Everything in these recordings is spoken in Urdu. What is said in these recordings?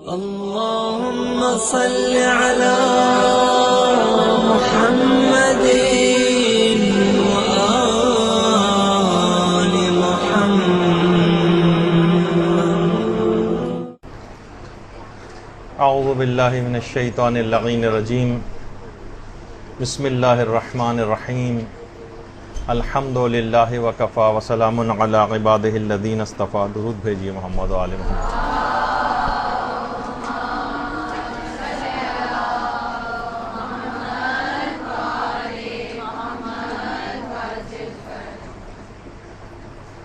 اللهم صل على محمد وآل محمد. اعوذ باللہ من الشیطان اللعین الرجیم. بسم اللہ الرحمن الرحیم. الحمد للہ وکفا وسلام علی عبادہ الذین اصطفیٰ. درود بھیجیے محمد و آل محمد.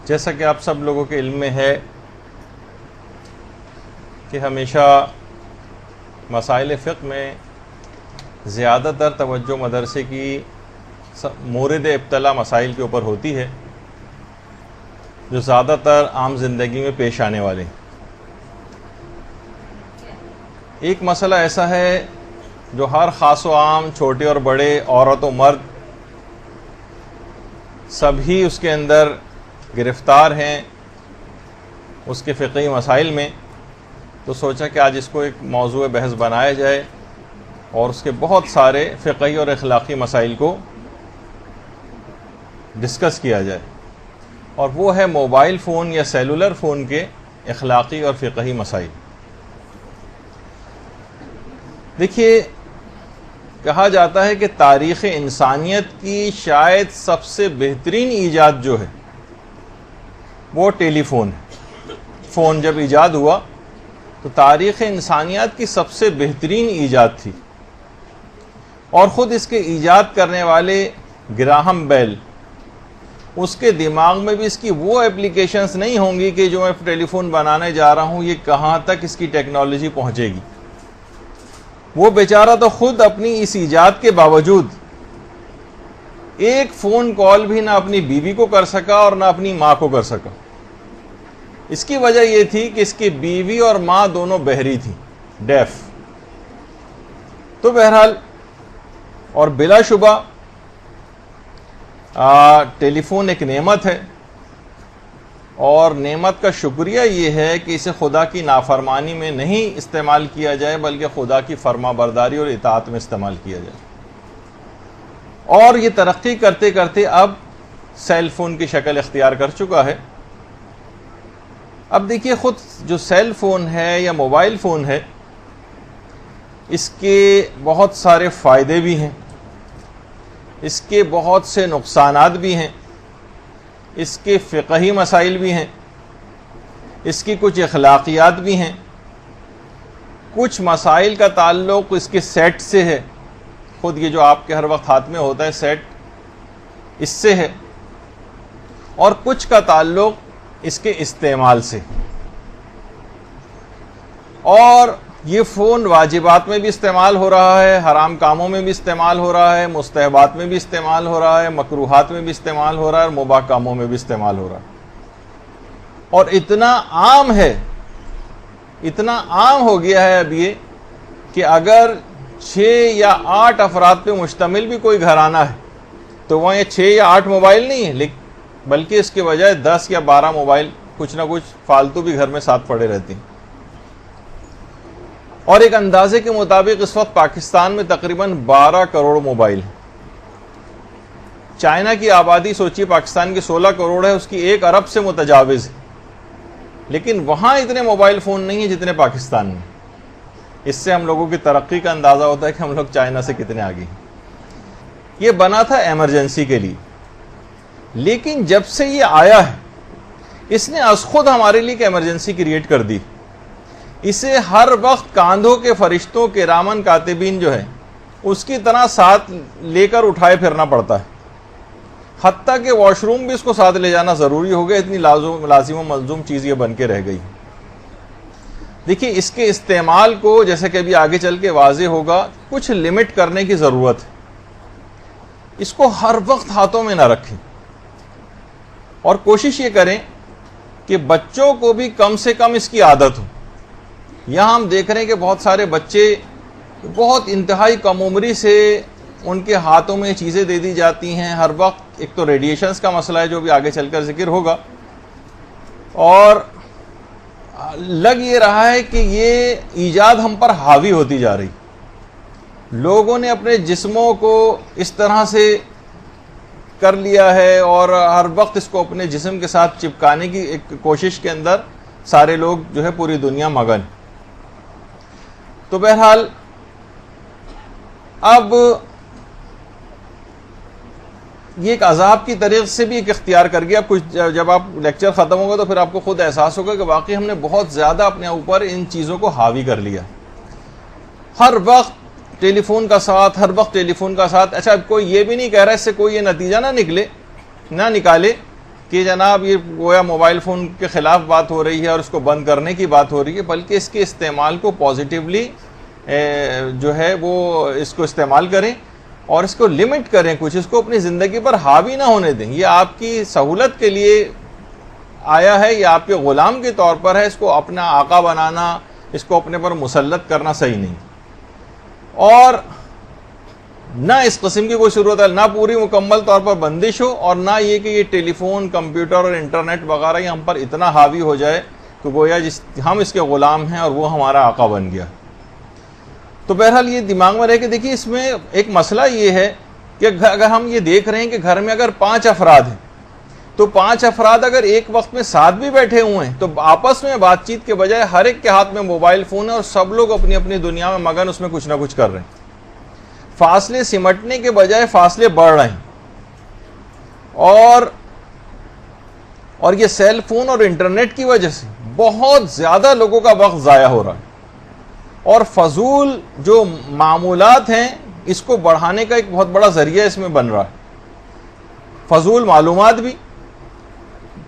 جیسا کہ آپ سب لوگوں کے علم میں ہے کہ ہمیشہ مسائل فقہ میں زیادہ تر توجہ مدرسے کی مورد ابتلا مسائل کے اوپر ہوتی ہے جو زیادہ تر عام زندگی میں پیش آنے والے ہیں. ایک مسئلہ ایسا ہے جو ہر خاص و عام، چھوٹے اور بڑے، عورت و مرد سبھی اس کے اندر گرفتار ہیں اس کے فقہی مسائل میں. تو سوچا کہ آج اس کو ایک موضوع بحث بنایا جائے اور اس کے بہت سارے فقہی اور اخلاقی مسائل کو ڈسکس کیا جائے، اور وہ ہے موبائل فون یا سیلولر فون کے اخلاقی اور فقہی مسائل. دیکھیے، کہا جاتا ہے کہ تاریخ انسانیت کی شاید سب سے بہترین ایجاد جو ہے وہ ٹیلی فون ہے. فون جب ایجاد ہوا تو تاریخ انسانیت کی سب سے بہترین ایجاد تھی، اور خود اس کے ایجاد کرنے والے گراہم بیل، اس کے دماغ میں بھی اس کی وہ اپلیکیشنز نہیں ہوں گی کہ جو میں ٹیلی فون بنانے جا رہا ہوں یہ کہاں تک اس کی ٹیکنالوجی پہنچے گی. وہ بیچارہ تو خود اپنی اس ایجاد کے باوجود ایک فون کال بھی نہ اپنی بیوی کو کر سکا اور نہ اپنی ماں کو کر سکا. اس کی وجہ یہ تھی کہ اس کی بیوی اور ماں دونوں بہری تھیں، ڈیف. تو بہرحال، اور بلا شبہ ٹیلی فون ایک نعمت ہے، اور نعمت کا شکریہ یہ ہے کہ اسے خدا کی نافرمانی میں نہیں استعمال کیا جائے بلکہ خدا کی فرما برداری اور اطاعت میں استعمال کیا جائے. اور یہ ترقی کرتے کرتے اب سیل فون کی شکل اختیار کر چکا ہے. اب دیکھیے، خود جو سیل فون ہے یا موبائل فون ہے، اس کے بہت سارے فائدے بھی ہیں، اس کے بہت سے نقصانات بھی ہیں، اس کے فقہی مسائل بھی ہیں، اس کی کچھ اخلاقیات بھی ہیں. کچھ مسائل کا تعلق اس کے سیٹ سے ہے، خود یہ جو آپ کے ہر وقت ہاتھ میں ہوتا ہے سیٹ، اس سے ہے، اور کچھ کا تعلق اس کے استعمال سے. اور یہ فون واجبات میں بھی استعمال ہو رہا ہے، حرام کاموں میں بھی استعمال ہو رہا ہے، مستحبات میں بھی استعمال ہو رہا ہے، مکروہات میں بھی استعمال ہو رہا ہے، اور مباح کاموں میں بھی استعمال ہو رہا ہے. اور اتنا عام ہے، اتنا عام ہو گیا ہے اب یہ کہ اگر 6 یا 8 افراد پہ مشتمل بھی کوئی گھرانہ ہے تو وہاں یہ 6 یا 8 موبائل نہیں ہے، بلکہ اس کے بجائے 10 یا 12 موبائل کچھ نہ کچھ فالتو بھی گھر میں ساتھ پڑے رہتے ہیں. اور ایک اندازے کے مطابق اس وقت پاکستان میں تقریباً 12 کروڑ موبائل ہیں. چائنا کی آبادی سوچیے پاکستان کی 16 کروڑ ہے، اس کی 1 ارب سے متجاوز ہے، لیکن وہاں اتنے موبائل فون نہیں ہیں جتنے پاکستان میں. اس سے ہم لوگوں کی ترقی کا اندازہ ہوتا ہے کہ ہم لوگ چائنا سے کتنے آگے ہیں. یہ بنا تھا ایمرجنسی کے لیے، لیکن جب سے یہ آیا ہے اس نے از خود ہمارے لیے ایک ایمرجنسی کریٹ کر دی. اسے ہر وقت کاندھوں کے فرشتوں کے رامن کاتبین جو ہے اس کی طرح ساتھ لے کر اٹھائے پھرنا پڑتا ہے، حتیٰ کہ واش روم بھی اس کو ساتھ لے جانا ضروری ہو گیا. اتنی لازم و ملزوم چیز یہ بن کے رہ گئی. دیکھیے، اس کے استعمال کو جیسے کہ ابھی آگے چل کے واضح ہوگا کچھ لمٹ کرنے کی ضرورت ہے. اس کو ہر وقت ہاتھوں میں نہ رکھیں، اور کوشش یہ کریں کہ بچوں کو بھی کم سے کم اس کی عادت ہو. یہاں ہم دیکھ رہے ہیں کہ بہت سارے بچے بہت انتہائی کم عمری سے ان کے ہاتھوں میں چیزیں دے دی جاتی ہیں ہر وقت. ایک تو ریڈیشنز کا مسئلہ ہے جو بھی آگے چل کر ذکر ہوگا، اور لگ یہ رہا ہے کہ یہ ایجاد ہم پر حاوی ہوتی جا رہی. لوگوں نے اپنے جسموں کو اس طرح سے کر لیا ہے اور ہر وقت اس کو اپنے جسم کے ساتھ چپکانے کی ایک کوشش کے اندر سارے لوگ جو ہے پوری دنیا مگن. تو بہرحال اب یہ ایک عذاب کی طریق سے بھی ایک اختیار کر گیا. کچھ جب آپ لیکچر ختم ہوگا تو پھر آپ کو خود احساس ہوگا کہ واقعی ہم نے بہت زیادہ اپنے اوپر ان چیزوں کو حاوی کر لیا. ہر وقت ٹیلی فون کا ساتھ، ہر وقت ٹیلی فون کا ساتھ. اچھا، اب کوئی یہ بھی نہیں کہہ رہا، اس سے کوئی یہ نتیجہ نہ نکالے کہ جناب یہ گویا موبائل فون کے خلاف بات ہو رہی ہے اور اس کو بند کرنے کی بات ہو رہی ہے، بلکہ اس کے استعمال کو پازیٹیولی جو ہے وہ اس کو استعمال کریں اور اس کو لمٹ کریں، کچھ اس کو اپنی زندگی پر حاوی نہ ہونے دیں. یہ آپ کی سہولت کے لیے آیا ہے، یہ آپ کے غلام کے طور پر ہے. اس کو اپنا آقا بنانا، اس کو اپنے پر مسلط کرنا صحیح نہیں. اور نہ اس قسم کی کوئی صورت ہے، نہ پوری مکمل طور پر بندش ہو، اور نہ یہ کہ یہ ٹیلی فون، کمپیوٹر اور انٹرنیٹ وغیرہ یہ ہم پر اتنا حاوی ہو جائے کہ گویا ہم اس کے غلام ہیں اور وہ ہمارا آقا بن گیا. تو بہرحال یہ دماغ میں رہے کہ دیکھیے اس میں ایک مسئلہ یہ ہے کہ اگر ہم یہ دیکھ رہے ہیں کہ گھر میں اگر 5 افراد ہیں تو 5 افراد اگر ایک وقت میں ساتھ بھی بیٹھے ہوئے ہیں تو آپس میں بات چیت کے بجائے ہر ایک کے ہاتھ میں موبائل فون ہے اور سب لوگ اپنی اپنی دنیا میں مگن اس میں کچھ نہ کچھ کر رہے ہیں. فاصلے سمٹنے کے بجائے فاصلے بڑھ رہے ہیں. اور یہ سیل فون اور انٹرنیٹ کی وجہ سے بہت زیادہ لوگوں کا وقت ضائع ہو رہا ہے. اور فضول جو معمولات ہیں اس کو بڑھانے کا ایک بہت بڑا ذریعہ اس میں بن رہا ہے. فضول معلومات بھی،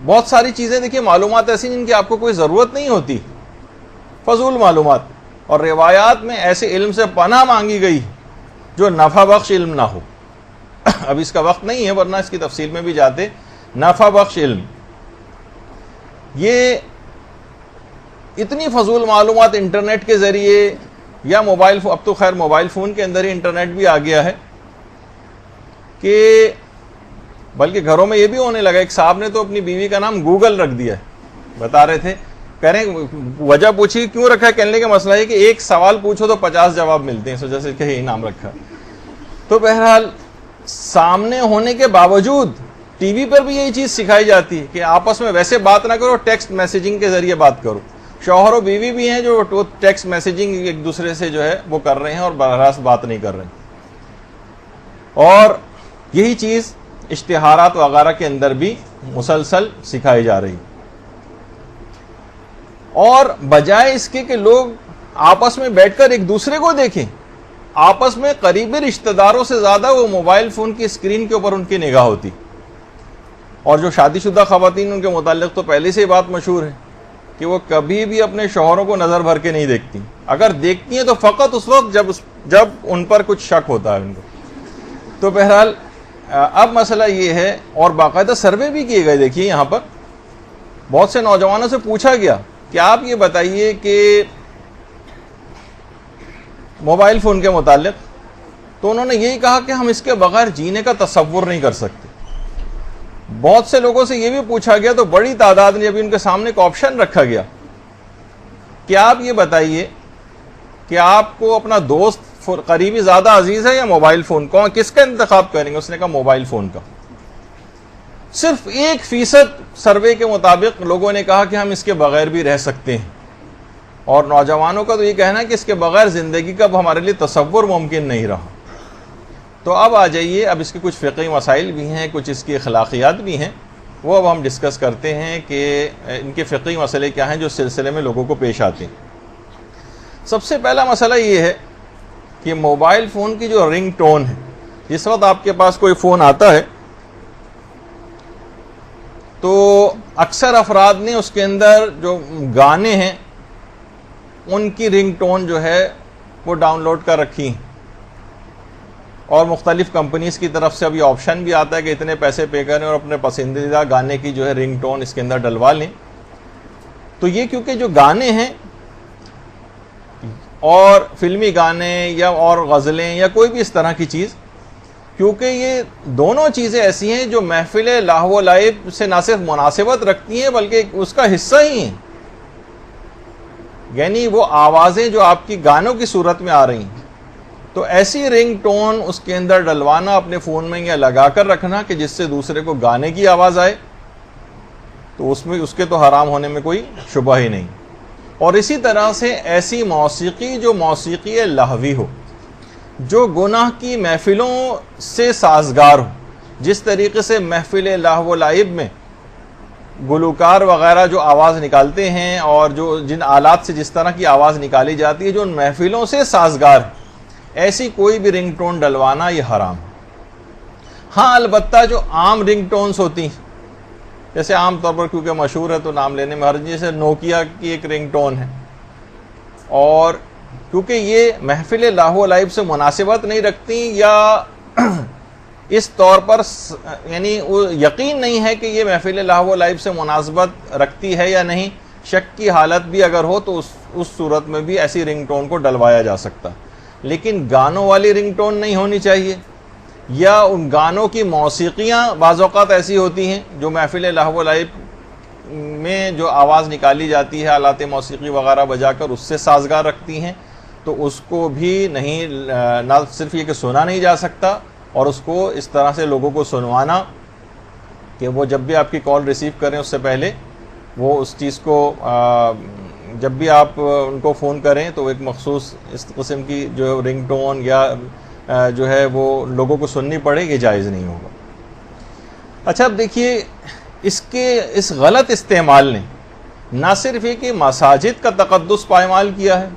بہت ساری چیزیں دیکھیے، معلومات ایسی جن کی آپ کو کوئی ضرورت نہیں ہوتی، فضول معلومات. اور روایات میں ایسے علم سے پناہ مانگی گئی جو نفع بخش علم نہ ہو. اب اس کا وقت نہیں ہے ورنہ اس کی تفصیل میں بھی جاتے. نفع بخش علم، یہ اتنی فضول معلومات انٹرنیٹ کے ذریعے یا موبائل فون، اب تو خیر موبائل فون کے اندر ہی انٹرنیٹ بھی آ گیا ہے کہ بلکہ گھروں میں یہ بھی ہونے لگا. ایک صاحب نے تو اپنی بیوی کا نام گوگل رکھ دیا ہے. بتا رہے تھے، کہہ رہے ہیں وجہ پوچھی کیوں رکھا ہے، کہنے کا مسئلہ ہے کہ ایک سوال پوچھو تو 50 جواب ملتے ہیں، اس وجہ سے کہ یہی نام رکھا. تو بہرحال سامنے ہونے کے باوجود ٹی وی پر بھی یہی چیز سکھائی جاتی ہے کہ آپس میں ویسے بات نہ کرو، ٹیکسٹ میسیجنگ کے ذریعے بات کرو. شوہر و بیوی بھی ہیں جو ٹیکسٹ میسیجنگ ایک دوسرے سے جو ہے وہ کر رہے ہیں اور براہ راست بات نہیں کر رہے ہیں. اور یہی چیز اشتہارات وغیرہ کے اندر بھی مسلسل سکھائی جا رہی. اور بجائے اس کے کہ لوگ آپس میں بیٹھ کر ایک دوسرے کو دیکھیں، آپس میں قریبی رشتہ داروں سے زیادہ وہ موبائل فون کی اسکرین کے اوپر ان کی نگاہ ہوتی. اور جو شادی شدہ خواتین، ان کے متعلق تو پہلے سے ہی بات مشہور ہے کہ وہ کبھی بھی اپنے شوہروں کو نظر بھر کے نہیں دیکھتی. اگر دیکھتی ہیں تو فقط اس وقت جب ان پر کچھ شک ہوتا ہے ان کو. تو بہرحال اب مسئلہ یہ ہے، اور باقاعدہ سروے بھی کیے گئے. دیکھیے یہاں پر بہت سے نوجوانوں سے پوچھا گیا کہ آپ یہ بتائیے کہ موبائل فون کے متعلق، تو انہوں نے یہی کہا کہ ہم اس کے بغیر جینے کا تصور نہیں کر سکتے. بہت سے لوگوں سے یہ بھی پوچھا گیا تو بڑی تعداد نے جب ان کے سامنے ایک آپشن رکھا گیا کہ آپ یہ بتائیے کہ آپ کو اپنا دوست قریبی زیادہ عزیز ہے یا موبائل فون، کس کا انتخاب کریں گے؟ اس نے کہا موبائل فون کا. صرف 1% سروے کے مطابق لوگوں نے کہا کہ ہم اس کے بغیر بھی رہ سکتے ہیں. اور نوجوانوں کا تو یہ کہنا ہے کہ اس کے بغیر زندگی کا ہمارے لیے تصور ممکن نہیں رہا. تو اب آ جائیے، اب اس کے کچھ فقہی مسائل بھی ہیں، کچھ اس کی اخلاقیات بھی ہیں، وہ اب ہم ڈسکس کرتے ہیں کہ ان کے فقہی مسئلے کیا ہیں جو سلسلے میں لوگوں کو پیش آتے ہیں. سب سے پہلا مسئلہ یہ ہے کہ موبائل فون کی جو رنگ ٹون ہے، جس وقت آپ کے پاس کوئی فون آتا ہے تو اکثر افراد نے اس کے اندر جو گانے ہیں ان کی رنگ ٹون جو ہے وہ ڈاؤن لوڈ کر رکھی ہیں. اور مختلف کمپنیز کی طرف سے اب یہ آپشن بھی آتا ہے کہ اتنے پیسے پے کریں اور اپنے پسندیدہ گانے کی جو ہے رنگ ٹون اس کے اندر ڈلوا لیں. تو یہ کیونکہ جو گانے ہیں اور فلمی گانے یا اور غزلیں یا کوئی بھی اس طرح کی چیز، کیونکہ یہ دونوں چیزیں ایسی ہیں جو محفل لاہو و لعب سے نہ صرف مناسبت رکھتی ہیں بلکہ اس کا حصہ ہی ہیں. یعنی وہ آوازیں جو آپ کی گانوں کی صورت میں آ رہی ہیں، تو ایسی رنگ ٹون اس کے اندر ڈلوانا اپنے فون میں یا لگا کر رکھنا کہ جس سے دوسرے کو گانے کی آواز آئے، تو اس کے تو حرام ہونے میں کوئی شبہ ہی نہیں۔ اور اسی طرح سے ایسی موسیقی جو موسیقی لہوی ہو، جو گناہ کی محفلوں سے سازگار ہو، جس طریقے سے محفل لہو و لعب میں گلوکار وغیرہ جو آواز نکالتے ہیں اور جو جن آلات سے جس طرح کی آواز نکالی جاتی ہے جو ان محفلوں سے سازگار ہے، ایسی کوئی بھی رنگ ٹون ڈلوانا یہ حرام ہے۔ ہاں البتہ جو عام رنگ ٹونز ہوتی ہیں، جیسے عام طور پر کیونکہ مشہور ہے تو نام لینے میں حرج، جیسے نوکیا کی ایک رنگ ٹون ہے، اور کیونکہ یہ محفل لہو و لعب سے مناسبت نہیں رکھتی یا اس طور پر یعنی یقین نہیں ہے کہ یہ محفل لہو و لعب سے مناسبت رکھتی ہے یا نہیں، شک کی حالت بھی اگر ہو تو اس صورت میں بھی ایسی رنگ ٹون کو ڈلوایا جا سکتا، لیکن گانوں والی رنگ ٹون نہیں ہونی چاہیے، یا ان گانوں کی موسیقیاں بعض اوقات ایسی ہوتی ہیں جو محفل لہو و لعب میں جو آواز نکالی جاتی ہے آلات موسیقی وغیرہ بجا کر اس سے سازگار رکھتی ہیں، تو اس کو بھی نہیں، نہ صرف یہ کہ سنا نہیں جا سکتا، اور اس کو اس طرح سے لوگوں کو سنوانا کہ وہ جب بھی آپ کی کال ریسیو کریں اس سے پہلے وہ اس چیز کو جب بھی آپ ان کو فون کریں تو ایک مخصوص اس قسم کی جو رنگ ٹون یا جو ہے وہ لوگوں کو سننی پڑے، یہ جائز نہیں ہوگا۔ اچھا اب دیکھیے اس غلط استعمال نے نہ صرف یہ کہ مساجد کا تقدس پائمال کیا ہے،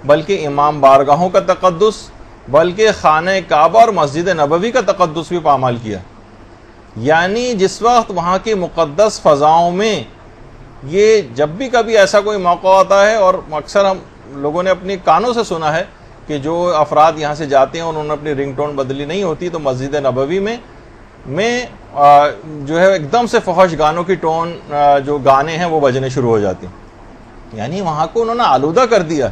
بلکہ امام بارگاہوں کا تقدس، بلکہ خانہ کعبہ اور مسجد نبوی کا تقدس بھی پامال کیا۔ یعنی جس وقت وہاں کی مقدس فضاؤں میں یہ جب بھی کبھی ایسا کوئی موقع آتا ہے، اور اکثر ہم لوگوں نے اپنی کانوں سے سنا ہے کہ جو افراد یہاں سے جاتے ہیں انہوں نے اپنی رنگ ٹون بدلی نہیں ہوتی تو مسجد نبوی میں جو ہے ایک دم سے فحش گانوں کی ٹون جو گانے ہیں وہ بجنے شروع ہو جاتی ہیں۔ یعنی وہاں کو انہوں نے آلودہ کر دیا۔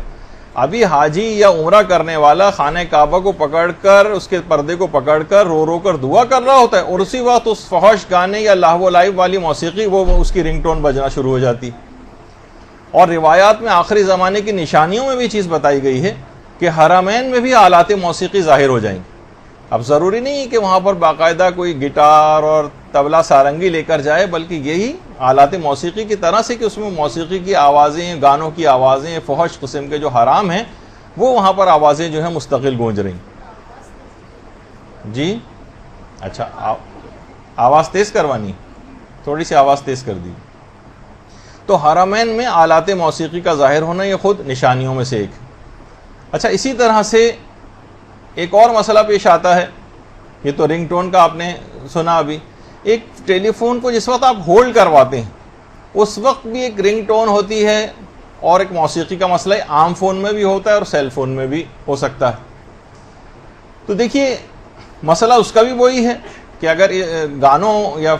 ابھی حاجی یا عمرہ کرنے والا خانہ کعبہ کو پکڑ کر اس کے پردے کو پکڑ کر رو رو کر دعا کر رہا ہوتا ہے، اور اسی وقت اس فحش گانے یا لہو و لعب والی موسیقی وہ اس کی رنگ ٹون بجنا شروع ہو جاتی۔ اور روایات میں آخری زمانے کی نشانیوں میں بھی چیز بتائی گئی ہے کہ حرمین میں بھی آلات موسیقی ظاہر ہو جائیں گے۔ اب ضروری نہیں کہ وہاں پر باقاعدہ کوئی گٹار اور طبلہ سارنگی لے کر جائے، بلکہ یہی آلات موسیقی کی طرح سے کہ اس میں موسیقی کی آوازیں، گانوں کی آوازیں، فحش قسم کے جو حرام ہیں وہ وہاں پر آوازیں جو ہیں مستقل گونج رہی۔ جی اچھا، آواز تیز کروانی، تھوڑی سی آواز تیز کر دی۔ تو حرمین میں آلات موسیقی کا ظاہر ہونا یہ خود نشانیوں میں سے ایک۔ اچھا اسی طرح سے ایک اور مسئلہ پیش آتا ہے، یہ تو رنگ ٹون کا آپ نے سنا ابھی، ایک ٹیلی فون کو جس وقت آپ ہولڈ کرواتے ہیں اس وقت بھی ایک رنگ ٹون ہوتی ہے، اور ایک موسیقی کا مسئلہ عام فون میں بھی ہوتا ہے اور سیل فون میں بھی ہو سکتا ہے۔ تو دیکھیے مسئلہ اس کا بھی وہی ہے کہ اگر گانوں یا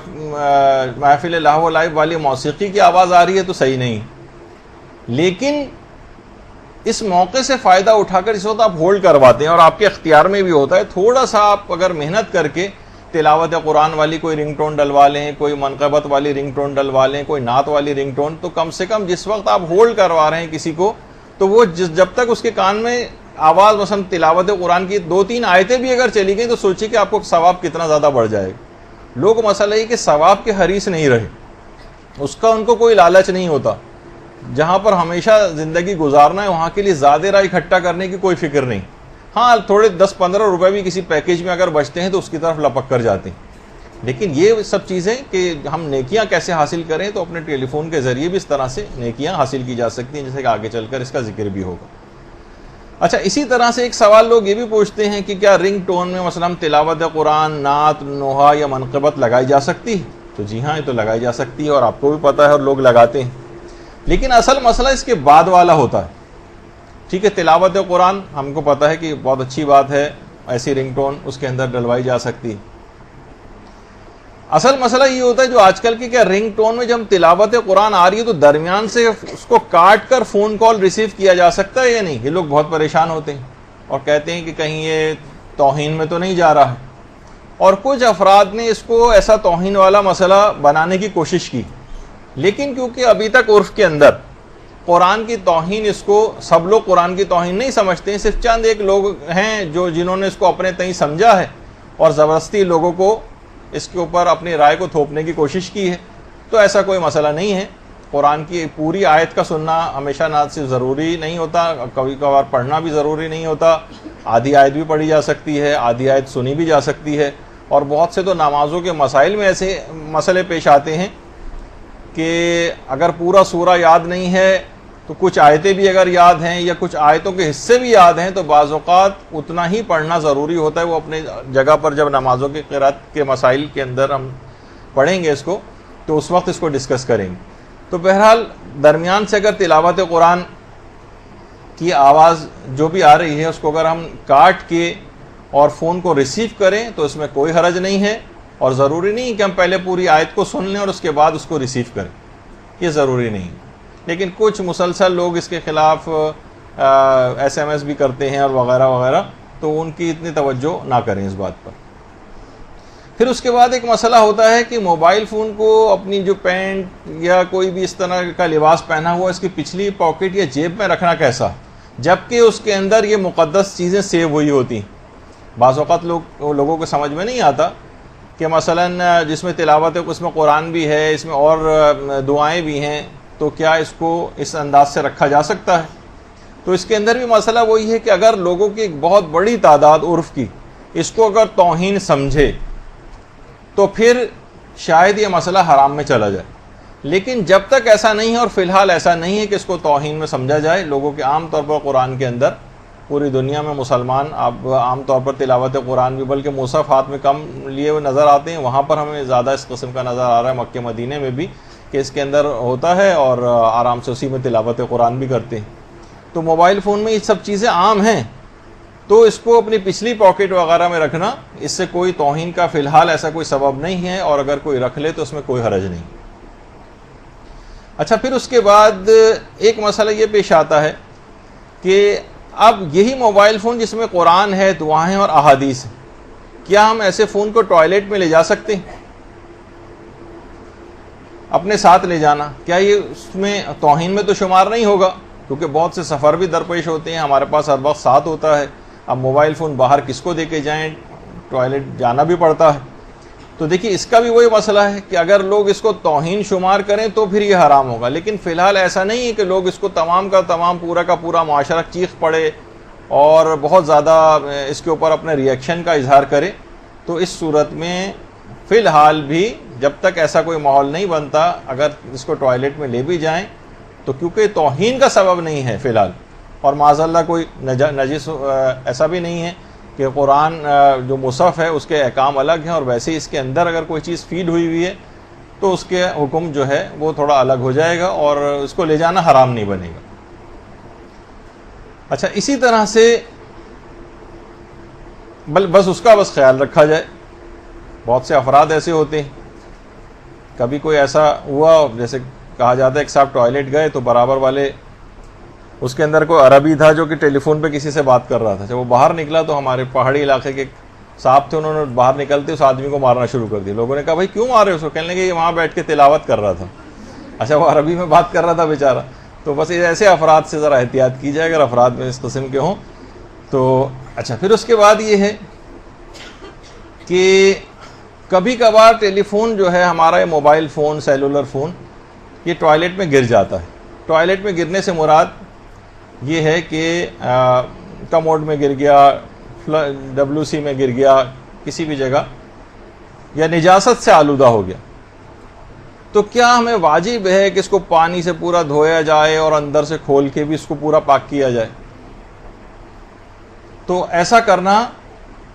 محفل لہو و لعب والی موسیقی کی آواز آ رہی ہے تو صحیح نہیں، لیکن اس موقع سے فائدہ اٹھا کر اس وقت آپ ہولڈ کرواتے ہیں اور آپ کے اختیار میں بھی ہوتا ہے، تھوڑا سا آپ اگر محنت کر کے تلاوت قرآن والی کوئی رنگ ٹون ڈلوا لیں، کوئی منقبت والی رنگ ٹون ڈلوا لیں، کوئی نعت والی رنگ ٹون، تو کم سے کم جس وقت آپ ہولڈ کروا رہے ہیں کسی کو تو وہ جب تک اس کے کان میں آواز مثلا تلاوت قرآن کی 2-3 آیتیں بھی اگر چلی گئیں تو سوچیے کہ آپ کو ثواب کتنا زیادہ بڑھ جائے گا۔ لوگ مسئلہ یہ کہ ثواب کے حریص نہیں رہے، اس کا ان کو کوئی لالچ نہیں ہوتا، جہاں پر ہمیشہ زندگی گزارنا ہے وہاں کے لیے زیادہ راہ اکٹھا کرنے کی کوئی فکر نہیں۔ ہاں تھوڑے 10-15 روپے بھی کسی پیکیج میں اگر بچتے ہیں تو اس کی طرف لپک کر جاتے ہیں، لیکن یہ سب چیزیں کہ ہم نیکیاں کیسے حاصل کریں تو اپنے ٹیلی فون کے ذریعے بھی اس طرح سے نیکیاں حاصل کی جا سکتی ہیں، جیسے کہ آگے چل کر اس کا ذکر بھی ہوگا۔ اچھا اسی طرح سے ایک سوال لوگ یہ بھی پوچھتے ہیں کہ کیا رنگ ٹون میں مثلا تلاوت قرآن، نعت، نوحہ یا منقبت لگائی جا سکتی ہے؟ تو جی ہاں، یہ تو لگائی جا سکتی ہے اور آپ کو بھی پتہ ہے اور لوگ لگاتے ہیں، لیکن اصل مسئلہ اس کے بعد والا ہوتا ہے۔ ٹھیک ہے، تلاوت قرآن ہم کو پتہ ہے کہ بہت اچھی بات ہے، ایسی رنگ ٹون اس کے اندر ڈلوائی جا سکتی ہے۔ اصل مسئلہ یہ ہوتا ہے جو آج کل کی کیا رنگ ٹون میں جب تلاوت قرآن آ رہی ہے تو درمیان سے اس کو کاٹ کر فون کال ریسیو کیا جا سکتا ہے یا نہیں؟ یہ لوگ بہت پریشان ہوتے ہیں اور کہتے ہیں کہ کہیں یہ توہین میں تو نہیں جا رہا ہے، اور کچھ افراد نے اس کو ایسا توہین والا مسئلہ بنانے کی کوشش کی، لیکن کیونکہ ابھی تک عرف کے اندر قرآن کی توہین اس کو سب لوگ قرآن کی توہین نہیں سمجھتے ہیں، صرف چند ایک لوگ ہیں جنہوں نے اس کو اپنے تئیں سمجھا ہے اور زبردستی لوگوں کو اس کے اوپر اپنی رائے کو تھوپنے کی کوشش کی ہے۔ تو ایسا کوئی مسئلہ نہیں ہے، قرآن کی پوری آیت کا سننا ہمیشہ نہ صرف ضروری نہیں ہوتا، کبھی کبھار پڑھنا بھی ضروری نہیں ہوتا، آدھی آیت بھی پڑھی جا سکتی ہے، آدھی آیت سنی بھی جا سکتی ہے۔ اور بہت سے تو نمازوں کے مسائل میں ایسے مسئلے پیش آتے ہیں کہ اگر پورا سورہ یاد نہیں ہے تو کچھ آیتیں بھی اگر یاد ہیں یا کچھ آیتوں کے حصے بھی یاد ہیں تو بعض اوقات اتنا ہی پڑھنا ضروری ہوتا ہے۔ وہ اپنے جگہ پر جب نمازوں کی قرات کے مسائل کے اندر ہم پڑھیں گے اس کو تو اس وقت اس کو ڈسکس کریں گے۔ تو بہرحال درمیان سے اگر تلاوت قرآن کی آواز جو بھی آ رہی ہے اس کو اگر ہم کاٹ کے اور فون کو ریسیو کریں تو اس میں کوئی حرج نہیں ہے، اور ضروری نہیں کہ ہم پہلے پوری آیت کو سن لیں اور اس کے بعد اس کو ریسیو کریں، یہ ضروری نہیں۔ لیکن کچھ مسلسل لوگ اس کے خلاف ایس ایم ایس بھی کرتے ہیں اور وغیرہ وغیرہ، تو ان کی اتنی توجہ نہ کریں اس بات پر۔ پھر اس کے بعد ایک مسئلہ ہوتا ہے کہ موبائل فون کو اپنی جو پینٹ یا کوئی بھی اس طرح کا لباس پہنا ہوا اس کی پچھلی پاکٹ یا جیب میں رکھنا کیسا، جبکہ اس کے اندر یہ مقدس چیزیں سیو ہوئی ہوتی ہیں۔ بعض اوقات لوگوں کو سمجھ میں نہیں آتا کہ مثلا جس میں تلاوت ہے اس میں قرآن بھی ہے، اس میں اور دعائیں بھی ہیں، تو کیا اس کو اس انداز سے رکھا جا سکتا ہے؟ تو اس کے اندر بھی مسئلہ وہی ہے کہ اگر لوگوں کی ایک بہت بڑی تعداد عرف کی اس کو اگر توہین سمجھے تو پھر شاید یہ مسئلہ حرام میں چلا جائے، لیکن جب تک ایسا نہیں ہے، اور فی الحال ایسا نہیں ہے کہ اس کو توہین میں سمجھا جائے، لوگوں کے عام طور پر قرآن کے اندر پوری دنیا میں مسلمان اب عام طور پر تلاوت قرآن بھی بلکہ مصحف ہاتھ میں کم لیے ہوئے نظر آتے ہیں، وہاں پر ہمیں زیادہ اس قسم کا نظر آ رہا ہے، مکہ مدینے میں بھی کہ اس کے اندر ہوتا ہے اور آرام سے اسی میں تلاوت قرآن بھی کرتے ہیں۔ تو موبائل فون میں یہ سب چیزیں عام ہیں، تو اس کو اپنی پچھلی پاکٹ وغیرہ میں رکھنا اس سے کوئی توہین کا فی الحال ایسا کوئی سبب نہیں ہے، اور اگر کوئی رکھ لے تو اس میں کوئی حرج نہیں۔ اچھا، پھر اس کے بعد ایک مسئلہ یہ پیش آتا ہے کہ اب یہی موبائل فون جس میں قرآن ہے، دعائیں اور احادیث ہیں، کیا ہم ایسے فون کو ٹوائلٹ میں لے جا سکتے ہیں؟ اپنے ساتھ لے جانا کیا یہ اس میں توہین میں تو شمار نہیں ہوگا؟ کیونکہ بہت سے سفر بھی درپیش ہوتے ہیں، ہمارے پاس ہر وقت ساتھ ہوتا ہے، اب موبائل فون باہر کس کو دے کے جائیں، ٹوائلٹ جانا بھی پڑتا ہے۔ تو دیکھیے اس کا بھی وہی مسئلہ ہے کہ اگر لوگ اس کو توہین شمار کریں تو پھر یہ حرام ہوگا، لیکن فی الحال ایسا نہیں ہے کہ لوگ اس کو تمام کا تمام پورا کا پورا معاشرہ چیخ پڑے اور بہت زیادہ اس کے اوپر اپنے ریئیکشن کا اظہار کرے۔ تو اس صورت میں فی الحال بھی جب تک ایسا کوئی ماحول نہیں بنتا، اگر اس کو ٹوائلٹ میں لے بھی جائیں تو کیونکہ توہین کا سبب نہیں ہے فی الحال، اور معاذ اللہ کوئی نجس ایسا بھی نہیں ہے کہ قرآن جو مصحف ہے اس کے احکام الگ ہیں، اور ویسے ہی اس کے اندر اگر کوئی چیز فیڈ ہوئی ہے تو اس کے حکم جو ہے وہ تھوڑا الگ ہو جائے گا اور اس کو لے جانا حرام نہیں بنے گا۔ اچھا، اسی طرح سے بس اس کا خیال رکھا جائے۔ بہت سے افراد ایسے ہوتے ہیں، کبھی کوئی ایسا ہوا جیسے کہا جاتا ہے کہ صاحب ٹوائلٹ گئے تو برابر والے اس کے اندر کوئی عربی تھا جو کہ ٹیلی فون پہ کسی سے بات کر رہا تھا، جب وہ باہر نکلا تو ہمارے پہاڑی علاقے کے صاحب تھے، انہوں نے باہر نکلتے اس آدمی کو مارنا شروع کر دیا۔ لوگوں نے کہا بھائی کیوں مارے اس کو؟ کہنے لگے کہ وہاں بیٹھ کے تلاوت کر رہا تھا۔ اچھا، وہ عربی میں بات کر رہا تھا بیچارہ۔ تو بس ایسے افراد سے ذرا احتیاط کی جائے اگر افراد میں اس قسم کے ہوں تو۔ اچھا، پھر اس کے بعد یہ ہے کہ کبھی کبھار ٹیلی فون جو ہے ہمارا، یہ موبائل فون، سیلولر فون، یہ ٹوائلٹ میں گر جاتا ہے۔ ٹوائلٹ میں گرنے سے مراد یہ ہے کہ کموڈ میں گر گیا، WC میں گر گیا، کسی بھی جگہ، یا نجاست سے آلودہ ہو گیا، تو کیا ہمیں واجب ہے کہ اس کو پانی سے پورا دھویا جائے اور اندر سے کھول کے بھی اس کو پورا پاک کیا جائے؟ تو ایسا کرنا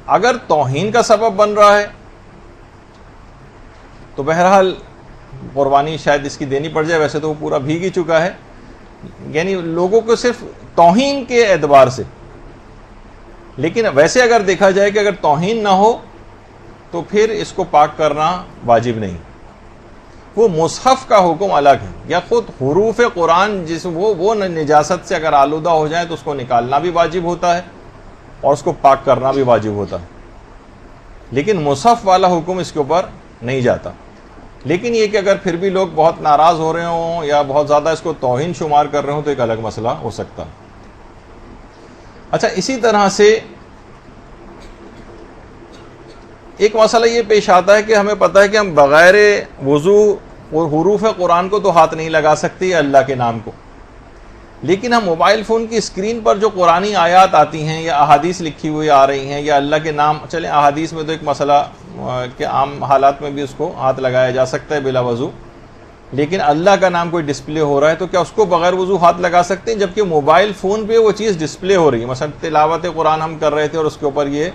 اگر توہین کا سبب بن رہا ہے تو بہرحال قربانی شاید اس کی دینی پڑ جائے، ویسے تو وہ پورا بھیگ ہی چکا ہے، یعنی لوگوں کو صرف توہین کے اعتبار سے۔ لیکن ویسے اگر دیکھا جائے کہ اگر توہین نہ ہو تو پھر اس کو پاک کرنا واجب نہیں۔ وہ مصحف کا حکم الگ ہے، یا خود حروف قرآن جس وہ نجاست سے اگر آلودہ ہو جائیں تو اس کو نکالنا بھی واجب ہوتا ہے اور اس کو پاک کرنا بھی واجب ہوتا ہے، لیکن مصحف والا حکم اس کے اوپر نہیں جاتا۔ لیکن یہ کہ اگر پھر بھی لوگ بہت ناراض ہو رہے ہوں یا بہت زیادہ اس کو توہین شمار کر رہے ہوں تو ایک الگ مسئلہ ہو سکتا. اچھا، اسی طرح سے ایک مسئلہ یہ پیش آتا ہے کہ ہمیں پتہ ہے کہ ہم بغیر وضو اور حروف قرآن کو تو ہاتھ نہیں لگا سکتے اللہ کے نام کو، لیکن ہم موبائل فون کی اسکرین پر جو قرآنی آیات آتی ہیں یا احادیث لکھی ہوئی آ رہی ہیں یا اللہ کے نام، چلیں احادیث میں تو ایک مسئلہ کہ عام حالات میں بھی اس کو ہاتھ لگایا جا سکتا ہے بلا وضو، لیکن اللہ کا نام کوئی ڈسپلے ہو رہا ہے تو کیا اس کو بغیر وضو ہاتھ لگا سکتے ہیں؟ جبکہ موبائل فون پہ وہ چیز ڈسپلے ہو رہی ہے، مثلا تلاوت قرآن ہم کر رہے تھے اور اس کے اوپر یہ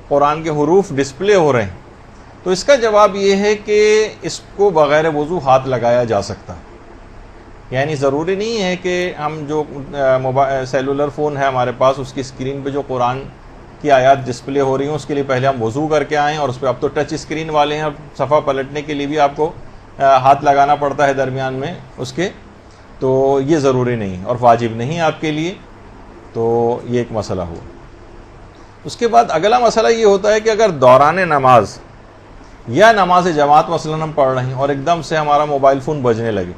قرآن کے حروف ڈسپلے ہو رہے ہیں، تو اس کا جواب یہ ہے کہ اس کو بغیر وضو ہاتھ لگایا جا سکتا ہے. یعنی ضروری نہیں ہے کہ ہم جو سیلولر فون ہے ہمارے پاس اس کی اسکرین پہ جو قرآن کی آیات ڈسپلے ہو رہی ہیں اس کے لیے پہلے ہم وضو کر کے آئیں، اور اس پہ اب تو ٹچ اسکرین والے ہیں، صفحہ پلٹنے کے لیے بھی آپ کو ہاتھ لگانا پڑتا ہے درمیان میں اس کے، تو یہ ضروری نہیں اور واجب نہیں آپ کے لیے. تو یہ ایک مسئلہ ہوا. اس کے بعد اگلا مسئلہ یہ ہوتا ہے کہ اگر دوران نماز یا نماز جماعت مثلا ہم پڑھ رہے ہیں اور ایک دم سے ہمارا موبائل فون بجنے لگے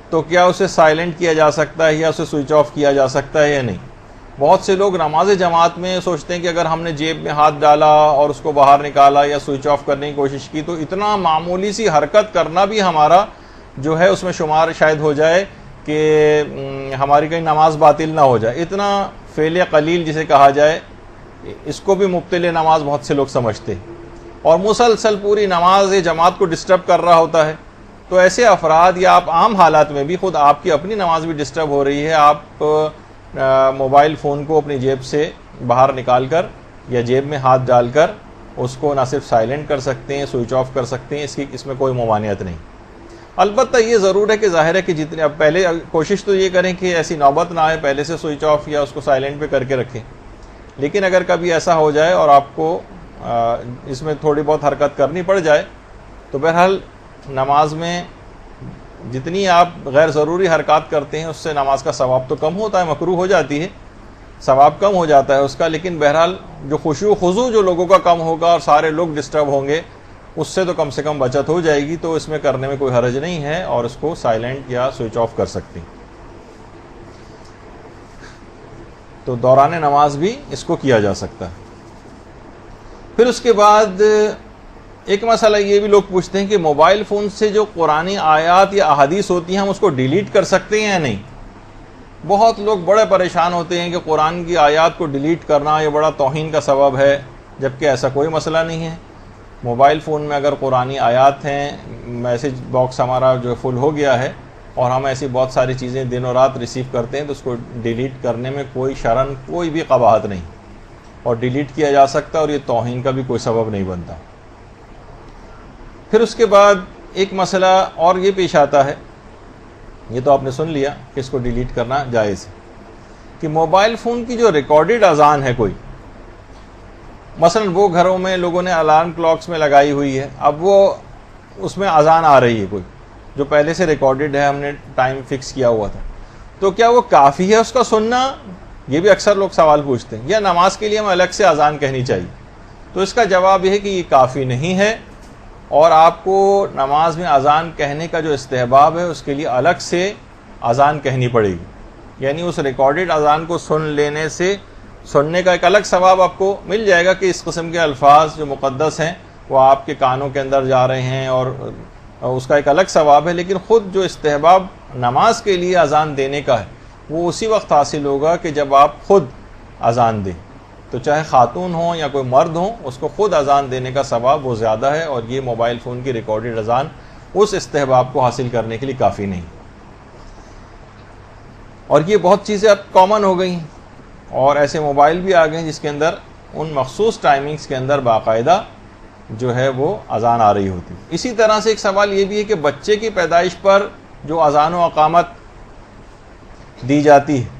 تو کیا اسے سائلنٹ کیا جا سکتا ہے یا اسے سوئچ آف کیا جا سکتا ہے یا نہیں؟ بہت سے لوگ نماز جماعت میں سوچتے ہیں کہ اگر ہم نے جیب میں ہاتھ ڈالا اور اس کو باہر نکالا یا سوئچ آف کرنے کی کوشش کی تو اتنا معمولی سی حرکت کرنا بھی ہمارا جو ہے اس میں شمار شاید ہو جائے کہ ہماری کہیں نماز باطل نہ ہو جائے. اتنا فعل قلیل جسے کہا جائے اس کو بھی مبطل نماز بہت سے لوگ سمجھتے ہیں اور مسلسل پوری نماز جماعت کو ڈسٹرب کر رہا ہوتا ہے. تو ایسے افراد یا آپ عام حالات میں بھی خود آپ کی اپنی نماز بھی ڈسٹرب ہو رہی ہے، آپ موبائل فون کو اپنی جیب سے باہر نکال کر یا جیب میں ہاتھ ڈال کر اس کو نہ صرف سائلنٹ کر سکتے ہیں، سوئچ آف کر سکتے ہیں، اس میں کوئی ممانعت نہیں. البتہ یہ ضرور ہے کہ ظاہر ہے کہ جتنے اب پہلے کوشش تو یہ کریں کہ ایسی نوبت نہ آئے پہلے سے سوئچ آف یا اس کو سائلنٹ پہ کر کے رکھیں. لیکن اگر کبھی ایسا ہو جائے اور آپ کو اس میں تھوڑی بہت حرکت کرنی پڑ جائے تو بہرحال نماز میں جتنی آپ غیر ضروری حرکات کرتے ہیں اس سے نماز کا ثواب تو کم ہوتا ہے، مکروہ ہو جاتی ہے، ثواب کم ہو جاتا ہے اس کا، لیکن بہرحال جو خشوع و خضوع جو لوگوں کا کم ہوگا اور سارے لوگ ڈسٹرب ہوں گے اس سے تو کم بچت ہو جائے گی. تو اس میں کرنے میں کوئی حرج نہیں ہے اور اس کو سائلنٹ یا سوئچ آف کر سکتے ہیں. تو دوران نماز بھی اس کو کیا جا سکتا ہے. پھر اس کے بعد ایک مسئلہ یہ بھی لوگ پوچھتے ہیں کہ موبائل فون سے جو قرآنی آیات یا احادیث ہوتی ہیں ہم اس کو ڈیلیٹ کر سکتے ہیں یا نہیں؟ بہت لوگ بڑے پریشان ہوتے ہیں کہ قرآن کی آیات کو ڈیلیٹ کرنا یہ بڑا توہین کا سبب ہے، جبکہ ایسا کوئی مسئلہ نہیں ہے. موبائل فون میں اگر قرآنی آیات ہیں، میسج باکس ہمارا جو فل ہو گیا ہے اور ہم ایسی بہت ساری چیزیں دن و رات ریسیو کرتے ہیں تو اس کو ڈیلیٹ کرنے میں کوئی شرن کوئی بھی قباحت نہیں اور ڈیلیٹ کیا جا سکتا اور یہ توہین کا بھی کوئی سبب نہیں بنتا. پھر اس کے بعد ایک مسئلہ اور یہ پیش آتا ہے، یہ تو آپ نے سن لیا کہ اس کو ڈیلیٹ کرنا جائز ہے، کہ موبائل فون کی جو ریکارڈڈ اذان ہے کوئی، مثلا وہ گھروں میں لوگوں نے الارم کلاکس میں لگائی ہوئی ہے، اب وہ اس میں اذان آ رہی ہے کوئی جو پہلے سے ریکارڈڈ ہے، ہم نے ٹائم فکس کیا ہوا تھا، تو کیا وہ کافی ہے اس کا سننا؟ یہ بھی اکثر لوگ سوال پوچھتے ہیں. یا نماز کے لیے ہم الگ سے اذان کہنی چاہیے؟ تو اس کا جواب یہ ہے کہ یہ کافی نہیں ہے اور آپ کو نماز میں اذان کہنے کا جو استحباب ہے اس کے لیے الگ سے اذان کہنی پڑے گی. یعنی اس ریکارڈڈ اذان کو سننے کا ایک الگ ثواب آپ کو مل جائے گا کہ اس قسم کے الفاظ جو مقدس ہیں وہ آپ کے کانوں کے اندر جا رہے ہیں اور اس کا ایک الگ ثواب ہے. لیکن خود جو استحباب نماز کے لیے اذان دینے کا ہے وہ اسی وقت حاصل ہوگا کہ جب آپ خود اذان دیں. تو چاہے خاتون ہوں یا کوئی مرد ہوں اس کو خود اذان دینے کا ثواب وہ زیادہ ہے اور یہ موبائل فون کی ریکارڈڈ اذان اس استحباب کو حاصل کرنے کے لیے کافی نہیں. اور یہ بہت چیزیں اب کامن ہو گئی ہیں اور ایسے موبائل بھی آ گئے ہیں جس کے اندر ان مخصوص ٹائمنگز کے اندر باقاعدہ جو ہے وہ اذان آ رہی ہوتی. اسی طرح سے ایک سوال یہ بھی ہے کہ بچے کی پیدائش پر جو اذان و اقامت دی جاتی ہے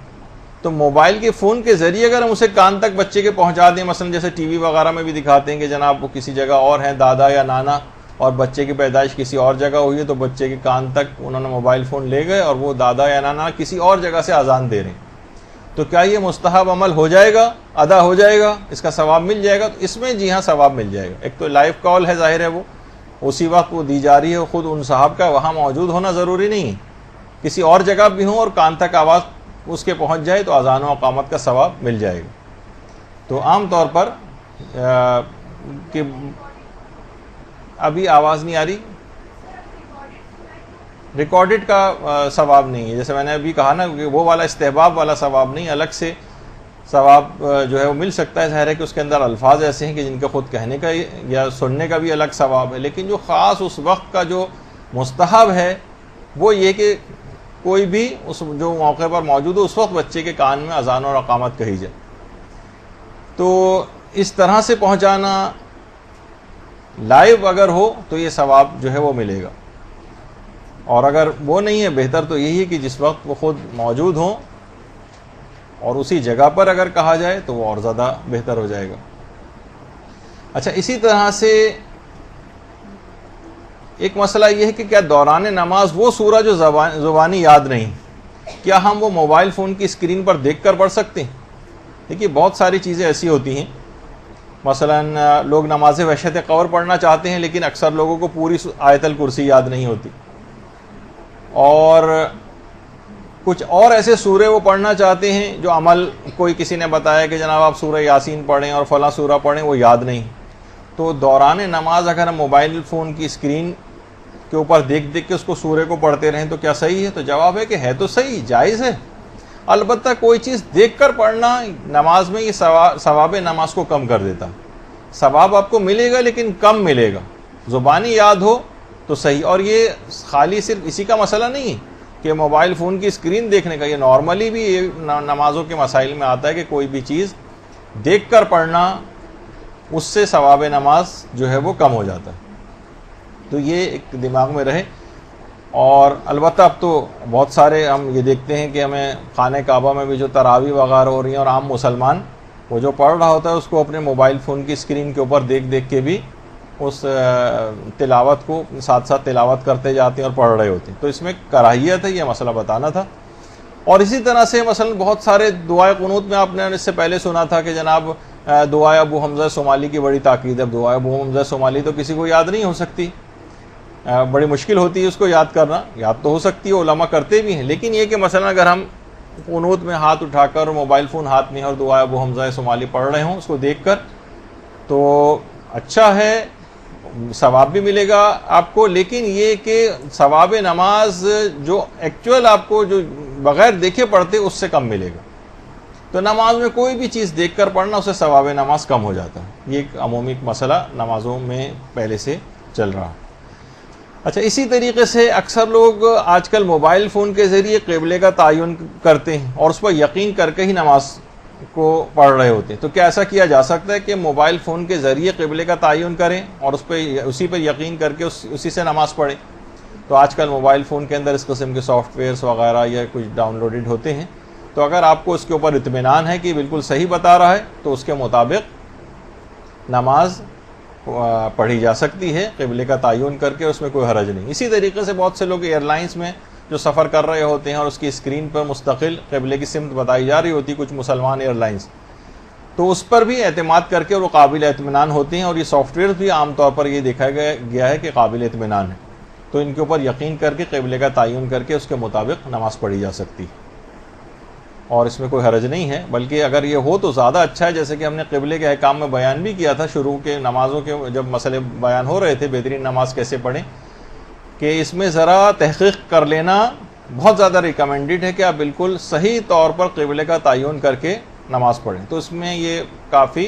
تو موبائل کے فون کے ذریعے اگر ہم اسے کان تک بچے کے پہنچا دیں، مثلا جیسے ٹی وی وغیرہ میں بھی دکھاتے ہیں کہ جناب وہ کسی جگہ اور ہیں دادا یا نانا اور بچے کی پیدائش کسی اور جگہ ہوئی ہے تو بچے کے کان تک انہوں نے موبائل فون لے گئے اور وہ دادا یا نانا کسی اور جگہ سے اذان دے رہے ہیں، تو کیا یہ مستحب عمل ہو جائے گا، ادا ہو جائے گا، اس کا ثواب مل جائے گا؟ تو اس میں جی ہاں ثواب مل جائے گا. ایک تو لائیو کال ہے ظاہر ہے وہ اسی وقت وہ دی جا رہی ہے، خود ان صاحب کا وہاں موجود ہونا ضروری نہیں ہے، کسی اور جگہ بھی ہوں اور کان تک آواز اس کے پہنچ جائے تو اذان و اقامت کا ثواب مل جائے گا۔ تو عام طور پر کہ ابھی آواز نہیں آ رہی، ریکارڈڈ کا ثواب نہیں ہے، جیسے میں نے ابھی کہا نا کہ وہ والا استحباب والا ثواب نہیں، الگ سے ثواب جو ہے وہ مل سکتا ہے۔ ظاہر ہے کہ اس کے اندر الفاظ ایسے ہیں کہ جن کا خود کہنے کا یا سننے کا بھی الگ ثواب ہے، لیکن جو خاص اس وقت کا جو مستحب ہے وہ یہ کہ کوئی بھی اس جو موقع پر موجود ہو اس وقت بچے کے کان میں اذان اور اقامت کہی جائے۔ تو اس طرح سے پہنچانا لائیو اگر ہو تو یہ ثواب جو ہے وہ ملے گا، اور اگر وہ نہیں ہے بہتر تو یہی ہے کہ جس وقت وہ خود موجود ہوں اور اسی جگہ پر اگر کہا جائے تو وہ اور زیادہ بہتر ہو جائے گا۔ اچھا، اسی طرح سے ایک مسئلہ یہ ہے کہ کیا دوران نماز وہ سورہ جو زبانی یاد نہیں، کیا ہم وہ موبائل فون کی اسکرین پر دیکھ کر پڑھ سکتے ہیں؟ دیکھیے بہت ساری چیزیں ایسی ہوتی ہیں، مثلا لوگ نماز وحشت قبر پڑھنا چاہتے ہیں لیکن اکثر لوگوں کو پوری آیت الکرسی یاد نہیں ہوتی، اور کچھ اور ایسے سورے وہ پڑھنا چاہتے ہیں جو عمل کوئی کسی نے بتایا کہ جناب آپ سورہ یاسین پڑھیں اور فلاں سورہ پڑھیں، وہ یاد نہیں۔ تو دوران نماز اگر ہم موبائل فون کی اسکرین کے اوپر دیکھ دیکھ کے اس کو سورے کو پڑھتے رہیں تو کیا صحیح ہے؟ تو جواب ہے کہ ہے تو صحیح، جائز ہے، البتہ کوئی چیز دیکھ کر پڑھنا نماز میں یہ ثواب نماز کو کم کر دیتا، ثواب آپ کو ملے گا لیکن کم ملے گا۔ زبانی یاد ہو تو صحیح، اور یہ خالی صرف اسی کا مسئلہ نہیں ہے کہ موبائل فون کی اسکرین دیکھنے کا، یہ نارملی بھی یہ نمازوں کے مسائل میں آتا ہے کہ کوئی بھی چیز دیکھ کر پڑھنا اس سے ثواب نماز جو ہے وہ کم ہو جاتا ہے۔ تو یہ ایک دماغ میں رہے۔ اور البتہ اب تو بہت سارے ہم یہ دیکھتے ہیں کہ ہمیں خانہ کعبہ میں بھی جو تراویح وغیرہ ہو رہی ہیں، اور عام مسلمان وہ جو پڑھ رہا ہوتا ہے اس کو اپنے موبائل فون کی اسکرین کے اوپر دیکھ دیکھ کے بھی اس تلاوت کو ساتھ ساتھ تلاوت کرتے جاتے ہیں اور پڑھ رہے ہوتے ہیں۔ تو اس میں کراہیت ہے، یہ مسئلہ بتانا تھا۔ اور اسی طرح سے مثلا بہت سارے دعائے قنوت میں آپ نے اس سے پہلے سنا تھا کہ جناب دعائے ابو حمزہ صومالی کی بڑی تاکید ہے۔ اب دعائے ابو حمزہ صومالی تو کسی کو یاد نہیں ہو سکتی، بڑی مشکل ہوتی ہے اس کو یاد کرنا، یاد تو ہو سکتی ہے، علماء کرتے بھی ہیں، لیکن یہ کہ مثلا اگر ہم قنوت میں ہاتھ اٹھا کر موبائل فون ہاتھ میں اور دعائے ابو حمزہ صومالی پڑھ رہے ہوں اس کو دیکھ کر، تو اچھا ہے، ثواب بھی ملے گا آپ کو، لیکن یہ کہ ثواب نماز جو ایکچوئل آپ کو جو بغیر دیکھے پڑھتے اس سے کم ملے گا۔ تو نماز میں کوئی بھی چیز دیکھ کر پڑھنا اسے ثواب نماز کم ہو جاتا ہے، یہ ایک عمومی مسئلہ نمازوں میں پہلے سے چل رہا۔ اچھا، اسی طریقے سے اکثر لوگ آج کل موبائل فون کے ذریعے قبلے کا تعین کرتے ہیں اور اس پر یقین کر کے ہی نماز کو پڑھ رہے ہوتے ہیں۔ تو کیا ایسا کیا جا سکتا ہے کہ موبائل فون کے ذریعے قبلے کا تعین کریں اور اسی پر یقین کر کے اسی سے نماز پڑھیں؟ تو آج کل موبائل فون کے اندر اس قسم کے سافٹ ویئرس وغیرہ یا کچھ ڈاؤن لوڈڈ ہوتے ہیں، تو اگر آپ کو اس کے اوپر اطمینان ہے کہ بالکل صحیح بتا رہا ہے تو اس کے مطابق نماز پڑھی جا سکتی ہے قبلے کا تعین کر کے، اس میں کوئی حرج نہیں۔ اسی طریقے سے بہت سے لوگ ایئر لائنس میں جو سفر کر رہے ہوتے ہیں اور اس کی اسکرین پر مستقل قبلے کی سمت بتائی جا رہی ہوتی، کچھ مسلمان ایئر لائنس، تو اس پر بھی اعتماد کر کے وہ قابل اطمینان ہوتے ہیں، اور یہ سافٹ ویئر بھی عام طور پر یہ دیکھا گیا ہے کہ قابل اطمینان ہے، تو ان کے اوپر یقین کر کے قبلے کا تعین کر کے اس کے مطابق نماز پڑھی جا سکتی ہے، اور اس میں کوئی حرج نہیں ہے۔ بلکہ اگر یہ ہو تو زیادہ اچھا ہے، جیسے کہ ہم نے قبلے کے احکام میں بیان بھی کیا تھا شروع کے نمازوں کے جب مسئلے بیان ہو رہے تھے، بہترین نماز کیسے پڑھیں، کہ اس میں ذرا تحقیق کر لینا بہت زیادہ ریکمینڈڈ ہے کہ آپ بالکل صحیح طور پر قبلے کا تعین کر کے نماز پڑھیں، تو اس میں یہ کافی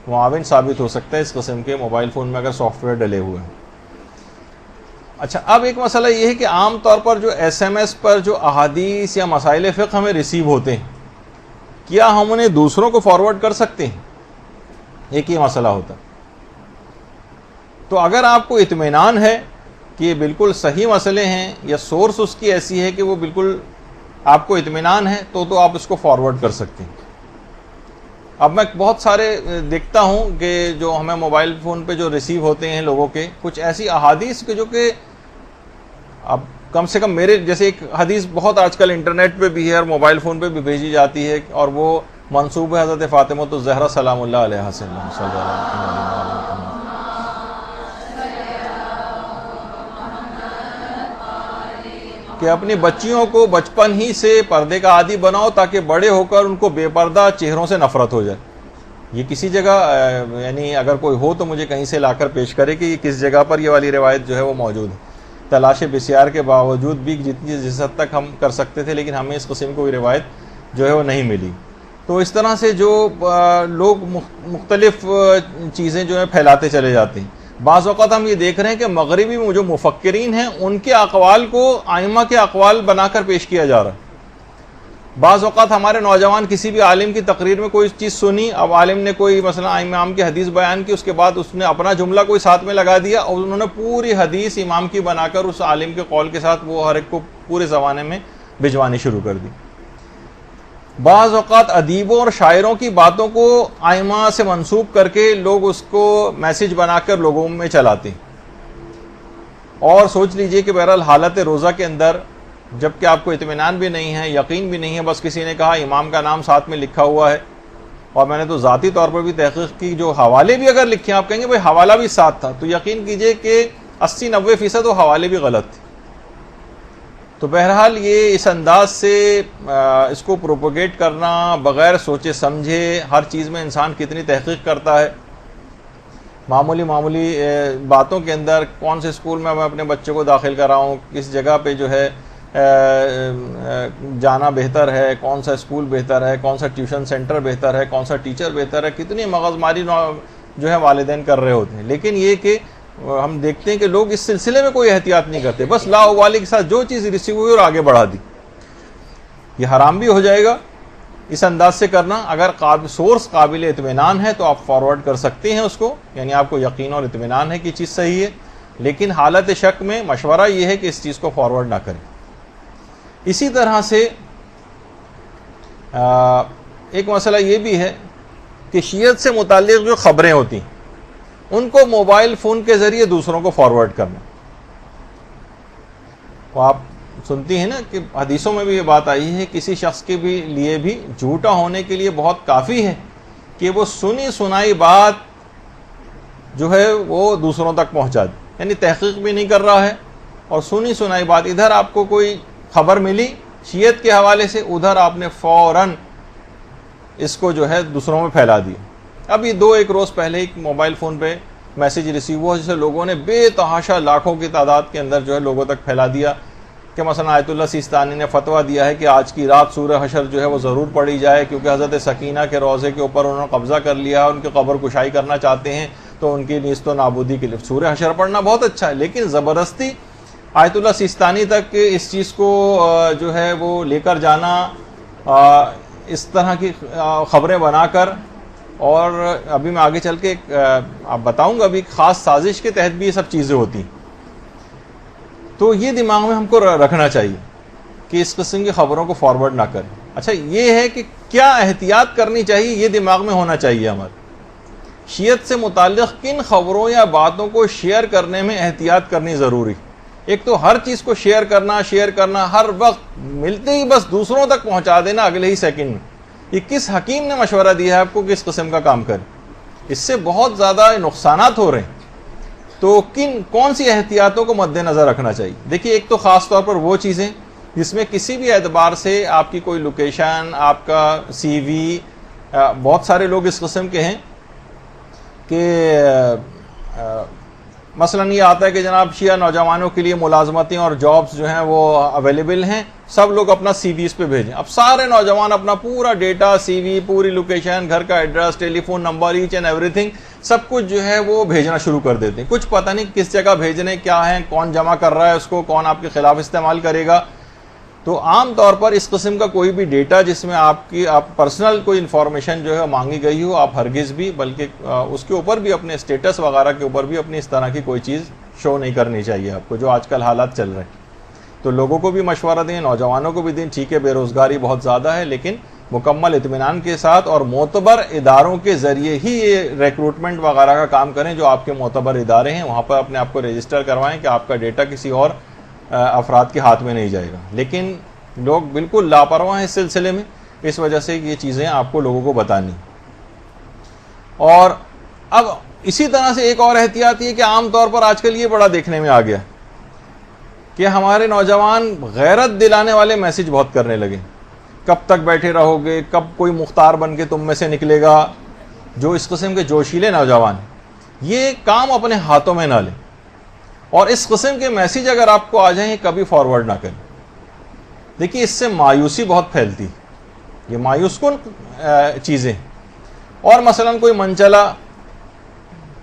معاون ثابت ہو سکتا ہے اس قسم کے موبائل فون میں اگر سافٹ ویئر ڈلے ہوئے ہیں۔ اچھا، اب ایک مسئلہ یہ ہے کہ عام طور پر جو ایس ایم ایس پر جو احادیث یا مسائل فقہ ہمیں ریسیو ہوتے ہیں، کیا ہم انہیں دوسروں کو فارورڈ کر سکتے ہیں؟ ایک ہی مسئلہ ہوتا۔ تو اگر آپ کو اطمینان ہے کہ یہ بالکل صحیح مسئلے ہیں یا سورس اس کی ایسی ہے کہ وہ بالکل آپ کو اطمینان ہے، تو آپ اس کو فارورڈ کر سکتے ہیں۔ اب میں بہت سارے دیکھتا ہوں کہ جو ہمیں موبائل فون پہ جو ریسیو ہوتے ہیں لوگوں کے، کچھ ایسی احادیث کے جو کہ اب کم سے کم میرے جیسے ایک حدیث بہت آج کل انٹرنیٹ پہ بھی ہے اور موبائل فون پہ بھی بھیجی جاتی ہے، اور وہ منسوب ہے حضرت فاطمہ الزہرا سلام اللہ علیہ وسلم، کہ اپنی بچیوں کو بچپن ہی سے پردے کا عادی بناؤ تاکہ بڑے ہو کر ان کو بے پردہ چہروں سے نفرت ہو جائے. یہ کسی جگہ یعنی اگر کوئی ہو تو مجھے کہیں سے لا کر پیش کرے کہ یہ کس جگہ پر یہ والی روایت جو ہے وہ موجود ہے. تلاش بسیار کے باوجود بھی جس حد تک ہم کر سکتے تھے لیکن ہمیں اس قسم کوئی روایت جو ہے وہ نہیں ملی. تو اس طرح سے جو لوگ مختلف چیزیں جو ہیں پھیلاتے چلے جاتے ہیں. بعض اوقات ہم یہ دیکھ رہے ہیں کہ مغربی میں جو مفکرین ہیں ان کے اقوال کو ائمہ کے اقوال بنا کر پیش کیا جا رہا ہے. بعض اوقات ہمارے نوجوان کسی بھی عالم کی تقریر میں کوئی چیز سنی, اب عالم نے کوئی مثلا امام کی حدیث بیان کی, اس کے بعد اس نے اپنا جملہ کوئی ساتھ میں لگا دیا اور انہوں نے پوری حدیث امام کی بنا کر اس عالم کے قول کے ساتھ وہ ہر ایک کو پورے زمانے میں بھجوانی شروع کر دی. بعض اوقات ادیبوں اور شاعروں کی باتوں کو ائمہ سے منسوب کر کے لوگ اس کو میسج بنا کر لوگوں میں چلاتے ہیں. اور سوچ لیجئے کہ بہرحال حالت روزہ کے اندر جب کہ آپ کو اطمینان بھی نہیں ہے, یقین بھی نہیں ہے, بس کسی نے کہا امام کا نام ساتھ میں لکھا ہوا ہے, اور میں نے تو ذاتی طور پر بھی تحقیق کی, جو حوالے بھی اگر لکھے آپ کہیں گے بھائی حوالہ بھی ساتھ تھا, تو یقین کیجئے کہ 80-90% وہ حوالے بھی غلط تھے. تو بہرحال یہ اس انداز سے اس کو پروپوگیٹ کرنا بغیر سوچے سمجھے, ہر چیز میں انسان کتنی تحقیق کرتا ہے, معمولی باتوں کے اندر کون سے اسکول میں اپنے بچے کو داخل کراؤں, کس جگہ پہ جو ہے جانا بہتر ہے, کون سا اسکول بہتر ہے, کون سا ٹیوشن سینٹر بہتر ہے, کون سا ٹیچر بہتر ہے, کتنی مغز ماری جو ہے والدین کر رہے ہوتے ہیں. لیکن یہ کہ ہم دیکھتے ہیں کہ لوگ اس سلسلے میں کوئی احتیاط نہیں کرتے, بس لاوالی کے ساتھ جو چیز ریسیو ہوئی اور آگے بڑھا دی. یہ حرام بھی ہو جائے گا اس انداز سے کرنا. اگر سورس قابل اطمینان ہے تو آپ فارورڈ کر سکتے ہیں اس کو, یعنی آپ کو یقین اور اطمینان ہے کہ چیز صحیح ہے, لیکن حالت شک میں مشورہ یہ ہے کہ اس چیز کو فارورڈ نہ کریں. اسی طرح سے ایک مسئلہ یہ بھی ہے کہ شیعت سے متعلق جو خبریں ہوتی ہیں ان کو موبائل فون کے ذریعے دوسروں کو فارورڈ کرنا. تو آپ سنتی ہیں نا کہ حدیثوں میں بھی یہ بات آئی ہے, کسی شخص کے بھی لیے بھی جھوٹا ہونے کے لیے بہت کافی ہے کہ وہ سنی سنائی بات جو ہے وہ دوسروں تک پہنچا دے, یعنی تحقیق بھی نہیں کر رہا ہے اور سنی سنائی بات, ادھر آپ کو کوئی خبر ملی شیعت کے حوالے سے, ادھر آپ نے فوراً اس کو جو ہے دوسروں میں پھیلا دیا. ابھی 2-1 روز پہلے ایک موبائل فون پہ میسیج ریسیو ہوا جسے لوگوں نے بے تحاشا لاکھوں کی تعداد کے اندر جو ہے لوگوں تک پھیلا دیا کہ مثلا آیت اللہ سیستانی نے فتویٰ دیا ہے کہ آج کی رات سورہ حشر جو ہے وہ ضرور پڑھی جائے, کیونکہ حضرت سکینہ کے روضے کے اوپر انہوں نے قبضہ کر لیا, ان کی قبر کشائی کرنا چاہتے ہیں, تو ان کی نیست و نابودی کے لیے سورہ حشر پڑھنا بہت اچھا ہے. لیکن زبردستی آیت اللہ سیستانی تک اس چیز کو جو ہے وہ لے کر جانا, اس طرح کی خبریں بنا کر, اور ابھی میں آگے چل کے آپ بتاؤں گا ابھی خاص سازش کے تحت بھی یہ سب چیزیں ہوتی ہیں. تو یہ دماغ میں ہم کو رکھنا چاہیے کہ اس قسم کی خبروں کو فارورڈ نہ کریں. اچھا یہ ہے کہ کیا احتیاط کرنی چاہیے, یہ دماغ میں ہونا چاہیے ہمارے. شیعت سے متعلق کن خبروں یا باتوں کو شیئر کرنے میں احتیاط کرنی ضروری. ایک تو ہر چیز کو شیئر کرنا ہر وقت ملتے ہی بس دوسروں تک پہنچا دینا اگلے ہی سیکنڈ میں. یہ کس حکیم نے مشورہ دیا ہے آپ کو کس قسم کا کام کریں؟ اس سے بہت زیادہ نقصانات ہو رہے ہیں. تو کون سی احتیاطوں کو مد نظر رکھنا چاہیے؟ دیکھیے, ایک تو خاص طور پر وہ چیزیں جس میں کسی بھی اعتبار سے آپ کی کوئی لوکیشن, آپ کا سی وی, بہت سارے لوگ اس قسم کے ہیں کہ مثلا یہ آتا ہے کہ جناب شیعہ نوجوانوں کے لیے ملازمتیں اور جابز جو ہیں وہ اویلیبل ہیں, سب لوگ اپنا سی وی اس پہ بھیجیں. اب سارے نوجوان اپنا پورا ڈیٹا, سی وی, پوری لوکیشن, گھر کا address, telephone number, each and everything, سب کچھ جو ہے وہ بھیجنا شروع کر دیتے ہیں. کچھ پتہ نہیں کس جگہ بھیجنے, کیا ہیں, کون جمع کر رہا ہے اس کو, کون آپ کے خلاف استعمال کرے گا. تو عام طور پر اس قسم کا کوئی بھی ڈیٹا جس میں آپ پرسنل کوئی انفارمیشن جو ہے مانگی گئی ہو, آپ ہرگز بھی, بلکہ اس کے اوپر بھی اپنے اسٹیٹس وغیرہ کے اوپر بھی اپنی اس طرح کی کوئی چیز شو نہیں کرنی چاہیے آپ کو, جو آج کل حالات چل رہے ہیں. تو لوگوں کو بھی مشورہ دیں, نوجوانوں کو بھی دیں. ٹھیک ہے بے روزگاری بہت زیادہ ہے, لیکن مکمل اطمینان کے ساتھ اور معتبر اداروں کے ذریعے ہی یہ ریکروٹمنٹ وغیرہ کا کام کریں. جو آپ کے معتبر ادارے ہیں وہاں پر اپنے آپ کو رجسٹر کروائیں کہ آپ کا ڈیٹا کسی اور افراد کے ہاتھ میں نہیں جائے گا. لیکن لوگ بالکل لاپرواہ ہیں اس سلسلے میں, اس وجہ سے یہ چیزیں آپ کو لوگوں کو بتانی. اور اب اسی طرح سے ایک اور احتیاط یہ کہ عام طور پر آج کل یہ بڑا دیکھنے میں آ گیا کہ ہمارے نوجوان غیرت دلانے والے میسج بہت کرنے لگے. کب تک بیٹھے رہو گے, کب کوئی مختار بن کے تم میں سے نکلے گا. جو اس قسم کے جوشیلے نوجوان یہ کام اپنے ہاتھوں میں نہ لیں, اور اس قسم کے میسج اگر آپ کو آ جائیں کبھی فارورڈ نہ کریں. دیکھیے اس سے مایوسی بہت پھیلتی, یہ مایوس کن چیزیں. اور مثلا کوئی منچلا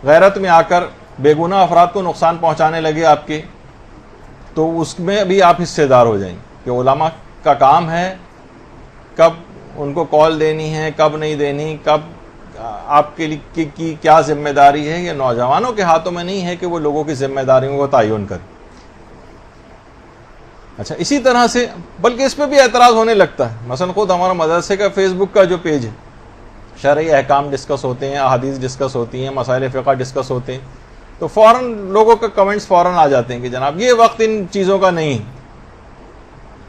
غیرت میں آ کر بے گناہ افراد کو نقصان پہنچانے لگے آپ کے, تو اس میں بھی آپ حصے دار ہو جائیں کہ علماء کا کام ہے کب ان کو کال دینی ہے, کب نہیں دینی, کب آپ کے لیے کی کیا ذمہ داری ہے. یہ نوجوانوں کے ہاتھوں میں نہیں ہے کہ وہ لوگوں کی ذمہ داریوں کو تعین کریں. اچھا, اسی طرح سے بلکہ اس پہ بھی اعتراض ہونے لگتا ہے. مثلا خود ہمارا مدرسے کا فیس بک کا جو پیج ہے, شرعی احکام ڈسکس ہوتے ہیں, احادیث ڈسکس ہوتی ہیں, مسائل فقہ ڈسکس ہوتے ہیں, تو فوراً لوگوں کے کمنٹس فوراً آ جاتے ہیں کہ جناب یہ وقت ان چیزوں کا نہیں.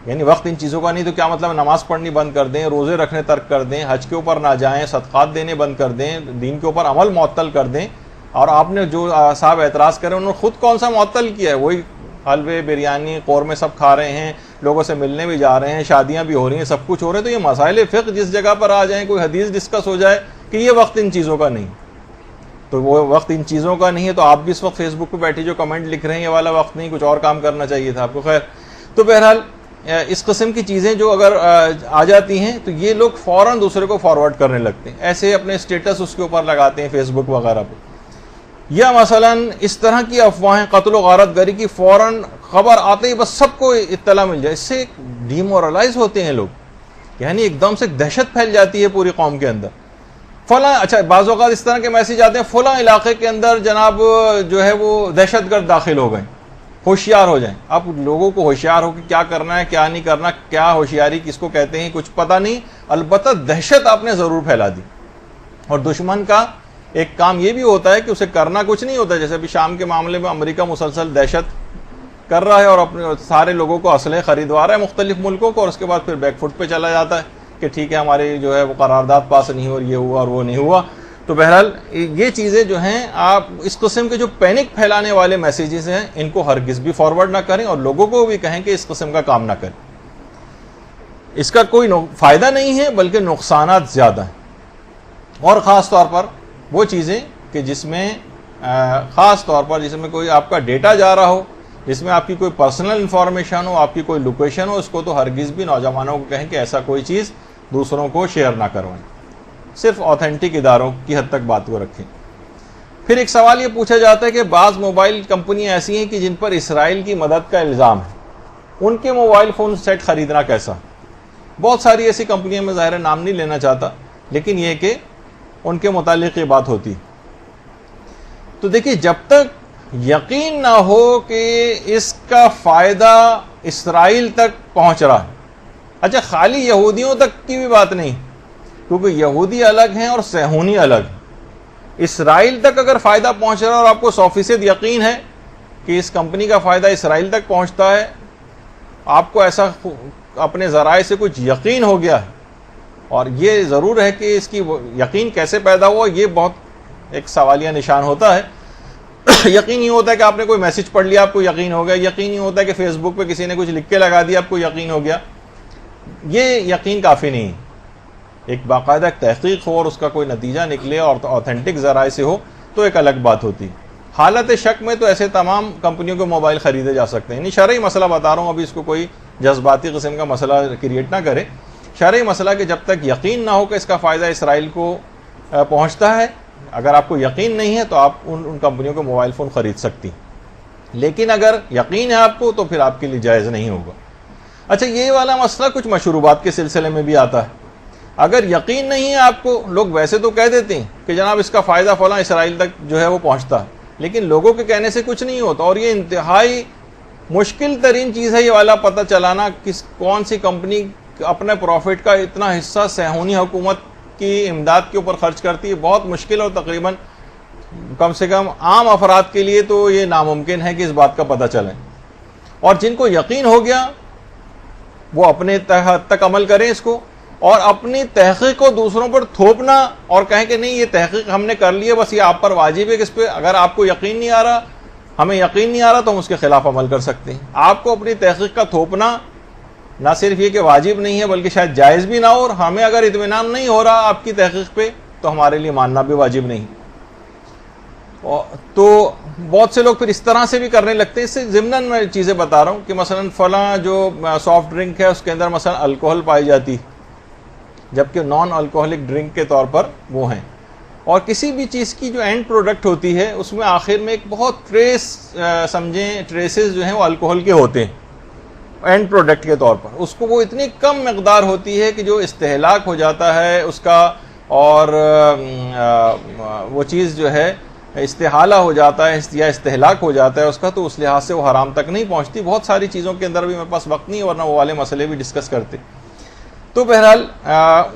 یعنی وقت ان چیزوں کا نہیں تو کیا مطلب نماز پڑھنی بند کر دیں, روزے رکھنے ترک کر دیں, حج کے اوپر نہ جائیں, صدقات دینے بند کر دیں, دین کے اوپر عمل معطل کر دیں. اور آپ نے جو صاحب اعتراض کرے انہوں نے خود کون سا معطل کیا ہے؟ وہی حلوے, بریانی, قورمے سب کھا رہے ہیں, لوگوں سے ملنے بھی جا رہے ہیں, شادیاں بھی ہو رہی ہیں, سب کچھ ہو رہا ہے. تو یہ مسائل فقہ جس جگہ پر آ جائیں, کوئی حدیث ڈسکس ہو جائے کہ یہ وقت ان چیزوں کا نہیں, تو وہ وقت ان چیزوں کا نہیں ہے. تو آپ بھی اس وقت فیس بک پہ بیٹھے جو کمنٹ لکھ رہے ہیں یہ والا وقت نہیں, کچھ اور کام کرنا چاہیے تھا آپ کو. خیر, تو بہرحال اس قسم کی چیزیں جو اگر آ جاتی ہیں تو یہ لوگ فوراً دوسرے کو فارورڈ کرنے لگتے ہیں, ایسے اپنے اسٹیٹس اس کے اوپر لگاتے ہیں فیس بک وغیرہ پہ. یا مثلا اس طرح کی افواہیں, قتل و غارت گری کی فوراً خبر آتے ہی بس سب کو اطلاع مل جائے. اس سے ڈیمورلائز ہوتے ہیں لوگ, یعنی ایک دم سے دہشت پھیل جاتی ہے پوری قوم کے اندر. فلاں, اچھا بعض اوقات اس طرح کے میسج آتے ہیں فلاں علاقے کے اندر جناب جو ہے وہ دہشت گرد داخل ہو گئے, ہوشیار ہو جائیں. آپ لوگوں کو ہوشیار ہو کہ کیا کرنا ہے کیا نہیں کرنا, کیا ہوشیاری کس کو کہتے ہیں کچھ پتہ نہیں, البتہ دہشت آپ نے ضرور پھیلا دی. اور دشمن کا ایک کام یہ بھی ہوتا ہے کہ اسے کرنا کچھ نہیں ہوتا. جیسے ابھی شام کے معاملے میں امریکہ مسلسل دہشت کر رہا ہے اور اپنے سارے لوگوں کو اسلحے خریدوا رہا ہے مختلف ملکوں کو, اور اس کے بعد پھر بیک فٹ پہ چلا جاتا ہے کہ ٹھیک ہے ہماری جو ہے وہ قرارداد پاس نہیں ہو, اور یہ ہوا اور وہ نہیں ہوا. تو بہرحال یہ چیزیں جو ہیں, آپ اس قسم کے جو پینک پھیلانے والے میسیجز ہیں ان کو ہرگز بھی فارورڈ نہ کریں, اور لوگوں کو بھی کہیں کہ اس قسم کا کام نہ کریں. اس کا کوئی فائدہ نہیں ہے بلکہ نقصانات زیادہ ہیں. اور خاص طور پر وہ چیزیں کہ جس میں خاص طور پر جس میں کوئی آپ کا ڈیٹا جا رہا ہو, جس میں آپ کی کوئی پرسنل انفارمیشن ہو, آپ کی کوئی لوکیشن ہو, اس کو تو ہرگز بھی نوجوانوں کو کہیں کہ ایسا کوئی چیز دوسروں کو شیئر نہ کروائیں. صرف آتھینٹک اداروں کی حد تک بات کو رکھیں. پھر ایک سوال یہ پوچھا جاتا ہے کہ بعض موبائل کمپنیاں ایسی ہیں کہ جن پر اسرائیل کی مدد کا الزام ہے, ان کے موبائل فون سیٹ خریدنا کیسا؟ بہت ساری ایسی کمپنیاں, میں ظاہر نام نہیں لینا چاہتا, لیکن یہ کہ ان کے متعلق یہ بات ہوتی. تو دیکھیے جب تک یقین نہ ہو کہ اس کا فائدہ اسرائیل تک پہنچ رہا ہے, اچھا خالی یہودیوں تک کی بھی بات نہیں, کیونکہ یہودی الگ ہیں اور صہیونی الگ ہیں. اسرائیل تک اگر فائدہ پہنچ رہا ہے اور آپ کو 100% یقین ہے کہ اس کمپنی کا فائدہ اسرائیل تک پہنچتا ہے, آپ کو ایسا اپنے ذرائع سے کچھ یقین ہو گیا ہے, اور یہ ضرور ہے کہ اس کی یقین کیسے پیدا ہوا یہ بہت ایک سوالیہ نشان ہوتا ہے. یقین نہیں ہوتا ہے کہ آپ نے کوئی میسج پڑھ لیا آپ کو یقین ہو گیا, یقین نہیں ہوتا ہے کہ فیس بک پہ کسی نے کچھ لکھ کے لگا دیا آپ کو یقین ہو گیا. یہ یقین کافی نہیں. ایک باقاعدہ تحقیق ہو اور اس کا کوئی نتیجہ نکلے اور آتھینٹک ذرائع سے ہو تو ایک الگ بات ہوتی. حالت شک میں تو ایسے تمام کمپنیوں کے موبائل خریدے جا سکتے ہیں. یعنی شرعی مسئلہ بتا رہا ہوں, ابھی اس کو کوئی جذباتی قسم کا مسئلہ کریٹ نہ کرے. شرعی مسئلہ کہ جب تک یقین نہ ہو کہ اس کا فائدہ اسرائیل کو پہنچتا ہے, اگر آپ کو یقین نہیں ہے تو آپ ان کمپنیوں کے موبائل فون خرید سکتی, لیکن اگر یقین ہے آپ کو تو پھر آپ کے لیے جائز نہیں ہوگا. اچھا یہ والا مسئلہ کچھ مشروبات کے سلسلے میں بھی آتا ہے. اگر یقین نہیں ہے آپ کو, لوگ ویسے تو کہہ دیتے ہیں کہ جناب اس کا فائدہ فلاں اسرائیل تک جو ہے وہ پہنچتا ہے, لیکن لوگوں کے کہنے سے کچھ نہیں ہوتا. اور یہ انتہائی مشکل ترین چیز ہے یہ والا پتہ چلانا کون سی کمپنی اپنے پروفٹ کا اتنا حصہ صہیونی حکومت کی امداد کے اوپر خرچ کرتی ہے. بہت مشکل, اور تقریباً کم سے کم عام افراد کے لیے تو یہ ناممکن ہے کہ اس بات کا پتہ چلے. اور جن کو یقین ہو گیا وہ اپنے حد تک عمل کریں اس کو, اور اپنی تحقیق کو دوسروں پر تھوپنا اور کہیں کہ نہیں یہ تحقیق ہم نے کر لی ہے بس یہ آپ پر واجب ہے کہ اس پہ, اگر آپ کو یقین نہیں آ رہا ہمیں یقین نہیں آ رہا تو ہم اس کے خلاف عمل کر سکتے ہیں. آپ کو اپنی تحقیق کا تھوپنا نہ صرف یہ کہ واجب نہیں ہے بلکہ شاید جائز بھی نہ ہو, اور ہمیں اگر اطمینان نہیں ہو رہا آپ کی تحقیق پہ تو ہمارے لیے ماننا بھی واجب نہیں. تو بہت سے لوگ پھر اس طرح سے بھی کرنے لگتے ہیں. اس سے ضمناً میں چیزیں بتا رہا ہوں کہ مثلا فلاں جو سافٹ ڈرنک ہے اس کے اندر مثلا الکوہل پائی جاتی جبکہ نان الکوہلک ڈرنک کے طور پر وہ ہیں, اور کسی بھی چیز کی جو اینڈ پروڈکٹ ہوتی ہے اس میں آخر میں ایک بہت ٹریسز جو ہیں وہ الکوہل کے ہوتے ہیں اینڈ پروڈکٹ کے طور پر. اس کو وہ اتنی کم مقدار ہوتی ہے کہ جو استہلاک ہو جاتا ہے اس کا, اور وہ چیز جو ہے استحالہ ہو جاتا ہے یا استہلاک ہو جاتا ہے اس کا, تو اس لحاظ سے وہ حرام تک نہیں پہنچتی. بہت ساری چیزوں کے اندر بھی میرے پاس وقت نہیں ہے ورنہ وہ والے مسئلے بھی ڈسکس کرتے. تو بہرحال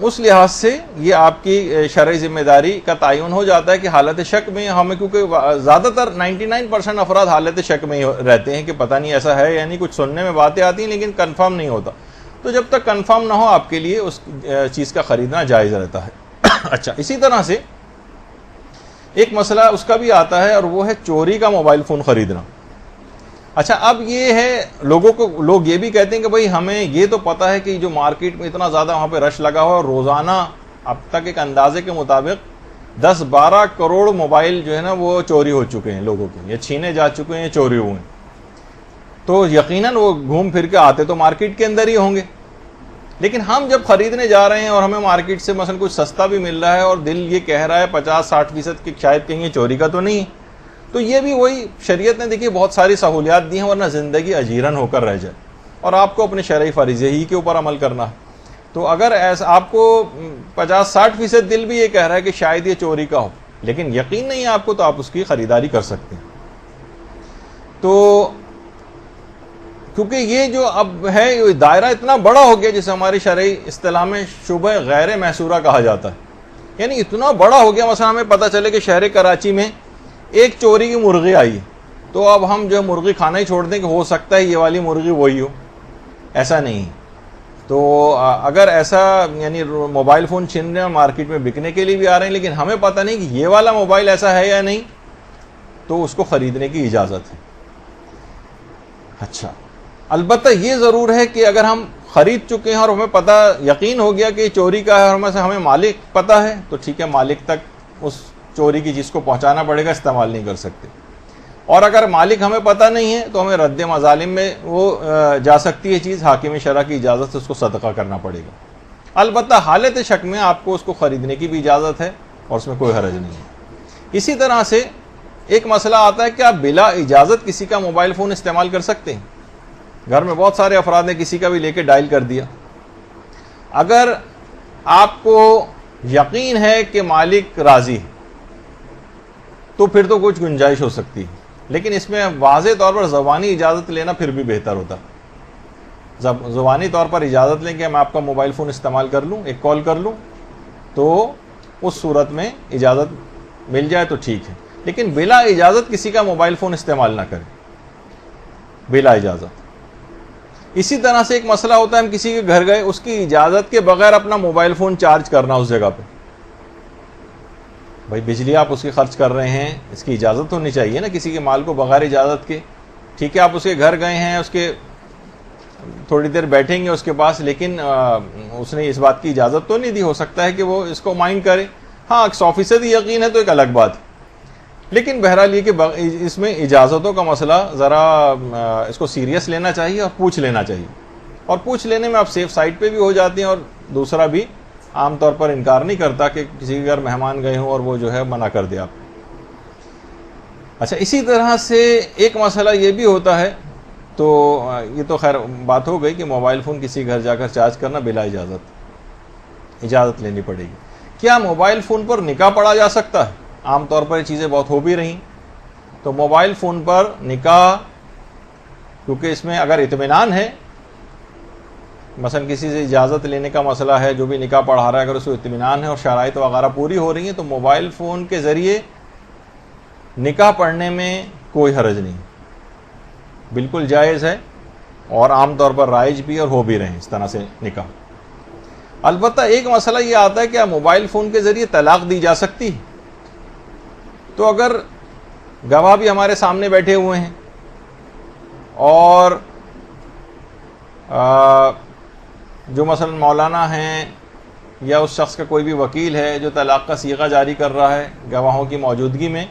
اس لحاظ سے یہ آپ کی شرعی ذمہ داری کا تعین ہو جاتا ہے کہ حالت شک میں ہمیں, کیونکہ زیادہ تر 99% افراد حالت شک میں رہتے ہیں کہ پتہ نہیں ایسا ہے, یعنی کچھ سننے میں باتیں آتی ہیں لیکن کنفرم نہیں ہوتا. تو جب تک کنفرم نہ ہو آپ کے لیے اس چیز کا خریدنا جائز رہتا ہے. اچھا, اسی طرح سے ایک مسئلہ اس کا بھی آتا ہے اور وہ ہے چوری کا موبائل فون خریدنا. اچھا, اب یہ ہے لوگ یہ بھی کہتے ہیں کہ بھئی ہمیں یہ تو پتہ ہے کہ جو مارکیٹ میں اتنا زیادہ وہاں پہ رش لگا ہوا ہے اور روزانہ اب تک ایک اندازے کے مطابق 10-12 کروڑ موبائل جو ہے نا وہ چوری ہو چکے ہیں لوگوں کے, یا چھینے جا چکے ہیں, چوری ہوئے ہیں. تو یقیناً وہ گھوم پھر کے آتے تو مارکیٹ کے اندر ہی ہوں گے. لیکن ہم جب خریدنے جا رہے ہیں اور ہمیں مارکیٹ سے مثلا کچھ سستا بھی مل رہا ہے اور دل یہ کہہ رہا ہے 50-60% کہ شاید کہیں یہ چوری کا تو نہیں, تو یہ بھی وہی شریعت نے دیکھیے بہت ساری سہولیات دی ہیں ورنہ زندگی اجیرن ہو کر رہ جائے, اور آپ کو اپنے شرعی فریضے ہی کے اوپر عمل کرنا ہے. تو اگر ایسا آپ کو 50-60% دل بھی یہ کہہ رہا ہے کہ شاید یہ چوری کا ہو لیکن یقین نہیں ہے آپ کو, تو آپ اس کی خریداری کر سکتے ہیں. تو کیونکہ یہ جو اب ہے دائرہ اتنا بڑا ہو گیا جسے ہماری شرعی اصطلاح میں شبہ غیر محصورہ کہا جاتا ہے, یعنی اتنا بڑا ہو گیا. مثلا ہمیں پتہ چلے کہ شہر کراچی میں ایک چوری کی مرغی آئی, تو اب ہم جو مرغی کھانا ہی چھوڑ دیں کہ ہو سکتا ہے یہ والی مرغی وہی ہو. ایسا نہیں. تو اگر ایسا یعنی موبائل فون چھین رہے ہیں مارکیٹ میں بکنے کے لیے بھی آ رہے ہیں لیکن ہمیں پتہ نہیں کہ یہ والا موبائل ایسا ہے یا نہیں, تو اس کو خریدنے کی اجازت ہے. اچھا, البتہ یہ ضرور ہے کہ اگر ہم خرید چکے ہیں اور ہمیں پتہ یقین ہو گیا کہ یہ چوری کا ہے اور ہمیں مالک پتہ ہے, تو ٹھیک ہے, مالک تک اس چوری کی چیز کو پہنچانا پڑے گا, استعمال نہیں کر سکتے. اور اگر مالک ہمیں پتہ نہیں ہے تو ہمیں رد مظالم میں وہ جا سکتی ہے چیز, حاکم شرع کی اجازت سے اس کو صدقہ کرنا پڑے گا. البتہ حالت شک میں آپ کو اس کو خریدنے کی بھی اجازت ہے اور اس میں کوئی حرج نہیں ہے. اسی طرح سے ایک مسئلہ آتا ہے کہ آپ بلا اجازت کسی کا موبائل فون استعمال کر سکتے ہیں. گھر میں بہت سارے افراد نے کسی کا بھی لے کے ڈائل کر دیا. اگر آپ کو یقین ہے کہ مالک راضی ہے تو پھر تو کچھ گنجائش ہو سکتی ہے, لیکن اس میں واضح طور پر زبانی اجازت لینا پھر بھی بہتر ہوتا. زبانی طور پر اجازت لیں کہ میں آپ کا موبائل فون استعمال کر لوں, ایک کال کر لوں, تو اس صورت میں اجازت مل جائے تو ٹھیک ہے. لیکن بلا اجازت کسی کا موبائل فون استعمال نہ کریں, بلا اجازت. اسی طرح سے ایک مسئلہ ہوتا ہے, ہم کسی کے گھر گئے, اس کی اجازت کے بغیر اپنا موبائل فون چارج کرنا اس جگہ پہ. بھائی بجلی آپ اس کی خرچ کر رہے ہیں, اس کی اجازت ہونی چاہیے نا کسی کے مال کو بغیر اجازت کے. ٹھیک ہے, آپ اس کے گھر گئے ہیں, اس کے تھوڑی دیر بیٹھیں گے اس کے پاس, لیکن اس نے اس بات کی اجازت تو نہیں دی. ہو سکتا ہے کہ وہ اس کو مائنڈ کرے, ہاں 100% یقین ہے تو ایک الگ بات ہے. لیکن بہرحال یہ کہ اس میں اجازتوں کا مسئلہ ذرا اس کو سیریس لینا چاہیے اور پوچھ لینا چاہیے. اور پوچھ لینے میں آپ سیف سائٹ پہ بھی ہو جاتے ہیں, اور دوسرا بھی عام طور پر انکار نہیں کرتا کہ کسی کے گھر مہمان گئے ہوں اور وہ جو ہے منع کر دے آپ. اچھا, اسی طرح سے ایک مسئلہ یہ بھی ہوتا ہے, تو یہ تو خیر بات ہو گئی کہ موبائل فون کسی گھر جا کر چارج کرنا بلا اجازت لینی پڑے گی. کیا موبائل فون پر نکاح پڑھا جا سکتا ہے؟ عام طور پر یہ چیزیں بہت ہو بھی رہی. تو موبائل فون پر نکاح, کیونکہ اس میں اگر اطمینان ہے, مثلا کسی سے اجازت لینے کا مسئلہ ہے, جو بھی نکاح پڑھا رہا ہے اگر اس کو اطمینان ہے اور شرائط وغیرہ پوری ہو رہی ہیں, تو موبائل فون کے ذریعے نکاح پڑھنے میں کوئی حرج نہیں, بالکل جائز ہے, اور عام طور پر رائج بھی اور ہو بھی رہے ہیں اس طرح سے نکاح. البتہ ایک مسئلہ یہ آتا ہے کہ موبائل فون کے ذریعے طلاق دی جا سکتی ہے. تو اگر گواہ بھی ہمارے سامنے بیٹھے ہوئے ہیں، اور جو مثلا مولانا ہیں یا اس شخص کا کوئی بھی وکیل ہے جو طلاق کا صیغہ جاری کر رہا ہے گواہوں کی موجودگی میں،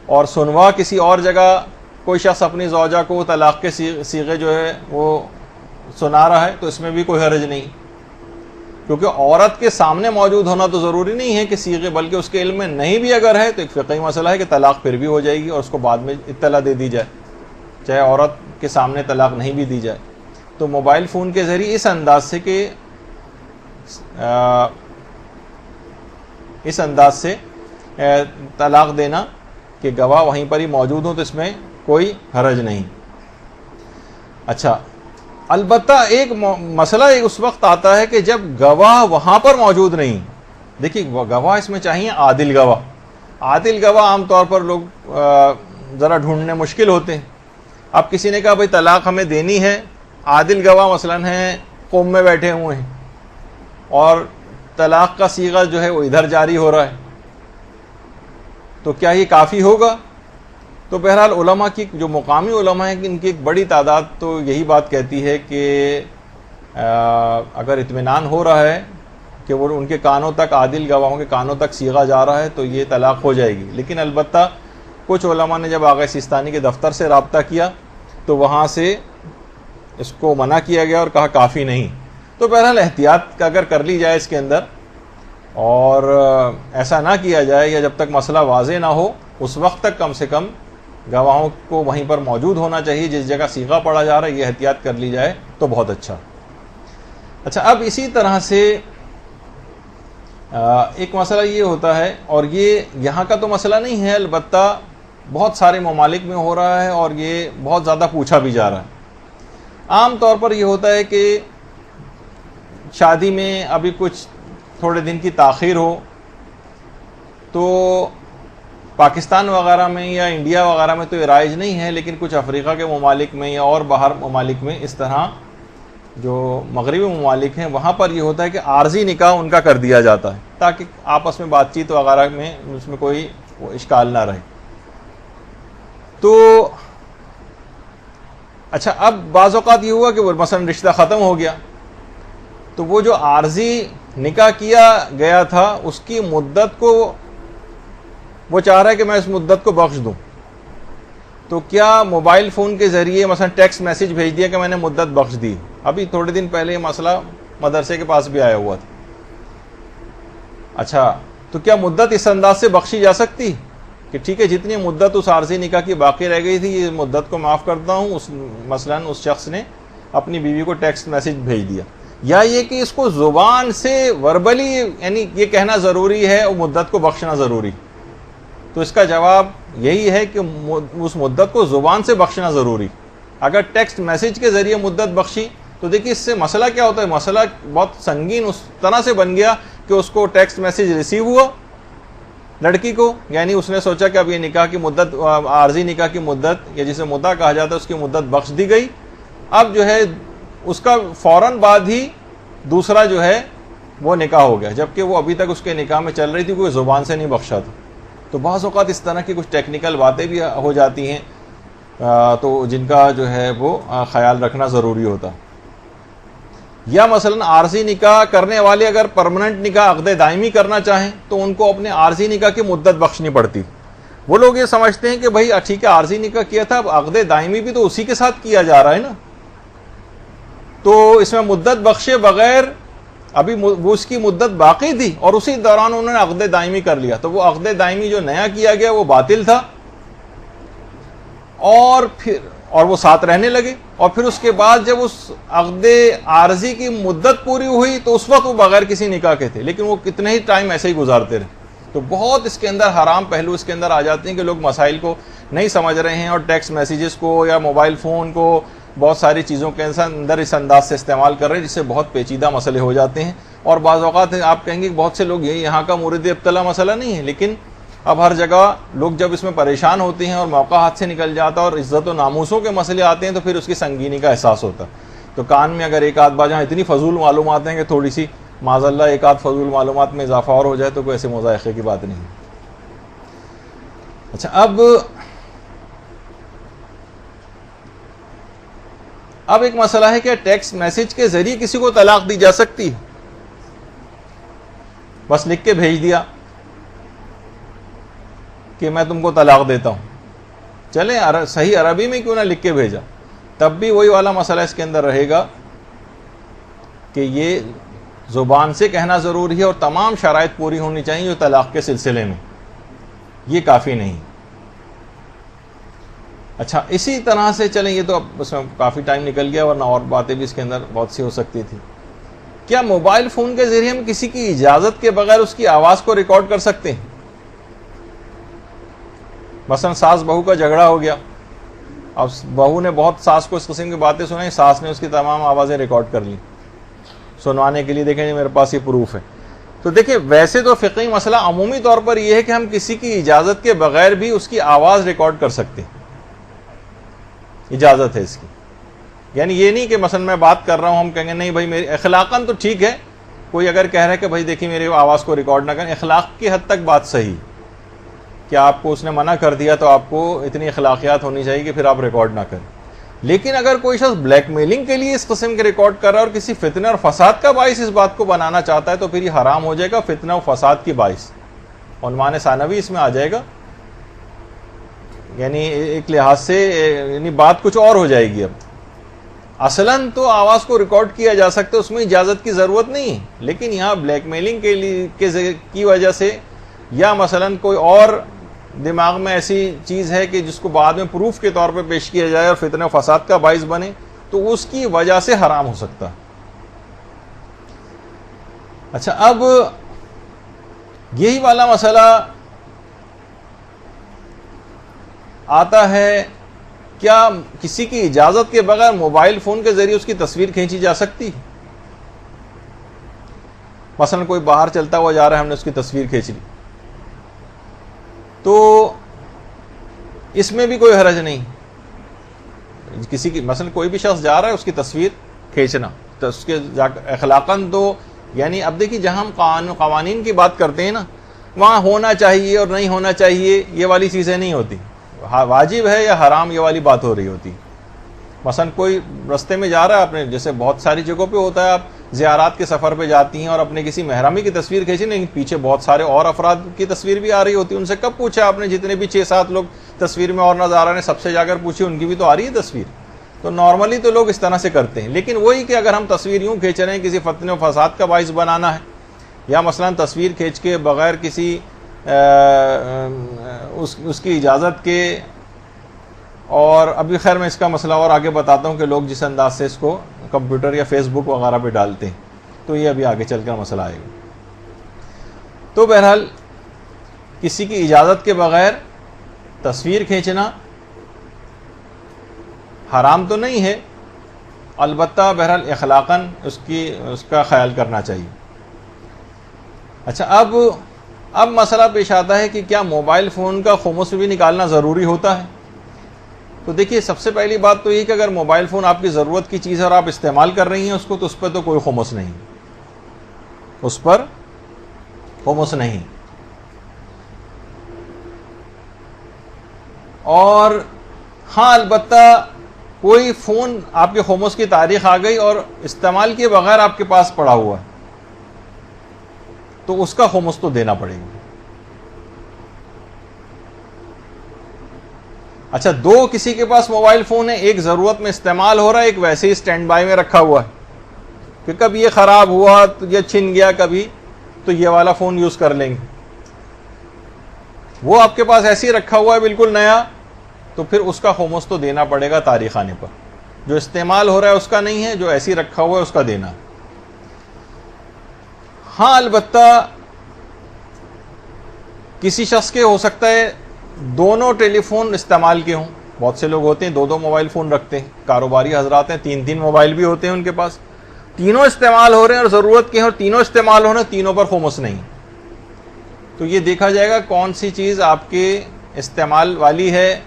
اور سنوا کسی اور جگہ کوئی شخص اپنی زوجہ کو طلاق کے صیغے جو ہے وہ سنا رہا ہے، تو اس میں بھی کوئی حرج نہیں، کیونکہ عورت کے سامنے موجود ہونا تو ضروری نہیں ہے کہ صیغے، بلکہ اس کے علم میں نہیں بھی اگر ہے تو ایک فقہی مسئلہ ہے کہ طلاق پھر بھی ہو جائے گی اور اس کو بعد میں اطلاع دے دی جائے، چاہے عورت کے سامنے طلاق نہیں بھی دی جائے۔ تو موبائل فون کے ذریعے اس انداز سے طلاق دینا کہ گواہ وہیں پر ہی موجود ہوں تو اس میں کوئی حرج نہیں۔ اچھا، البتہ ایک مسئلہ اس وقت آتا ہے کہ جب گواہ وہاں پر موجود نہیں۔ دیکھیے گواہ اس میں چاہیے عادل گواہ۔ عادل گواہ عام طور پر لوگ ذرا ڈھونڈنے مشکل ہوتے ہیں۔ اب کسی نے کہا بھئی طلاق ہمیں دینی ہے، عادل گواہ مثلا ہیں قوم میں بیٹھے ہوئے ہیں اور طلاق کا صیغہ جو ہے وہ ادھر جاری ہو رہا ہے، تو کیا یہ کافی ہوگا؟ تو بہرحال علماء کی جو مقامی علماء ہیں ان کی ایک بڑی تعداد تو یہی بات کہتی ہے کہ اگر اطمینان ہو رہا ہے کہ وہ ان کے کانوں تک، عادل گواہوں کے کانوں تک صیغہ جا رہا ہے تو یہ طلاق ہو جائے گی۔ لیکن البتہ کچھ علماء نے جب آغا سیستانی کے دفتر سے رابطہ کیا تو وہاں سے اس کو منع کیا گیا اور کہا کافی نہیں۔ تو بہرحال احتیاط اگر کر لی جائے اس کے اندر، اور ایسا نہ کیا جائے، یا جب تک مسئلہ واضح نہ ہو اس وقت تک کم سے کم گواہوں کو وہیں پر موجود ہونا چاہیے جس جگہ صیغہ پڑھا جا رہا ہے، یہ احتیاط کر لی جائے تو بہت اچھا۔ اچھا، اب اسی طرح سے ایک مسئلہ یہ ہوتا ہے، اور یہ یہاں کا تو مسئلہ نہیں ہے، البتہ بہت سارے ممالک میں ہو رہا ہے اور یہ بہت زیادہ پوچھا بھی جا رہا ہے۔ عام طور پر یہ ہوتا ہے کہ شادی میں ابھی کچھ تھوڑے دن کی تاخیر ہو تو پاکستان وغیرہ میں یا انڈیا وغیرہ میں تو یہ رائج نہیں ہے، لیکن کچھ افریقہ کے ممالک میں یا اور باہر ممالک میں اس طرح جو مغربی ممالک ہیں وہاں پر یہ ہوتا ہے کہ عارضی نکاح ان کا کر دیا جاتا ہے تاکہ آپس میں بات چیت وغیرہ میں اس میں کوئی اشکال نہ رہے۔ تو اچھا، اب بعض اوقات یہ ہوا کہ وہ مثلا رشتہ ختم ہو گیا تو وہ جو عارضی نکاح کیا گیا تھا اس کی مدت کو وہ چاہ رہا ہے کہ میں اس مدت کو بخش دوں، تو کیا موبائل فون کے ذریعے مثلا ٹیکسٹ میسج بھیج دیا کہ میں نے مدت بخش دی؟ ابھی تھوڑے دن پہلے یہ مسئلہ مدرسے کے پاس بھی آیا ہوا تھا۔ اچھا، تو کیا مدت اس انداز سے بخشی جا سکتی کہ ٹھیک ہے جتنی مدت اس عارضی نکاح کی باقی رہ گئی تھی یہ مدت کو معاف کرتا ہوں، مثلا اس شخص نے اپنی بیوی کو ٹیکسٹ میسج بھیج دیا، یا یہ کہ اس کو زبان سے وربلی یعنی یہ کہنا ضروری ہے اور مدت کو بخشنا ضروری؟ تو اس کا جواب یہی ہے کہ اس مدت کو زبان سے بخشنا ضروری۔ اگر ٹیکسٹ میسج کے ذریعے مدت بخشی تو دیکھیے اس سے مسئلہ کیا ہوتا ہے، مسئلہ بہت سنگین اس طرح سے بن گیا کہ اس کو ٹیکسٹ میسج ریسیو ہوا لڑکی کو، یعنی اس نے سوچا کہ اب یہ نکاح کی مدت، عارضی نکاح کی مدت یا جسے مدعا کہا جاتا ہے اس کی مدت بخش دی گئی، اب جو ہے اس کا فوراً بعد ہی دوسرا جو ہے وہ نکاح ہو گیا، جبکہ وہ ابھی تک اس کے نکاح میں چل رہی تھی، کوئی زبان سے نہیں بخشا تھا۔ تو بعض اوقات اس طرح کی کچھ ٹیکنیکل باتیں بھی ہو جاتی ہیں تو جن کا جو ہے وہ خیال رکھنا ضروری ہوتا۔ یا مثلا عارضی نکاح کرنے والے اگر پرماننٹ نکاح عقد دائمی کرنا چاہیں تو ان کو اپنے عارضی نکاح کی مدت بخشنی پڑتی۔ وہ لوگ یہ سمجھتے ہیں کہ بھائی ٹھیک ہے عارضی نکاح کیا تھا، اب عقد دائمی بھی تو اسی کے ساتھ کیا جا رہا ہے نا، تو اس میں مدت بخشے بغیر ابھی وہ اس کی مدت باقی تھی اور اسی دوران انہوں نے عقد دائمی کر لیا، تو وہ عقد دائمی جو نیا کیا گیا وہ باطل تھا، اور وہ ساتھ رہنے لگے، اور پھر اس کے بعد جب اس عقد عارضی کی مدت پوری ہوئی تو اس وقت وہ بغیر کسی نکاح کے تھے، لیکن وہ کتنے ہی ٹائم ایسے ہی گزارتے رہے۔ تو بہت اس کے اندر حرام پہلو اس کے اندر آ جاتے ہیں کہ لوگ مسائل کو نہیں سمجھ رہے ہیں اور ٹیکسٹ میسیجز کو یا موبائل فون کو بہت ساری چیزوں کے اندر اس انداز سے استعمال کر رہے ہیں جس سے بہت پیچیدہ مسئلے ہو جاتے ہیں۔ اور بعض اوقات آپ کہیں گے کہ بہت سے لوگ یہاں کا مورد ابتلا مسئلہ نہیں ہے، لیکن اب ہر جگہ لوگ جب اس میں پریشان ہوتے ہیں اور موقع ہاتھ سے نکل جاتا ہے اور عزت و ناموسوں کے مسئلے آتے ہیں تو پھر اس کی سنگینی کا احساس ہوتا ہے۔ تو کان میں اگر ایک آدھ بار جہاں اتنی فضول معلومات ہیں کہ تھوڑی سی معاذ اللہ ایک آدھ فضول معلومات میں اضافہ اور ہو جائے تو کوئی ایسے مضائقے کی بات نہیں۔ اچھا، اب اب ایک مسئلہ ہے کہ ٹیکسٹ میسج کے ذریعے کسی کو طلاق دی جا سکتی ہے؟ بس لکھ کے بھیج دیا کہ میں تم کو طلاق دیتا ہوں، چلیں صحیح عربی میں کیوں نہ لکھ کے بھیجا، تب بھی وہی والا مسئلہ اس کے اندر رہے گا کہ یہ زبان سے کہنا ضروری ہے اور تمام شرائط پوری ہونی چاہیے جو طلاق کے سلسلے میں، یہ کافی نہیں۔ اچھا، اسی طرح سے چلیں، یہ تو اب اس میں کافی ٹائم نکل گیا ورنہ اور باتیں بھی اس کے اندر بہت سی ہو سکتی تھی۔ کیا موبائل فون کے ذریعے ہم کسی کی اجازت کے بغیر اس کی آواز کو ریکارڈ کر سکتے ہیں؟ مثلا ساس بہو کا جھگڑا ہو گیا، اب بہو نے بہت ساس کو اس قسم کی باتیں سنائی، ساس نے اس کی تمام آوازیں ریکارڈ کر لی سنوانے کے لیے، دیکھیں میرے پاس یہ پروف ہے۔ تو دیکھیں ویسے تو فقہی مسئلہ عمومی طور پر یہ ہے کہ ہم کسی کی اجازت کے بغیر بھی اس کی آواز ریکارڈ کر سکتے ہیں، اجازت ہے اس کی۔ یعنی یہ نہیں کہ مثلا میں بات کر رہا ہوں، ہم کہیں گے نہیں بھائی میری اخلاقاً تو ٹھیک ہے، کوئی اگر کہہ رہا ہے کہ بھائی دیکھیے میری آواز کو ریکارڈ نہ کریں، اخلاق کی حد تک بات صحیح کہ آپ کو اس نے منع کر دیا تو آپ کو اتنی اخلاقیات ہونی چاہیے کہ پھر آپ ریکارڈ نہ کریں۔ لیکن اگر کوئی شخص بلیک میلنگ کے لیے اس قسم کے ریکارڈ کر رہا ہے اور کسی فتنہ اور فساد کا باعث اس بات کو بنانا چاہتا ہے تو پھر یہ حرام ہو جائے گا، فتنہ و فساد کی باعث، عنوان ثانوی اس میں آ جائے گا، یعنی ایک لحاظ سے یعنی بات کچھ اور ہو جائے گی۔ اب اصلاً تو آواز کو ریکارڈ کیا جا سکتا ہے، اس میں اجازت کی ضرورت نہیں ہے، لیکن یہاں بلیک میلنگ کے لیے کی وجہ سے یا مثلاً کوئی اور دماغ میں ایسی چیز ہے کہ جس کو بعد میں پروف کے طور پہ پیش کیا جائے اور فتنہ و فساد کا باعث بنے تو اس کی وجہ سے حرام ہو سکتا ہے۔ اچھا، اب یہی والا مسئلہ آتا ہے، کیا کسی کی اجازت کے بغیر موبائل فون کے ذریعے اس کی تصویر کھینچی جا سکتی؟ مثلا کوئی باہر چلتا ہوا جا رہا ہے، ہم نے اس کی تصویر کھینچ لی، تو اس میں بھی کوئی حرج نہیں۔ کسی کی مثلا کوئی بھی شخص جا رہا ہے، اس کی تصویر کھینچنا تو اس کے اخلاقاً تو یعنی اب دیکھیے جہاں ہم قوانین کی بات کرتے ہیں نا، وہاں ہونا چاہیے اور نہیں ہونا چاہیے یہ والی چیزیں نہیں ہوتی، واجب ہے یا حرام یہ والی بات ہو رہی ہوتی۔ مثلا کوئی رستے میں جا رہا ہے، اپنے جیسے بہت ساری جگہوں پہ ہوتا ہے، آپ زیارات کے سفر پہ جاتی ہیں اور اپنے کسی محرمی کی تصویر کھینچی، نہیں پیچھے بہت سارے اور افراد کی تصویر بھی آ رہی ہوتی ہے، ان سے کب پوچھا آپ نے؟ جتنے بھی 6-7 لوگ تصویر میں اور نظر آ رہے ہیں سب سے جا کر پوچھے، ان کی بھی تو آ رہی ہے تصویر۔ تو نارملی تو لوگ اس طرح سے کرتے ہیں، لیکن وہی کہ اگر ہم تصویر یوں کھینچ رہے ہیں کسی فتنہ و فساد کا باعث بنانا ہے، یا مثلا تصویر کھینچ کے بغیر کسی اس کی اجازت کے، اور ابھی خیر میں اس کا مسئلہ اور آگے بتاتا ہوں کہ لوگ جس انداز سے اس کو کمپیوٹر یا فیس بک وغیرہ پہ ڈالتے ہیں، تو یہ ابھی آگے چل کر مسئلہ آئے گا۔ تو بہرحال کسی کی اجازت کے بغیر تصویر کھینچنا حرام تو نہیں ہے، البتہ بہرحال اخلاقاً اس کا خیال کرنا چاہیے۔ اچھا، اب مسئلہ پیش آتا ہے کہ کیا موبائل فون کا خمس بھی نکالنا ضروری ہوتا ہے؟ تو دیکھیے سب سے پہلی بات تو یہ کہ اگر موبائل فون آپ کی ضرورت کی چیز ہے اور آپ استعمال کر رہی ہیں اس کو، تو اس پر تو کوئی خمس نہیں، اس پر خمس نہیں۔ اور ہاں البتہ کوئی فون آپ کے خمس کی تاریخ آ گئی اور استعمال کیے بغیر آپ کے پاس پڑا ہوا ہے تو اس کا خمس تو دینا پڑے گا۔ اچھا، دو کسی کے پاس موبائل فون ہے، ایک ضرورت میں استعمال ہو رہا ہے، ایک ویسے ہی سٹینڈ بائی میں رکھا ہوا ہے کہ کبھی یہ خراب ہوا تو یہ چھن گیا کبھی تو یہ والا فون یوز کر لیں گے، وہ آپ کے پاس ایسے ہی رکھا ہوا ہے بالکل نیا، تو پھر اس کا خمس تو دینا پڑے گا تاریخ آنے پر۔ جو استعمال ہو رہا ہے اس کا نہیں ہے، جو ایسے ہی رکھا ہوا ہے اس کا دینا۔ ہاں البتہ کسی شخص کے ہو سکتا ہے دونوں ٹیلی فون استعمال کے ہوں، بہت سے لوگ ہوتے ہیں دو موبائل فون رکھتے ہیں، کاروباری حضرات ہیں 3 موبائل بھی ہوتے ہیں ان کے پاس، تینوں استعمال ہو رہے ہیں اور ضرورت کے ہیں اور تینوں استعمال ہو رہے ہیں، تینوں پر خمس نہیں۔ تو یہ دیکھا جائے گا کون سی چیز آپ کے استعمال والی ہے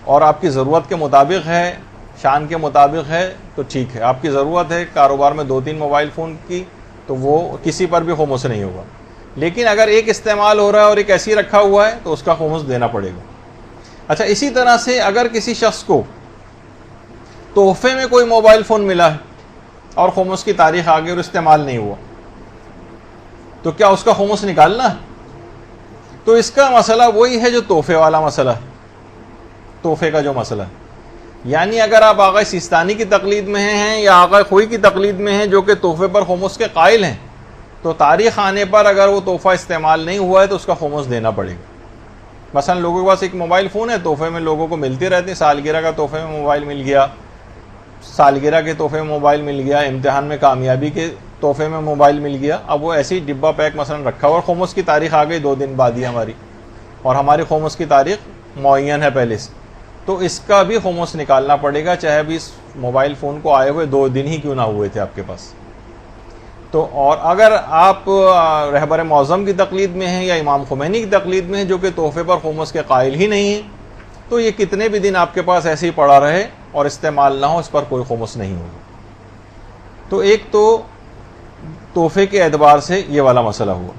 اور آپ کی ضرورت کے مطابق ہے، شان کے مطابق ہے تو ٹھیک ہے۔ آپ کی ضرورت ہے کاروبار میں 2-3 موبائل فون کی تو وہ کسی پر بھی خمس نہیں ہوگا، لیکن اگر ایک استعمال ہو رہا ہے اور ایک ایسی رکھا ہوا ہے تو اس کا خمس دینا پڑے گا۔ اچھا، اسی طرح سے اگر کسی شخص کو تحفے میں کوئی موبائل فون ملا ہے اور خمس کی تاریخ آگے اور استعمال نہیں ہوا، تو کیا اس کا خمس نکالنا ہے؟ تو اس کا مسئلہ وہی ہے جو تحفے والا مسئلہ ہے، تحفے کا جو مسئلہ ہے. یعنی اگر آپ آقا سیستانی کی تقلید میں ہیں یا آقا خوئی کی تقلید میں ہیں جو کہ تحفے پر خمس کے قائل ہیں، تو تاریخ آنے پر اگر وہ تحفہ استعمال نہیں ہوا ہے تو اس کا خمس دینا پڑے گا. مثلا لوگوں کے پاس ایک موبائل فون ہے، تحفے میں لوگوں کو ملتے رہتے ہیں، سالگرہ کا تحفے میں موبائل مل گیا، سالگرہ کے تحفے میں موبائل مل گیا، امتحان میں کامیابی کے تحفے میں موبائل مل گیا. اب وہ ایسی ڈبہ پیک مثلا رکھا ہوا اور خمس کی تاریخ آ گئی 2 دن بعد ہی ہماری، اور ہماری خمس کی تاریخ معین ہے پہلے سے، تو اس کا بھی خمس نکالنا پڑے گا، چاہے ابھی اس موبائل فون کو آئے ہوئے 2 دن ہی کیوں نہ ہوئے تھے آپ کے پاس. تو اور اگر آپ رہبر معظم کی تقلید میں ہیں یا امام خمینی کی تقلید میں ہیں جو کہ تحفے پر خمس کے قائل ہی نہیں ہیں، تو یہ کتنے بھی دن آپ کے پاس ایسے ہی پڑا رہے اور استعمال نہ ہو، اس پر کوئی خمس نہیں ہوگا. تو ایک تو تحفے کے اعتبار سے یہ والا مسئلہ ہوا.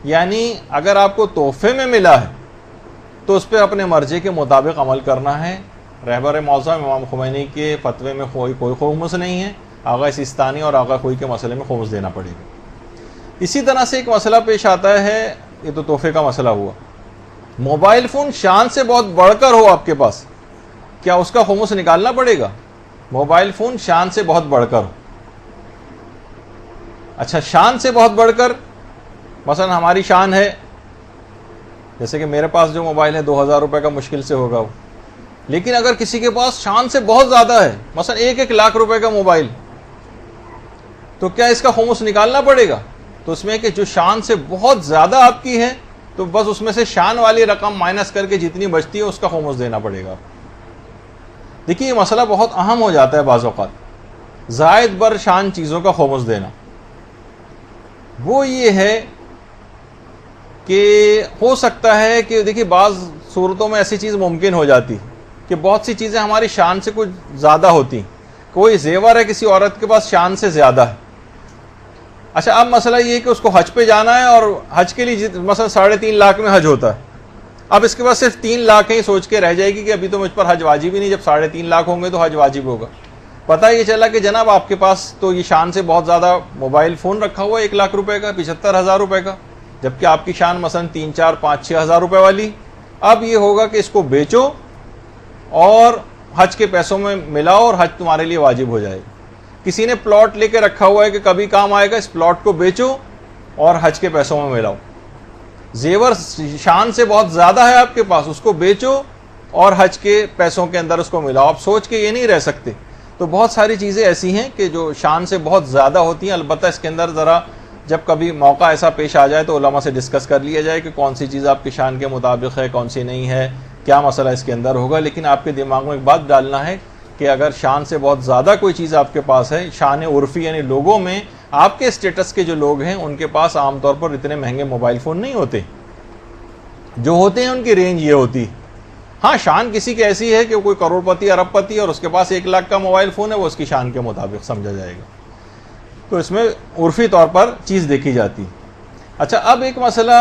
یعنی اگر آپ کو تحفے میں ملا ہے تو اس پہ اپنے مرضی کے مطابق عمل کرنا ہے. رہبر معظم امام خمینی کے فتوے میں کوئی خمس نہیں ہے، آغا سیستانی اور آغا خوئی کے مسئلے میں خمس دینا پڑے گا. اسی طرح سے ایک مسئلہ پیش آتا ہے، یہ تو تحفے کا مسئلہ ہوا. موبائل فون شان سے بہت بڑھ کر ہو آپ کے پاس، کیا اس کا خمس نکالنا پڑے گا؟ موبائل فون شان سے بہت بڑھ کر ہو. اچھا، شان سے بہت بڑھ کر مثلا ہماری شان ہے، جیسے کہ میرے پاس جو موبائل ہے 2000 روپے کا مشکل سے ہوگا وہ، لیکن اگر کسی کے پاس شان سے بہت زیادہ ہے، مثلا 1 لاکھ روپے کا موبائل، تو کیا اس کا خمس نکالنا پڑے گا؟ تو اس میں کہ جو شان سے بہت زیادہ آپ کی ہے تو بس اس میں سے شان والی رقم مائنس کر کے جتنی بچتی ہے اس کا خمس دینا پڑے گا. دیکھیے یہ مسئلہ بہت اہم ہو جاتا ہے بعض اوقات، زائد بر شان چیزوں کا خمس دینا. وہ یہ ہے کہ ہو سکتا ہے کہ دیکھیے بعض صورتوں میں ایسی چیز ممکن ہو جاتی کہ بہت سی چیزیں ہماری شان سے کچھ زیادہ ہوتی. کوئی زیور ہے کسی عورت کے پاس شان سے زیادہ ہے. اچھا، اب مسئلہ یہ ہے کہ اس کو حج پہ جانا ہے اور حج کے لیے مثلا 3.5 لاکھ میں حج ہوتا ہے. اب اس کے پاس صرف 3 لاکھ ہی سوچ کے رہ جائے گی کہ ابھی تو مجھ پر حج واجب ہی نہیں، جب 3.5 لاکھ ہوں گے تو حج واجب ہوگا. پتہ یہ چلا کہ جناب آپ کے پاس تو یہ شان سے بہت زیادہ موبائل فون رکھا ہوا ہے 1 لاکھ روپے کا، 75,000 روپے کا، جبکہ آپ کی شان مثلا 3, 4, 5, 6 ہزار روپے والی. اب یہ ہوگا کہ اس کو بیچو اور حج کے پیسوں میں ملاؤ اور حج تمہارے لیے واجب ہو جائے گا. کسی نے پلاٹ لے کے رکھا ہوا ہے کہ کبھی کام آئے گا، اس پلاٹ کو بیچو اور حج کے پیسوں میں ملاؤ. زیور شان سے بہت زیادہ ہے آپ کے پاس، اس کو بیچو اور حج کے پیسوں کے اندر اس کو ملاؤ. آپ سوچ کے یہ نہیں رہ سکتے. تو بہت ساری چیزیں ایسی ہیں کہ جو شان سے بہت زیادہ ہوتی ہیں. البتہ اس کے اندر ذرا جب کبھی موقع ایسا پیش آ جائے تو علماء سے ڈسکس کر لیا جائے کہ کون سی چیز آپ کی شان کے مطابق ہے، کون سی نہیں ہے، کیا مسئلہ اس کے اندر ہوگا. لیکن آپ کے دماغ میں ایک بات ڈالنا ہے کہ اگر شان سے بہت زیادہ کوئی چیز آپ کے پاس ہے، شان عرفی یعنی لوگوں میں آپ کے اسٹیٹس کے جو لوگ ہیں ان کے پاس عام طور پر اتنے مہنگے موبائل فون نہیں ہوتے. جو ہوتے ہیں ان کی رینج یہ ہوتی. ہاں، شان کسی کی ایسی ہے کہ کوئی کروڑ پتی، ارب پتی اور اس کے پاس 1 لاکھ کا موبائل فون ہے، وہ اس کی شان کے مطابق سمجھا جائے گا. تو اس میں عرفی طور پر چیز دیکھی جاتی. اچھا، اب ایک مسئلہ،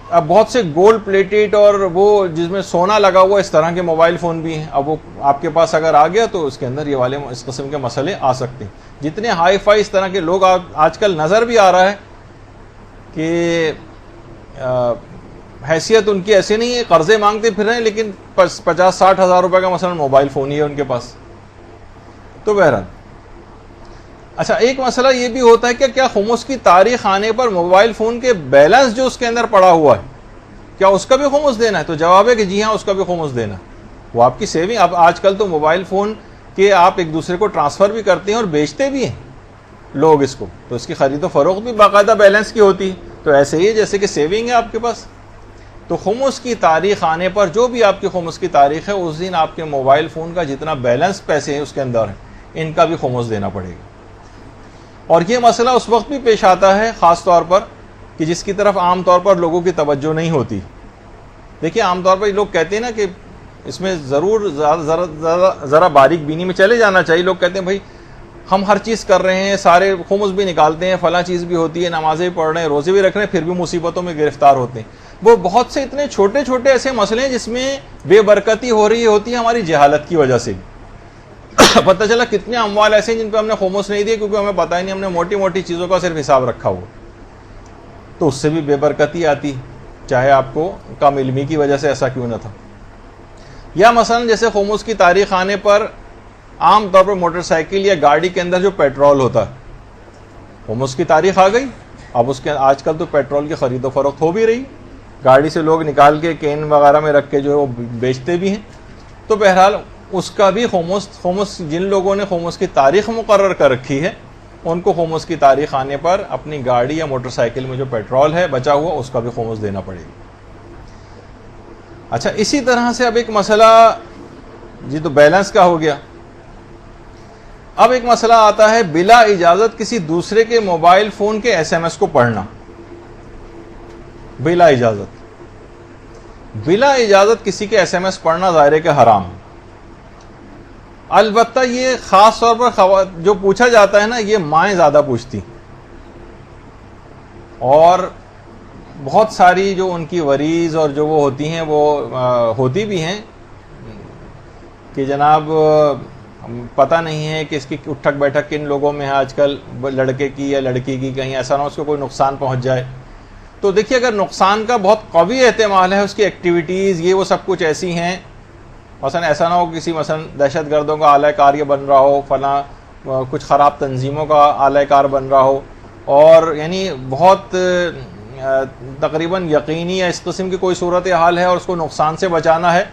اب بہت سے گولڈ پلیٹڈ اور وہ جس میں سونا لگا ہوا اس طرح کے موبائل فون بھی ہیں. اب وہ آپ کے پاس اگر آ گیا تو اس کے اندر یہ والے اس قسم کے مسئلے آ سکتے ہیں. جتنے ہائی فائی اس طرح کے لوگ آج کل نظر بھی آ رہا ہے کہ حیثیت ان کی ایسی نہیں ہے، قرضے مانگتے پھر رہے ہیں لیکن 50-60 ہزار روپے کا مثلا موبائل فون ہی ہے ان کے پاس. تو بہرحال اچھا، ایک مسئلہ یہ بھی ہوتا ہے کہ کیا خمس کی تاریخ آنے پر موبائل فون کے بیلنس جو اس کے اندر پڑا ہوا ہے کیا اس کا بھی خمس دینا ہے؟ تو جواب ہے کہ جی ہاں، اس کا بھی خمس دینا. وہ آپ کی سیونگ. اب آج کل تو موبائل فون کے آپ ایک دوسرے کو ٹرانسفر بھی کرتے ہیں اور بیچتے بھی ہیں لوگ اس کو، تو اس کی خرید و فروخت بھی باقاعدہ بیلنس کی ہوتی ہے. تو ایسے ہی جیسے کہ سیونگ ہے آپ کے پاس. تو خمس کی تاریخ آنے پر جو بھی آپ کی خمس کی تاریخ ہے اس دن آپ کے موبائل فون کا جتنا بیلنس پیسے ہیں اس کے اندر ہیں ان کا بھی خمس دینا پڑے گا. اور یہ مسئلہ اس وقت بھی پیش آتا ہے خاص طور پر کہ جس کی طرف عام طور پر لوگوں کی توجہ نہیں ہوتی. دیکھیے عام طور پر لوگ کہتے ہیں نا کہ اس میں ضرور ذرا باریک بینی میں چلے جانا چاہیے. لوگ کہتے ہیں بھائی ہم ہر چیز کر رہے ہیں، سارے خمس بھی نکالتے ہیں، فلاں چیز بھی ہوتی ہے، نمازیں بھی پڑھ رہے ہیں، روزے بھی رکھ رہے ہیں، پھر بھی مصیبتوں میں گرفتار ہوتے ہیں. وہ بہت سے اتنے چھوٹے چھوٹے ایسے مسئلے ہیں جس میں بے برکتی ہو رہی ہوتی ہے ہماری جہالت کی وجہ سے. پتہ چلا کتنے اموال ایسے ہیں جن پہ ہم نے خمس نہیں دیے کیونکہ ہمیں پتہ ہی نہیں, ہم نے موٹی موٹی چیزوں کا صرف حساب رکھا ہوا, تو اس سے بھی بے برکتی آتی, چاہے آپ کو کم علمی کی وجہ سے ایسا کیوں نہ تھا. یا مثلا جیسے خمس کی تاریخ آنے پر عام طور پر موٹر سائیکل یا گاڑی کے اندر جو پیٹرول ہوتا ہے, خمس کی تاریخ آ گئی, اب اس کے آج کل تو پیٹرول کی خرید و فروخت ہو بھی رہی, گاڑی سے لوگ نکال کے کین وغیرہ میں رکھ کے جو ہے وہ بیچتے بھی ہیں. تو بہرحال اس کا بھی خمس جن لوگوں نے خمس کی تاریخ مقرر کر رکھی ہے ان کو خمس کی تاریخ آنے پر اپنی گاڑی یا موٹر سائیکل میں جو پیٹرول ہے بچا ہوا اس کا بھی خمس دینا پڑے گا. اچھا, اسی طرح سے اب ایک مسئلہ, جی تو بیلنس کا ہو گیا. اب ایک مسئلہ آتا ہے بلا اجازت کسی دوسرے کے موبائل فون کے ایس ایم ایس کو پڑھنا. بلا اجازت کسی کے ایس ایم ایس پڑھنا ظاہر ہے کہ حرام. البتہ یہ خاص طور پر جو پوچھا جاتا ہے نا, یہ مائیں زیادہ پوچھتی, اور بہت ساری جو ان کی وریز اور جو وہ ہوتی ہیں وہ ہوتی بھی ہیں کہ جناب پتہ نہیں ہے کہ اس کی اٹھک بیٹھک کن لوگوں میں ہے آج کل, لڑکے کی یا لڑکی کی, کہیں ایسا نہ ہو اس کو کوئی نقصان پہنچ جائے. تو دیکھیے اگر نقصان کا بہت قوی احتمال ہے, اس کی ایکٹیویٹیز یہ وہ سب کچھ ایسی ہیں, مثلا ایسا نہ ہو کسی مثلا دہشت گردوں کا اعلی کار یہ بن رہا ہو, فلاں کچھ خراب تنظیموں کا اعلی کار بن رہا ہو, اور یعنی بہت تقریباً یقینی یا اس قسم کی کوئی صورت حال ہے اور اس کو نقصان سے بچانا ہے,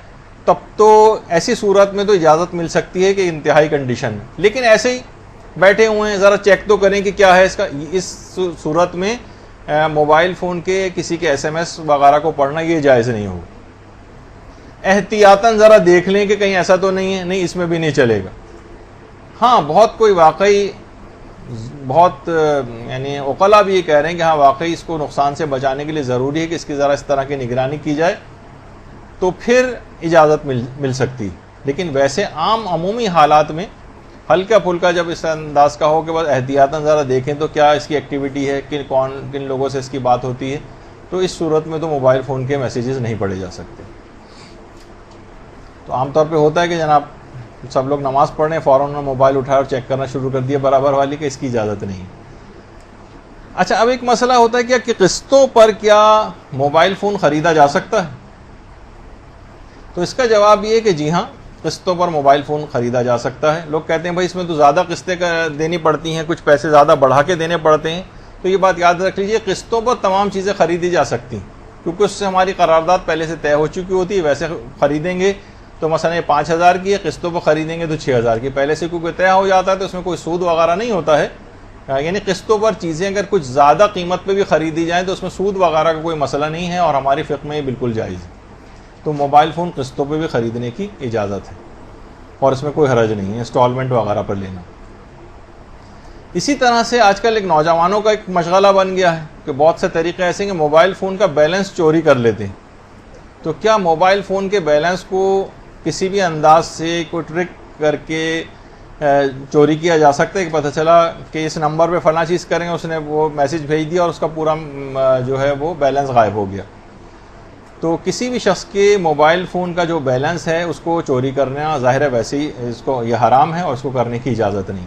تب تو ایسی صورت میں تو اجازت مل سکتی ہے کہ انتہائی کنڈیشن میں. لیکن ایسے ہی بیٹھے ہوئے ہیں, ذرا چیک تو کریں کہ کیا ہے اس کا, اس صورت میں موبائل فون کے کسی کے ایس ایم ایس وغیرہ کو پڑھنا یہ جائز نہیں ہوگا. احتیاطاً ذرا دیکھ لیں کہ کہیں ایسا تو نہیں ہے, نہیں اس میں بھی نہیں چلے گا. ہاں بہت کوئی واقعی بہت یعنی عقلاء بھی یہ کہہ رہے ہیں کہ ہاں واقعی اس کو نقصان سے بچانے کے لیے ضروری ہے کہ اس کی ذرا اس طرح کی نگرانی کی جائے, تو پھر اجازت مل سکتی. لیکن ویسے عام عمومی حالات میں ہلکا پھلکا جب اس انداز کا ہو کہ بس احتیاطاً ذرا دیکھیں تو کیا اس کی ایکٹیویٹی ہے, کن لوگوں سے اس کی بات ہوتی ہے, تو اس صورت میں تو موبائل فون کے میسیجز نہیں پڑھے جا سکتے. تو عام طور پہ ہوتا ہے کہ جناب سب لوگ نماز پڑھنے فوراً موبائل اٹھایا اور چیک کرنا شروع کر دیا برابر والی, کہ اس کی اجازت نہیں. اچھا, اب ایک مسئلہ ہوتا ہے کہ قسطوں پر کیا موبائل فون خریدا جا سکتا ہے؟ تو اس کا جواب یہ ہے کہ جی ہاں, قسطوں پر موبائل فون خریدا جا سکتا ہے. لوگ کہتے ہیں بھائی اس میں تو زیادہ قسطیں دینی پڑتی ہیں, کچھ پیسے زیادہ بڑھا کے دینے پڑتے ہیں. تو یہ بات یاد رکھ لیجئے, قسطوں پر تمام چیزیں خریدی جا سکتی ہیں کیونکہ اس سے ہماری قرارداد پہلے سے طے ہو چکی ہوتی ہے. ویسے خریدیں گے تو مثلا یہ 5,000 کی ہے, قسطوں پر خریدیں گے تو 6,000 کی, پہلے سے کیونکہ طے ہو جاتا ہے تو اس میں کوئی سود وغیرہ نہیں ہوتا ہے. یعنی قسطوں پر چیزیں اگر کچھ زیادہ قیمت پہ بھی خریدی جائیں تو اس میں سود وغیرہ کا کوئی مسئلہ نہیں ہے, اور ہماری فقہ میں یہ بالکل جائز ہے. تو موبائل فون قسطوں پہ بھی خریدنے کی اجازت ہے اور اس میں کوئی حرج نہیں ہے انسٹالمنٹ وغیرہ پر لینا. اسی طرح سے آج کل ایک نوجوانوں کا ایک مشغلہ بن گیا ہے کہ بہت سے طریقے ایسے ہیں کہ موبائل فون کا بیلنس چوری کر لیتے ہیں. تو کیا موبائل فون کے بیلنس کو کسی بھی انداز سے کوئی ٹرک کر کے چوری کیا جا سکتا ہے کہ پتہ چلا کہ اس نمبر پہ فلاں چیز کریں, اس نے وہ میسج بھیج دیا اور اس کا پورا جو ہے وہ بیلنس غائب ہو گیا. تو کسی بھی شخص کے موبائل فون کا جو بیلنس ہے اس کو چوری کرنا ظاہر ہے ویسے ہی اس کو یہ حرام ہے اور اس کو کرنے کی اجازت نہیں.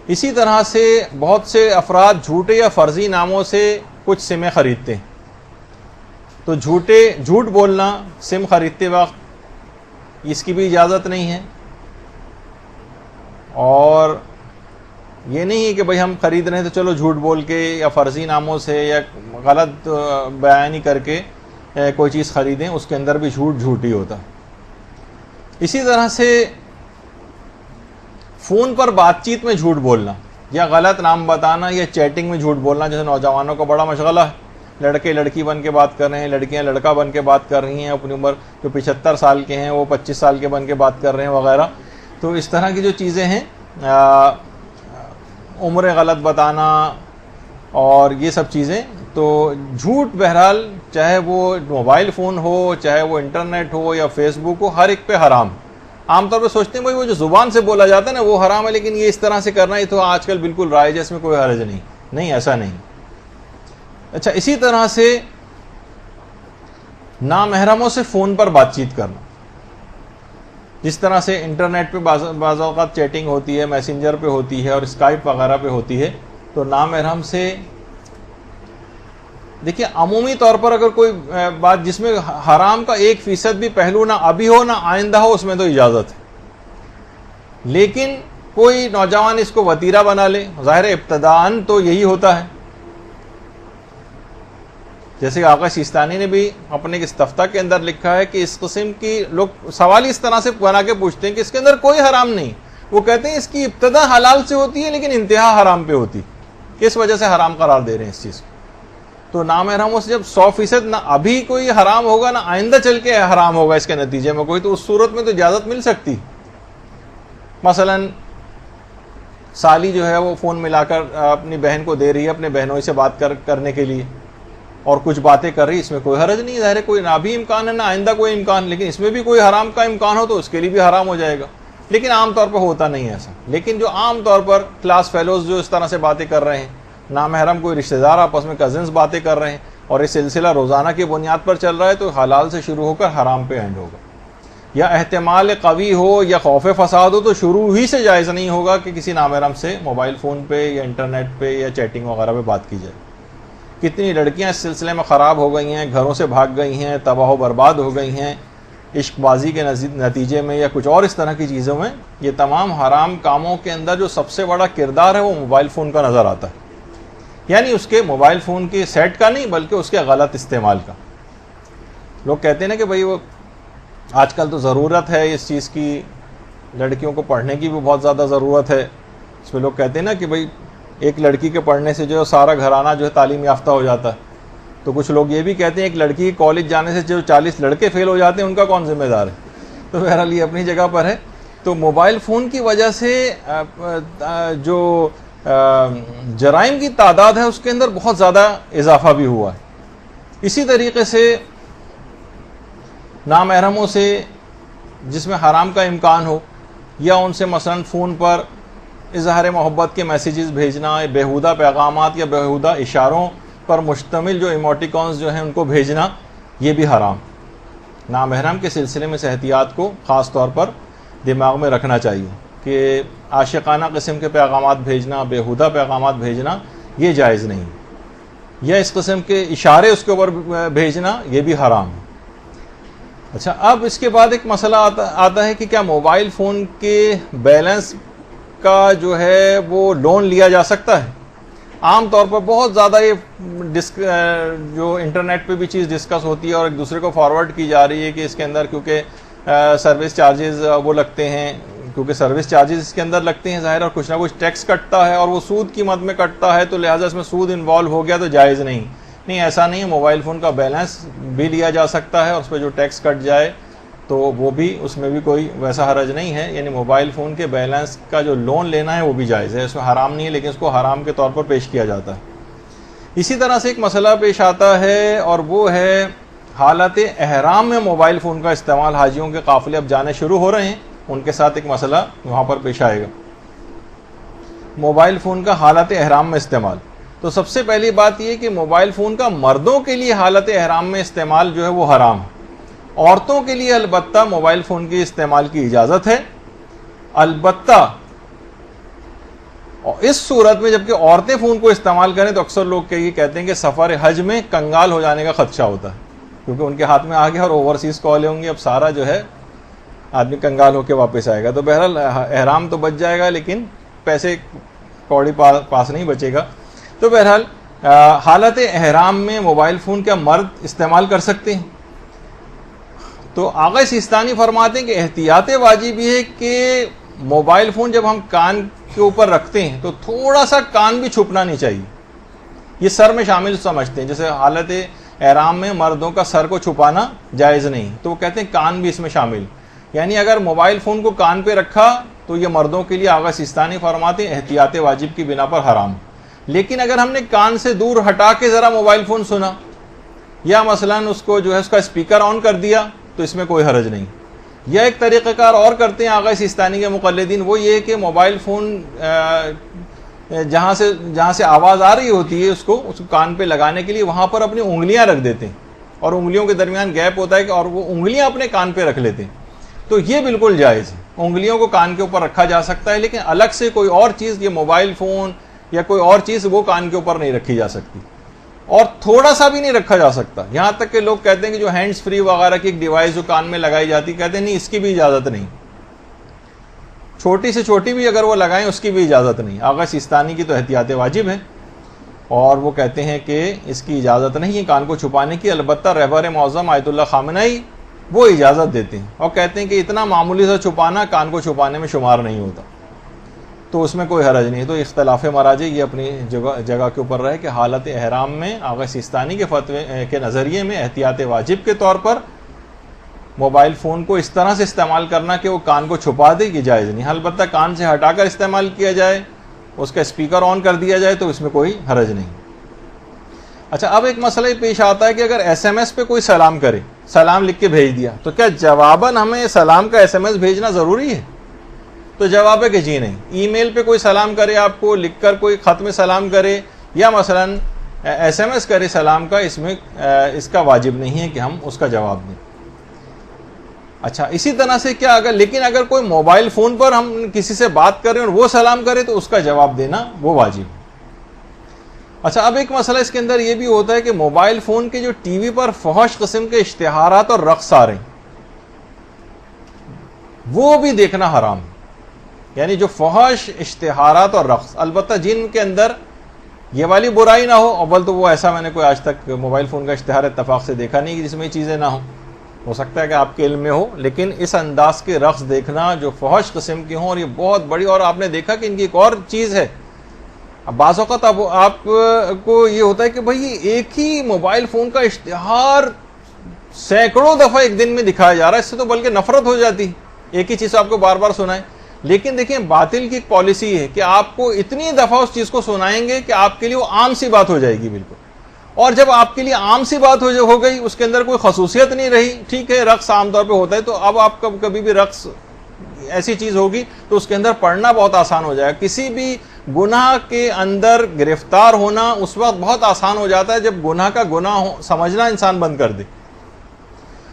اسی طرح سے بہت سے افراد جھوٹے یا فرضی ناموں سے کچھ سمیں خریدتے ہیں. تو جھوٹ بولنا سم خریدتے وقت اس کی بھی اجازت نہیں ہے, اور یہ نہیں ہے کہ بھئی ہم خرید رہے ہیں تو چلو جھوٹ بول کے یا فرضی ناموں سے یا غلط بیانی کر کے کوئی چیز خریدیں, اس کے اندر بھی جھوٹ ہی ہوتا. اسی طرح سے فون پر بات چیت میں جھوٹ بولنا یا غلط نام بتانا یا چیٹنگ میں جھوٹ بولنا, جیسے نوجوانوں کا بڑا مشغلہ ہے, لڑکے لڑکی بن کے بات کر رہے ہیں, لڑکیاں لڑکا بن کے بات کر رہی ہیں, اپنی عمر جو 75 سال کے ہیں وہ 25 سال کے بن کے بات کر رہے ہیں وغیرہ. تو اس طرح کی جو چیزیں ہیں, عمریں غلط بتانا اور یہ سب چیزیں, تو جھوٹ بہرحال چاہے وہ موبائل فون ہو, چاہے وہ انٹرنیٹ ہو یا فیس بک ہو, ہر ایک پہ حرام. عام طور پہ سوچتے ہیں بھائی وہ جو زبان سے بولا جاتا ہے نا وہ حرام ہے, لیکن یہ اس طرح سے کرنا یہ تو آج کل بالکل رائج ہے, اس میں کوئی حرج نہیں. نہیں, ایسا نہیں. اچھا, اسی طرح سے نامحرموں سے فون پر بات چیت کرنا. جس طرح سے انٹرنیٹ پہ بعض اوقات چیٹنگ ہوتی ہے، میسنجر پہ ہوتی ہے اور اسکائپ وغیرہ پہ ہوتی ہے، تو نامحرم سے دیکھیے عمومی طور پر اگر کوئی بات جس میں حرام کا 1% بھی پہلو نہ ابھی ہو نہ آئندہ ہو، اس میں تو اجازت ہے، لیکن کوئی نوجوان اس کو وتیرہ بنا لے، ظاہر ابتداءً تو یہی ہوتا ہے. جیسے آقا سیستانی نے بھی اپنے استفتاء کے اندر لکھا ہے کہ اس قسم کی لوگ سوال اس طرح سے بنا کے پوچھتے ہیں کہ اس کے اندر کوئی حرام نہیں، وہ کہتے ہیں اس کی ابتدا حلال سے ہوتی ہے لیکن انتہا حرام پہ ہوتی، اس وجہ سے حرام قرار دے رہے ہیں اس چیز کو. تو نامحرموں سے جب 100% نہ ابھی کوئی حرام ہوگا نہ آئندہ چل کے حرام ہوگا اس کے نتیجے میں کوئی، تو اس صورت میں تو اجازت مل سکتی. مثلا سالی جو ہے وہ فون ملا کر اپنی بہن کو دے رہی ہے اپنے بہنوں سے بات کرنے کے لیے اور کچھ باتیں کر رہی، اس میں کوئی حرج نہیں، ظاہر ہے کوئی نہ ابھی امکان ہے نہ آئندہ کوئی امکان، لیکن اس میں بھی کوئی حرام کا امکان ہو تو اس کے لیے بھی حرام ہو جائے گا. لیکن عام طور پر ہوتا نہیں ایسا. لیکن جو عام طور پر کلاس فیلوز جو اس طرح سے باتیں کر رہے ہیں، نامحرم کوئی رشتہ دار آپس میں کزنز باتیں کر رہے ہیں اور یہ سلسلہ روزانہ کی بنیاد پر چل رہا ہے، تو حلال سے شروع ہو کر حرام پہ اینڈ ہوگا. یا احتمال قوی ہو یا خوف فساد ہو تو شروع ہی سے جائز نہیں ہوگا کہ کسی نامحرم سے موبائل فون پہ یا انٹرنیٹ پہ یا چیٹنگ وغیرہ پہ بات کی جائے. کتنی لڑکیاں اس سلسلے میں خراب ہو گئی ہیں، گھروں سے بھاگ گئی ہیں، تباہ و برباد ہو گئی ہیں عشق بازی کے نتیجے میں یا کچھ اور اس طرح کی چیزوں میں. یہ تمام حرام کاموں کے اندر جو سب سے بڑا کردار ہے وہ موبائل فون کا نظر آتا ہے، یعنی اس کے موبائل فون کے سیٹ کا نہیں بلکہ اس کے غلط استعمال کا. لوگ کہتے ہیں نا کہ بھئی وہ آج کل تو ضرورت ہے اس چیز کی، لڑکیوں کو پڑھنے کی بھی بہت زیادہ ضرورت ہے. اس میں لوگ کہتے ہیں نا کہ بھئی ایک لڑکی کے پڑھنے سے جو سارا گھرانہ جو ہے تعلیم یافتہ ہو جاتا ہے. تو کچھ لوگ یہ بھی کہتے ہیں ایک لڑکی کالج جانے سے جو 40 لڑکے فیل ہو جاتے ہیں ان کا کون ذمہ دار ہے. تو بہرحال یہ اپنی جگہ پر ہے. تو موبائل فون کی وجہ سے جو جرائم کی تعداد ہے اس کے اندر بہت زیادہ اضافہ بھی ہوا ہے. اسی طریقے سے نامحرموں سے جس میں حرام کا امکان ہو یا ان سے مثلا فون پر اظہار محبت کے میسیجز بھیجنا، بیہودہ پیغامات یا بیہودہ اشاروں پر مشتمل جو ایموٹیکونز جو ہیں ان کو بھیجنا، یہ بھی حرام. نامحرم کے سلسلے میں احتیاط کو خاص طور پر دماغ میں رکھنا چاہیے کہ عاشقانہ قسم کے پیغامات بھیجنا، بیہودہ پیغامات بھیجنا یہ جائز نہیں، یا اس قسم کے اشارے اس کے اوپر بھیجنا یہ بھی حرام ہے. اچھا، اب اس کے بعد ایک مسئلہ آتا ہے کہ کیا موبائل فون کے بیلنس کا جو ہے وہ لون لیا جا سکتا ہے؟ عام طور پر بہت زیادہ یہ جو انٹرنیٹ پہ بھی چیز ڈسکس ہوتی ہے اور ایک دوسرے کو فارورڈ کی جا رہی ہے کہ اس کے اندر کیونکہ سروس چارجز وہ لگتے ہیں، کیونکہ سروس چارجز اس کے اندر لگتے ہیں ظاہر، اور کچھ نہ کچھ ٹیکس کٹتا ہے اور وہ سود کی مد میں کٹتا ہے، تو لہٰذا اس میں سود انوالو ہو گیا تو جائز نہیں. نہیں، ایسا نہیں ہے. موبائل فون کا بیلنس بھی لیا جا سکتا ہے اور اس پہ جو ٹیکس کٹ جائے تو وہ بھی، اس میں بھی کوئی ویسا حرج نہیں ہے. یعنی موبائل فون کے بیلنس کا جو لون لینا ہے وہ بھی جائز ہے، اس میں حرام نہیں ہے، لیکن اس کو حرام کے طور پر پیش کیا جاتا ہے. اسی طرح سے ایک مسئلہ پیش آتا ہے اور وہ ہے حالت احرام میں موبائل فون کا استعمال. حاجیوں کے قافلے اب جانے شروع ہو رہے ہیں، ان کے ساتھ ایک مسئلہ وہاں پر پیش آئے گا. موبائل فون کا حالت احرام میں استعمال. تو سب سے پہلی بات یہ کہ موبائل فون کا مردوں کے لیے حالت احرام میں استعمال جو ہے وہ حرام ہے. عورتوں کے لیے البتہ موبائل فون کے استعمال کی اجازت ہے، البتہ اس صورت میں جبکہ عورتیں فون کو استعمال کریں تو اکثر لوگ یہ کہتے ہیں کہ سفر حج میں کنگال ہو جانے کا خدشہ ہوتا ہے، کیونکہ ان کے ہاتھ میں آ گیا اور اوورسیز کالیں ہوں گی، اب سارا جو ہے آدمی کنگال ہو کے واپس آئے گا. تو بہرحال احرام تو بچ جائے گا لیکن پیسے کوڑی پاس نہیں بچے گا. تو بہرحال حالت احرام میں موبائل فون کیا مرد استعمال کر سکتے ہیں؟ تو آقا سیستانی فرماتے ہیں کہ احتیاط واجب یہ ہے کہ موبائل فون جب ہم کان کے اوپر رکھتے ہیں تو تھوڑا سا کان بھی چھپنا نہیں چاہیے. یہ سر میں شامل سمجھتے ہیں، جیسے حالت احرام میں مردوں کا سر کو چھپانا جائز نہیں، تو وہ کہتے ہیں کان بھی اس میں شامل. یعنی اگر موبائل فون کو کان پہ رکھا تو یہ مردوں کے لیے آقا سیستانی فرماتے ہیں احتیاط واجب کی بنا پر حرام. لیکن اگر ہم نے کان سے دور ہٹا کے ذرا موبائل فون سنا یا مثلاً اس کو جو ہے اس کا اسپیکر آن کر دیا تو اس میں کوئی حرج نہیں. یا ایک طریقہ کار اور کرتے ہیں آقا سیستانی کے مقلدین، وہ یہ کہ موبائل فون جہاں سے آواز آ رہی ہوتی ہے اس کو کان پہ لگانے کے لیے وہاں پر اپنی انگلیاں رکھ دیتے ہیں اور انگلیوں کے درمیان گیپ ہوتا ہے کہ اور وہ انگلیاں اپنے کان پہ رکھ لیتے ہیں. تو یہ بالکل جائز ہے، انگلیوں کو کان کے اوپر رکھا جا سکتا ہے، لیکن الگ سے کوئی اور چیز، یہ موبائل فون یا کوئی اور چیز وہ کان کے اوپر نہیں رکھی جا سکتی، اور تھوڑا سا بھی نہیں رکھا جا سکتا۔ یہاں تک کہ لوگ کہتے ہیں کہ جو ہینڈز فری وغیرہ کی ایک ڈیوائس جو کان میں لگائی جاتی، کہتے ہیں نہیں، اس کی بھی اجازت نہیں، چھوٹی سے چھوٹی بھی اگر وہ لگائیں اس کی بھی اجازت نہیں۔ آغا سیستانی کی تو احتیاط واجب ہے، اور وہ کہتے ہیں کہ اس کی اجازت نہیں ہے کان کو چھپانے کی، البتہ رہبر معظم آیت اللہ خامنئی وہ اجازت دیتے ہیں اور کہتے ہیں کہ اتنا معمولی سا چھپانا کان کو چھپانے میں شمار نہیں ہوتا، تو اس میں کوئی حرج نہیں۔ تو اختلاف مراجع یہ اپنی جگہ کے اوپر رہے کہ حالت احرام میں آغا سیستانی کے فتوے کے نظریے میں احتیاط واجب کے طور پر موبائل فون کو اس طرح سے استعمال کرنا کہ وہ کان کو چھپا دے، یہ جائز نہیں۔ البتہ کان سے ہٹا کر استعمال کیا جائے، اس کا اسپیکر آن کر دیا جائے، تو اس میں کوئی حرج نہیں۔ اچھا، اب ایک مسئلہ یہ پیش آتا ہے کہ اگر ایس ایم ایس پہ کوئی سلام کرے، سلام لکھ کے بھیج دیا، تو کیا جواباً ہمیں سلام کا ایس ایم ایس بھیجنا ضروری ہے؟ تو جواب ہے کہ جی نہیں۔ ای میل پہ کوئی سلام کرے، آپ کو لکھ کر کوئی خط میں سلام کرے، یا مثلاً ایس ایم ایس کرے سلام کا، اس میں اس کا واجب نہیں ہے کہ ہم اس کا جواب دیں۔ اچھا، اسی طرح سے کیا لیکن اگر کوئی موبائل فون پر ہم کسی سے بات کریں اور وہ سلام کرے تو اس کا جواب دینا وہ واجب ہے۔ اچھا، اب ایک مسئلہ اس کے اندر یہ بھی ہوتا ہے کہ موبائل فون کے جو ٹی وی پر فحش قسم کے اشتہارات اور رقص آ رہے ہیں، وہ بھی دیکھنا حرام ہے۔ یعنی جو فحش اشتہارات اور رقص، البتہ جن کے اندر یہ والی برائی نہ ہو، اول تو وہ ایسا میں نے کوئی آج تک موبائل فون کا اشتہار اتفاق سے دیکھا نہیں کہ جس میں یہ چیزیں نہ ہوں، ہو سکتا ہے کہ آپ کے علم میں ہو، لیکن اس انداز کے رقص دیکھنا جو فحش قسم کے ہوں، اور یہ بہت بڑی، اور آپ نے دیکھا کہ ان کی ایک اور چیز ہے، اب بعض اوقات اب آپ کو یہ ہوتا ہے کہ بھئی ایک ہی موبائل فون کا اشتہار سینکڑوں دفعہ ایک دن میں دکھایا جا رہا ہے، اس سے تو بلکہ نفرت ہو جاتی ہے، ایک ہی چیز آپ کو بار بار سنائیں۔ لیکن دیکھیں، باطل کی ایک پالیسی ہے کہ آپ کو اتنی دفعہ اس چیز کو سنائیں گے کہ آپ کے لیے وہ عام سی بات ہو جائے گی بالکل، اور جب آپ کے لیے عام سی بات ہو گئی، اس کے اندر کوئی خصوصیت نہیں رہی، ٹھیک ہے رقص عام طور پہ ہوتا ہے، تو اب آپ کبھی بھی رقص ایسی چیز ہوگی تو اس کے اندر پڑھنا بہت آسان ہو جائے گا۔ کسی بھی گناہ کے اندر گرفتار ہونا اس وقت بہت آسان ہو جاتا ہے جب گناہ کا گناہ سمجھنا انسان بند کر دے،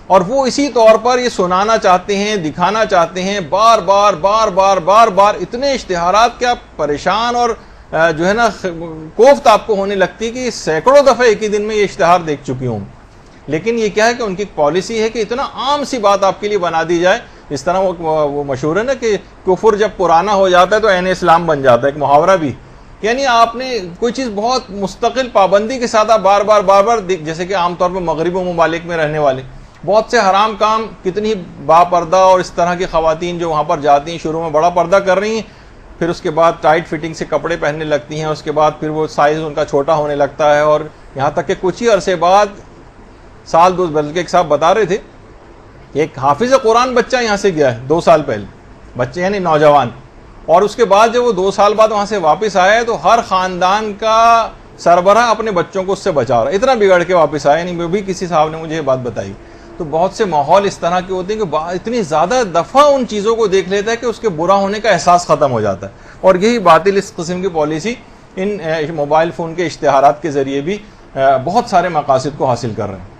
اور وہ اسی طور پر یہ سنانا چاہتے ہیں، دکھانا چاہتے ہیں، بار بار بار بار بار بار اتنے اشتہارات کہ آپ پریشان اور جو ہے نا کوفت آپ کو ہونے لگتی کہ سینکڑوں دفعہ ایک ہی دن میں یہ اشتہار دیکھ چکی ہوں۔ لیکن یہ کیا ہے کہ ان کی پالیسی ہے کہ اتنا عام سی بات آپ کے لیے بنا دی جائے، اس طرح وہ مشہور ہے نا کہ کفر جب پرانا ہو جاتا ہے تو عین اسلام بن جاتا ہے، ایک محاورہ بھی، یعنی آپ نے کوئی چیز بہت مستقل پابندی کے ساتھ آپ بار بار جیسے کہ عام طور پر مغربی ممالک میں رہنے والے بہت سے حرام کام، کتنی با پردہ اور اس طرح کی خواتین جو وہاں پر جاتی ہیں شروع میں بڑا پردہ کر رہی ہیں، پھر اس کے بعد ٹائٹ فٹنگ سے کپڑے پہننے لگتی ہیں، اس کے بعد پھر وہ سائز ان کا چھوٹا ہونے لگتا ہے، اور یہاں تک کہ کچھ ہی عرصے بعد سال دو، بلکہ ایک صاحب بتا رہے تھے ایک حافظ قرآن بچہ یہاں سے گیا ہے 2 سال پہلے، بچے یعنی نوجوان، اور اس کے بعد جب وہ 2 سال بعد وہاں سے واپس آیا ہے تو ہر خاندان کا سربراہ اپنے بچوں کو اس سے بچا رہا ہے، اتنا بگڑ کے واپس آیا، یعنی وہ بھی کسی صاحب نے مجھے یہ بات بتائی۔ تو بہت سے ماحول اس طرح کے ہوتے ہیں کہ اتنی زیادہ دفعہ ان چیزوں کو دیکھ لیتا ہے کہ اس کے برا ہونے کا احساس ختم ہو جاتا ہے، اور یہی باطل اس قسم کی پالیسی ان موبائل فون کے اشتہارات کے ذریعے بھی بہت سارے مقاصد کو حاصل کر رہے ہیں۔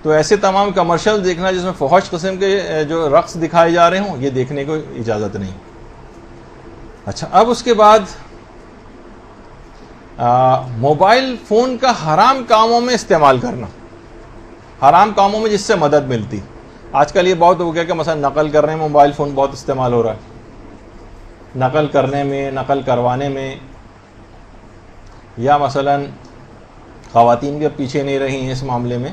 تو ایسے تمام کمرشل دیکھنا جس میں فحش قسم کے جو رقص دکھائے جا رہے ہوں، یہ دیکھنے کو اجازت نہیں۔ اچھا، اب اس کے بعد موبائل فون کا حرام کاموں میں استعمال کرنا، حرام کاموں میں جس سے مدد ملتی۔ آج کل یہ بہت ہو گیا کہ مثلا نقل کرنے میں موبائل فون بہت استعمال ہو رہا ہے، نقل کرنے میں، نقل کروانے میں، یا مثلا خواتین بھی اب پیچھے نہیں رہی ہیں اس معاملے میں،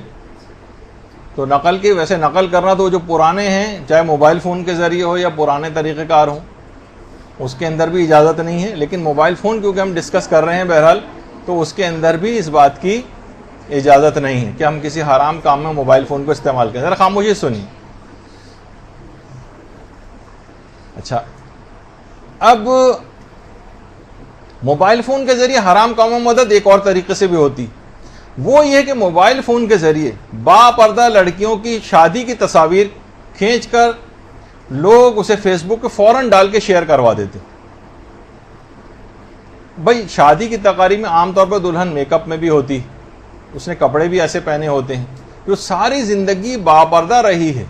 تو نقل کی ویسے نقل کرنا تو جو پرانے ہیں، چاہے موبائل فون کے ذریعے ہو یا پرانے طریقہ کار ہوں، اس کے اندر بھی اجازت نہیں ہے، لیکن موبائل فون کیونکہ ہم ڈسکس کر رہے ہیں بہرحال، تو اس کے اندر بھی اس بات کی اجازت نہیں ہے کہ ہم کسی حرام کام میں موبائل فون کو استعمال کریں۔ ذرا خاموشی سنیے۔ اچھا، اب موبائل فون کے ذریعے حرام کاموں میں مدد ایک اور طریقے سے بھی ہوتی، وہ یہ کہ موبائل فون کے ذریعے با پردہ لڑکیوں کی شادی کی تصاویر کھینچ کر لوگ اسے فیس بک پہ فوراً ڈال کے شیئر کروا دیتے۔ بھائی شادی کی تقاریب میں عام طور پر دلہن میک اپ میں بھی ہوتی، اس نے کپڑے بھی ایسے پہنے ہوتے ہیں، جو ساری زندگی با پردہ رہی ہے،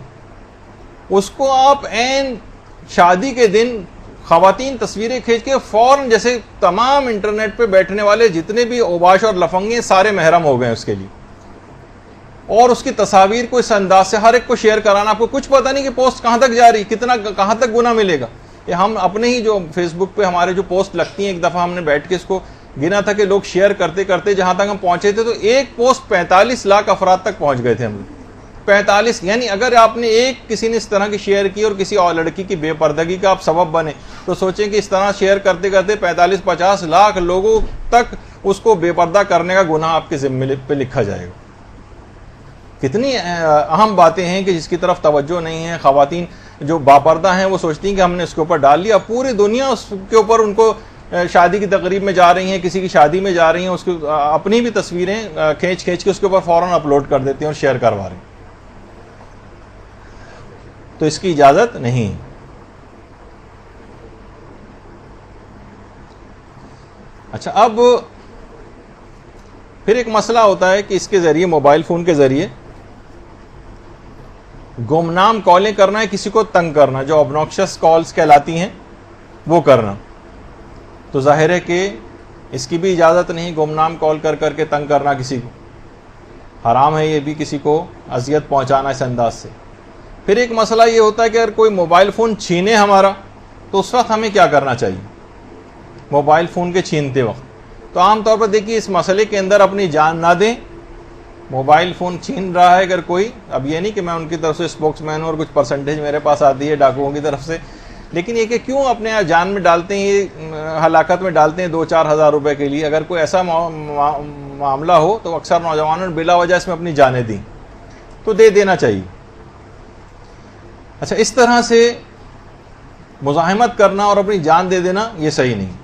اس کو آپ عین شادی کے دن خواتین تصویریں کھینچ کے فوراً، جیسے تمام انٹرنیٹ پہ بیٹھنے والے جتنے بھی اوباش اور لفنگے سارے محرم ہو گئے اس کے لیے، اور اس کی تصاویر کو اس انداز سے ہر ایک کو شیئر کرانا. آپ کو کچھ پتہ نہیں کہ پوسٹ کہاں تک جا رہی، کتنا کہاں تک گناہ ملے گا. یہ ہم اپنے ہی جو فیس بک پہ ہمارے جو پوسٹ لگتی ہیں، ایک دفعہ ہم نے بیٹھ کے اس کو گنا تھا کہ لوگ شیئر کرتے کرتے جہاں تک ہم پہنچے تھے تو ایک پوسٹ 45 لاکھ افراد تک پہنچ گئے تھے ہم. 45، یعنی اگر آپ نے ایک کسی نے اس طرح کی شیئر کی اور کسی اور لڑکی کی بے پردگی کا آپ سبب بنے تو سوچیں کہ اس طرح شیئر کرتے کرتے 45-50 لاکھ لوگوں تک اس کو بے پردہ کرنے کا گناہ آپ کے ذمے پہ لکھا جائے گا. کتنی اہم باتیں ہیں کہ جس کی طرف توجہ نہیں ہے. خواتین جو باپردہ ہیں وہ سوچتی ہیں کہ ہم نے اس کے اوپر ڈال لیا، پوری دنیا اس کے اوپر ان کو شادی کی تقریب میں جا رہی ہیں، کسی کی شادی میں جا رہی ہیں، اس کی اپنی بھی تصویریں کھینچ کے اس کے اوپر فوراً اپلوڈ کر دیتی ہیں اور شیئر کروا رہی ہیں. تو اس کی اجازت نہیں. اچھا، اب پھر ایک مسئلہ ہوتا ہے کہ اس کے ذریعے، موبائل فون کے ذریعے گمنام کالیں کرنا ہے، کسی کو تنگ کرنا، جو obnoxious کالز کہلاتی ہیں وہ کرنا. تو ظاہر ہے کہ اس کی بھی اجازت نہیں، گمنام کال کر کر کے تنگ کرنا کسی کو. حرام ہے یہ بھی، کسی کو اذیت پہنچانا اس انداز سے. پھر ایک مسئلہ یہ ہوتا ہے کہ اگر کوئی موبائل فون چھینے ہمارا تو اس وقت ہمیں کیا کرنا چاہیے موبائل فون کے چھینتے وقت. تو عام طور پر دیکھیے اس مسئلے کے اندر اپنی جان نہ دیں. موبائل فون چھین رہا ہے اگر کوئی، اب یہ نہیں کہ میں ان کی طرف سے اسپوکس مین ہوں اور کچھ پرسنٹیج میرے پاس آتی ہے ڈاکوؤں کی طرف سے، لیکن یہ کہ کیوں اپنے جان میں ڈالتے ہیں، یہ ہلاکت میں ڈالتے ہیں 2-4 ہزار روپے کے لیے. اگر کوئی ایسا معاملہ ہو تو اکثر نوجوانوں نے بلا وجہ اس میں اپنی جانیں دیں، تو دے دینا چاہیے. اچھا، اس طرح سے مزاحمت کرنا اور اپنی جان دے دینا یہ صحیح نہیں.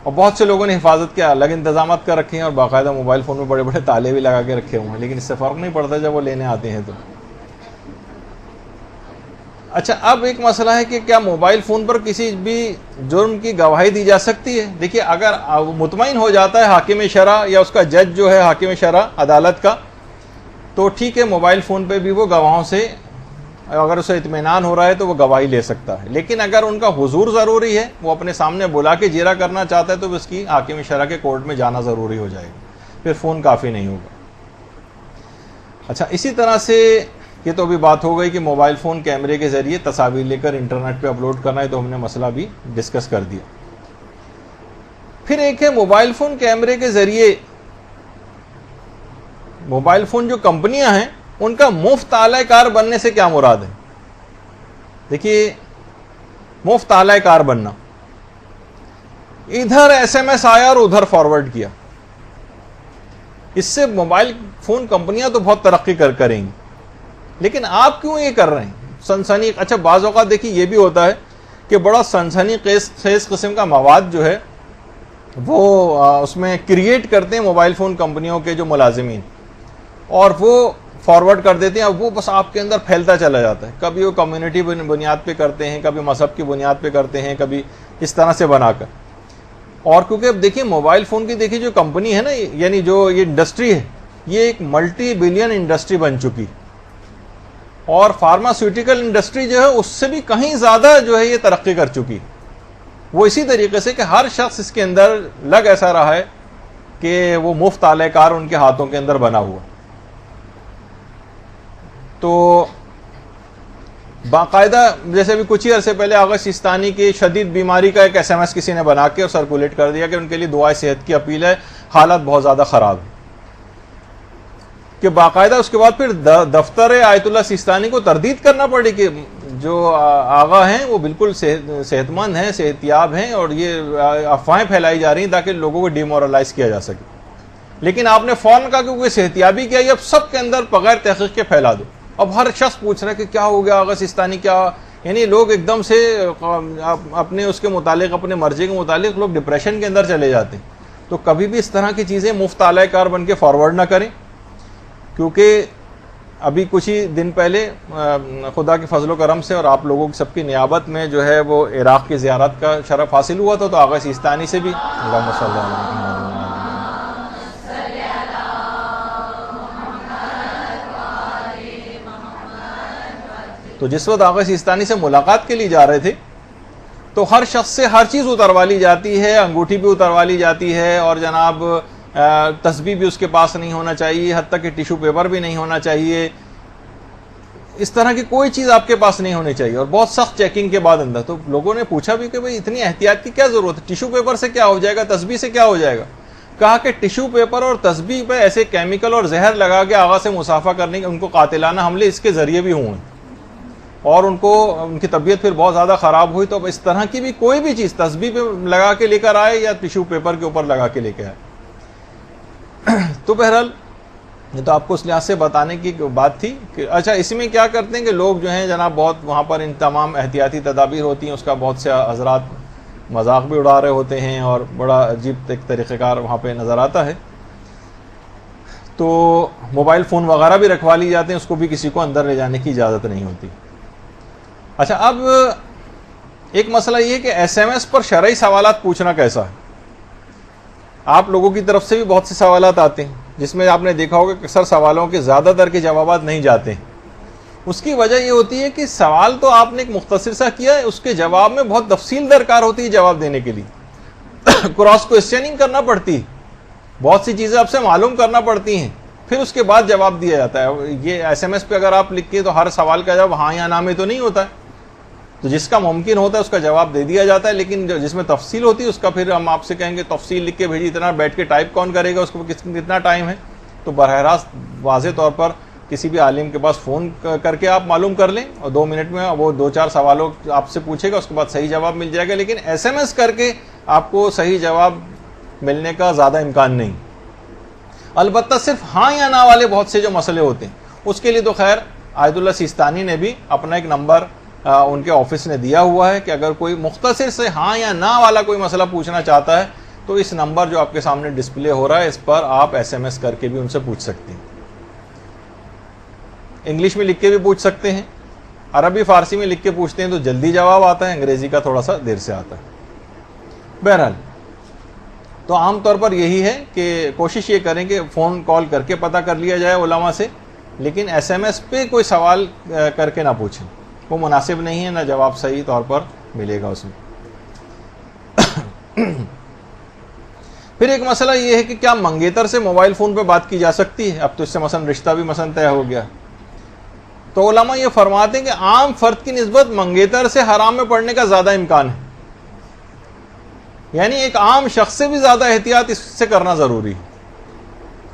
اور بہت سے لوگوں نے حفاظت کے الگ انتظامات کر رکھے ہیں اور باقاعدہ موبائل فون میں بڑے بڑے تالے بھی لگا کے رکھے ہوئے ہیں، لیکن اس سے فرق نہیں پڑتا جب وہ لینے آتے ہیں تو. اچھا، اب ایک مسئلہ ہے کہ کیا موبائل فون پر کسی بھی جرم کی گواہی دی جا سکتی ہے؟ دیکھیے، اگر مطمئن ہو جاتا ہے حاکم شرع یا اس کا جج جو ہے حاکم شرع عدالت کا، تو ٹھیک ہے، موبائل فون پہ بھی وہ گواہوں سے اگر اسے اطمینان ہو رہا ہے تو وہ گواہی لے سکتا ہے. لیکن اگر ان کا حضور ضروری ہے، وہ اپنے سامنے بلا کے جیرا کرنا چاہتا ہے، تو اس کی حاکم شرع کے کورٹ میں جانا ضروری ہو جائے گا، پھر فون کافی نہیں ہوگا. اچھا، اسی طرح سے یہ تو بھی بات ہو گئی کہ موبائل فون کیمرے کے ذریعے تصاویر لے کر انٹرنیٹ پہ اپلوڈ کرنا ہے، تو ہم نے مسئلہ بھی ڈسکس کر دیا. پھر ایک ہے موبائل فون کیمرے کے ذریعے، موبائل فون جو کمپنیاں ہیں ان کا مفت اعلی کار بننے سے کیا مراد ہے؟ دیکھیے، مفت اعلی کار بننا، ادھر SMS آیا اور ادھر فارورڈ کیا، اس سے موبائل فون کمپنیاں تو بہت ترقی کریں گی، لیکن آپ کیوں یہ کر رہے ہیں؟ سنسنی. اچھا، بعض اوقات دیکھیے یہ بھی ہوتا ہے کہ بڑا سنسنی خیز قسم کا مواد جو ہے وہ اس میں کریٹ کرتے ہیں موبائل فون کمپنیوں کے جو ملازمین، اور وہ فارورڈ کر دیتے ہیں، اور وہ بس آپ کے اندر پھیلتا چلا جاتا ہے. کبھی وہ کمیونٹی بنیاد پہ کرتے ہیں، کبھی مذہب کی بنیاد پہ کرتے ہیں، کبھی اس طرح سے بنا کر. اور کیونکہ اب دیکھیے موبائل فون کی دیکھیے جو کمپنی ہے نا، یعنی جو یہ انڈسٹری ہے، یہ ایک ملٹی بلین انڈسٹری بن چکی، اور فارماسیوٹیکل انڈسٹری جو ہے اس سے بھی کہیں زیادہ جو ہے یہ ترقی کر چکی. وہ اسی طریقے سے کہ ہر شخص اس کے اندر لگ ایسا رہا ہے کہ وہ مفت اعلی کار ان کے ہاتھوں کے اندر بنا ہوا. تو باقاعدہ جیسے بھی کچھ ہی عرصے پہلے آغا سیستانی کی شدید بیماری کا ایک SMS کسی نے بنا کے اور سرکولیٹ کر دیا کہ ان کے لیے دعائے صحت کی اپیل ہے، حالت بہت زیادہ خراب ہے. کہ باقاعدہ اس کے بعد پھر دفتر آیت اللہ سیستانی کو تردید کرنا پڑی کہ جو آغا ہیں وہ بالکل صحت مند ہیں، صحت یاب ہیں، اور یہ افواہیں پھیلائی جا رہی ہیں تاکہ لوگوں کو ڈیمورلائز کیا جا سکے. لیکن آپ نے فوراً کہا کہ کوئی صحت یابی کیا، یہ اب سب کے اندر بغیر تحقیق کے پھیلا دو. اب ہر شخص پوچھ رہا ہے کہ کیا ہو گیا آغا سیستانی، کیا، یعنی لوگ ایک دم سے اپنے اس کے متعلق، اپنے مرضی کے متعلق لوگ ڈپریشن کے اندر چلے جاتے ہیں. تو کبھی بھی اس طرح کی چیزیں مفت اعلی کار بن کے فارورڈ نہ کریں، کیونکہ ابھی کچھ ہی دن پہلے خدا کے فضل و کرم سے اور آپ لوگوں کی سب کی نیابت میں جو ہے وہ عراق کی زیارت کا شرف حاصل ہوا تھا. تو آغا سیستانی سے بھی اللہم صلی اللہ علیہ وسلم تو جس وقت آغا سیستانی سے ملاقات کے لیے جا رہے تھے تو ہر شخص سے ہر چیز اتروا لی جاتی ہے، انگوٹھی بھی اتروا لی جاتی ہے، اور جناب تسبیح بھی اس کے پاس نہیں ہونا چاہیے، حتیٰ کہ ٹیشو پیپر بھی نہیں ہونا چاہیے، اس طرح کی کوئی چیز آپ کے پاس نہیں ہونی چاہیے، اور بہت سخت چیکنگ کے بعد اندر۔ تو لوگوں نے پوچھا بھی کہ بھئی اتنی احتیاط کی کیا ضرورت ہے، ٹیشو پیپر سے کیا ہو جائے گا، تسبیح سے کیا ہو جائے گا؟ کہا کہ ٹیشو پیپر اور تسبیح پہ ایسے کیمیکل اور زہر لگا کے آغا سے مصافحہ کرنے کے ان کو قاتلانہ حملے اس کے ذریعے بھی ہوئے، اور ان کی طبیعت پھر بہت زیادہ خراب ہوئی۔ تو اب اس طرح کی بھی کوئی بھی چیز تسبیح پہ لگا کے لے کر آئے یا ٹیشو پیپر کے اوپر لگا کے لے کے آئے۔ تو بہرحال یہ تو آپ کو اس لحاظ سے بتانے کی بات تھی کہ اچھا اس میں کیا کرتے ہیں کہ لوگ جو ہیں جناب بہت وہاں پر ان تمام احتیاطی تدابیر ہوتی ہیں، اس کا بہت سے حضرات مذاق بھی اڑا رہے ہوتے ہیں، اور بڑا عجیب ایک طریقہ کار وہاں پہ نظر آتا ہے۔ تو موبائل فون وغیرہ بھی رکھوا لی جاتے ہیں، اس کو بھی کسی کو اندر لے جانے کی اجازت نہیں ہوتی۔ اچھا اب ایک مسئلہ یہ کہ ایس ایم ایس پر شرعی سوالات پوچھنا کیسا ہے؟ آپ لوگوں کی طرف سے بھی بہت سے سوالات آتے ہیں، جس میں آپ نے دیکھا ہوگا کہ اکثر سوالوں کے زیادہ تر کے جوابات نہیں جاتے ہیں۔ اس کی وجہ یہ ہوتی ہے کہ سوال تو آپ نے ایک مختصر سا کیا ہے، اس کے جواب میں بہت تفصیل درکار ہوتی ہے جواب دینے کے لیے، کراس کوسچننگ کرنا پڑتی ہے، بہت سی چیزیں آپ سے معلوم کرنا پڑتی ہیں، پھر اس کے بعد جواب دیا جاتا ہے۔ یہ ایس ایم ایس پہ اگر آپ لکھ کے تو ہر سوال کا جواب ہاں یا نہ میں تو نہیں ہوتا ہے، تو جس کا ممکن ہوتا ہے اس کا جواب دے دیا جاتا ہے، لیکن جس میں تفصیل ہوتی ہے اس کا پھر ہم آپ سے کہیں گے تفصیل لکھ کے بھیجیے، اتنا بیٹھ کے ٹائپ کون کرے گا، اس کو کتنا ٹائم ہے؟ تو براہ راست واضح طور پر کسی بھی عالم کے پاس فون کر کے آپ معلوم کر لیں، اور 2 منٹ میں وہ 2-4 سوالوں آپ سے پوچھے گا، اس کے بعد صحیح جواب مل جائے گا۔ لیکن ایس ایم ایس کر کے آپ کو صحیح جواب ملنے کا زیادہ امکان نہیں۔ البتہ صرف ہاں یا نہ والے بہت سے جو مسئلے ہوتے ہیں اس کے لیے تو خیر آیت اللہ سیستانی نے بھی اپنا ایک نمبر ان کے آفس نے دیا ہوا ہے کہ اگر کوئی مختصر سے ہاں یا نہ والا کوئی مسئلہ پوچھنا چاہتا ہے تو اس نمبر جو آپ کے سامنے ڈسپلے ہو رہا ہے اس پر آپ ایس ایم ایس کر کے بھی ان سے پوچھ سکتے ہیں۔ انگلش میں لکھ کے بھی پوچھ سکتے ہیں، عربی فارسی میں لکھ کے پوچھتے ہیں تو جلدی جواب آتا ہے، انگریزی کا تھوڑا سا دیر سے آتا ہے۔ بہرحال تو عام طور پر یہی ہے کہ کوشش یہ کریں کہ فون کال کر کے پتہ کر لیا جائے علماء سے، لیکن ایس ایم ایس پہ کوئی سوال کر کے نہ پوچھیں، وہ مناسب نہیں ہے، نہ جواب صحیح طور پر ملے گا اس میں۔ پھر ایک مسئلہ یہ ہے کہ کیا منگیتر سے موبائل فون پہ بات کی جا سکتی ہے؟ اب تو اس سے مثلا رشتہ بھی مثلا طے ہو گیا، تو علماء یہ فرماتے ہیں کہ عام فرد کی نسبت منگیتر سے حرام میں پڑنے کا زیادہ امکان ہے، یعنی ایک عام شخص سے بھی زیادہ احتیاط اس سے کرنا ضروری ہے۔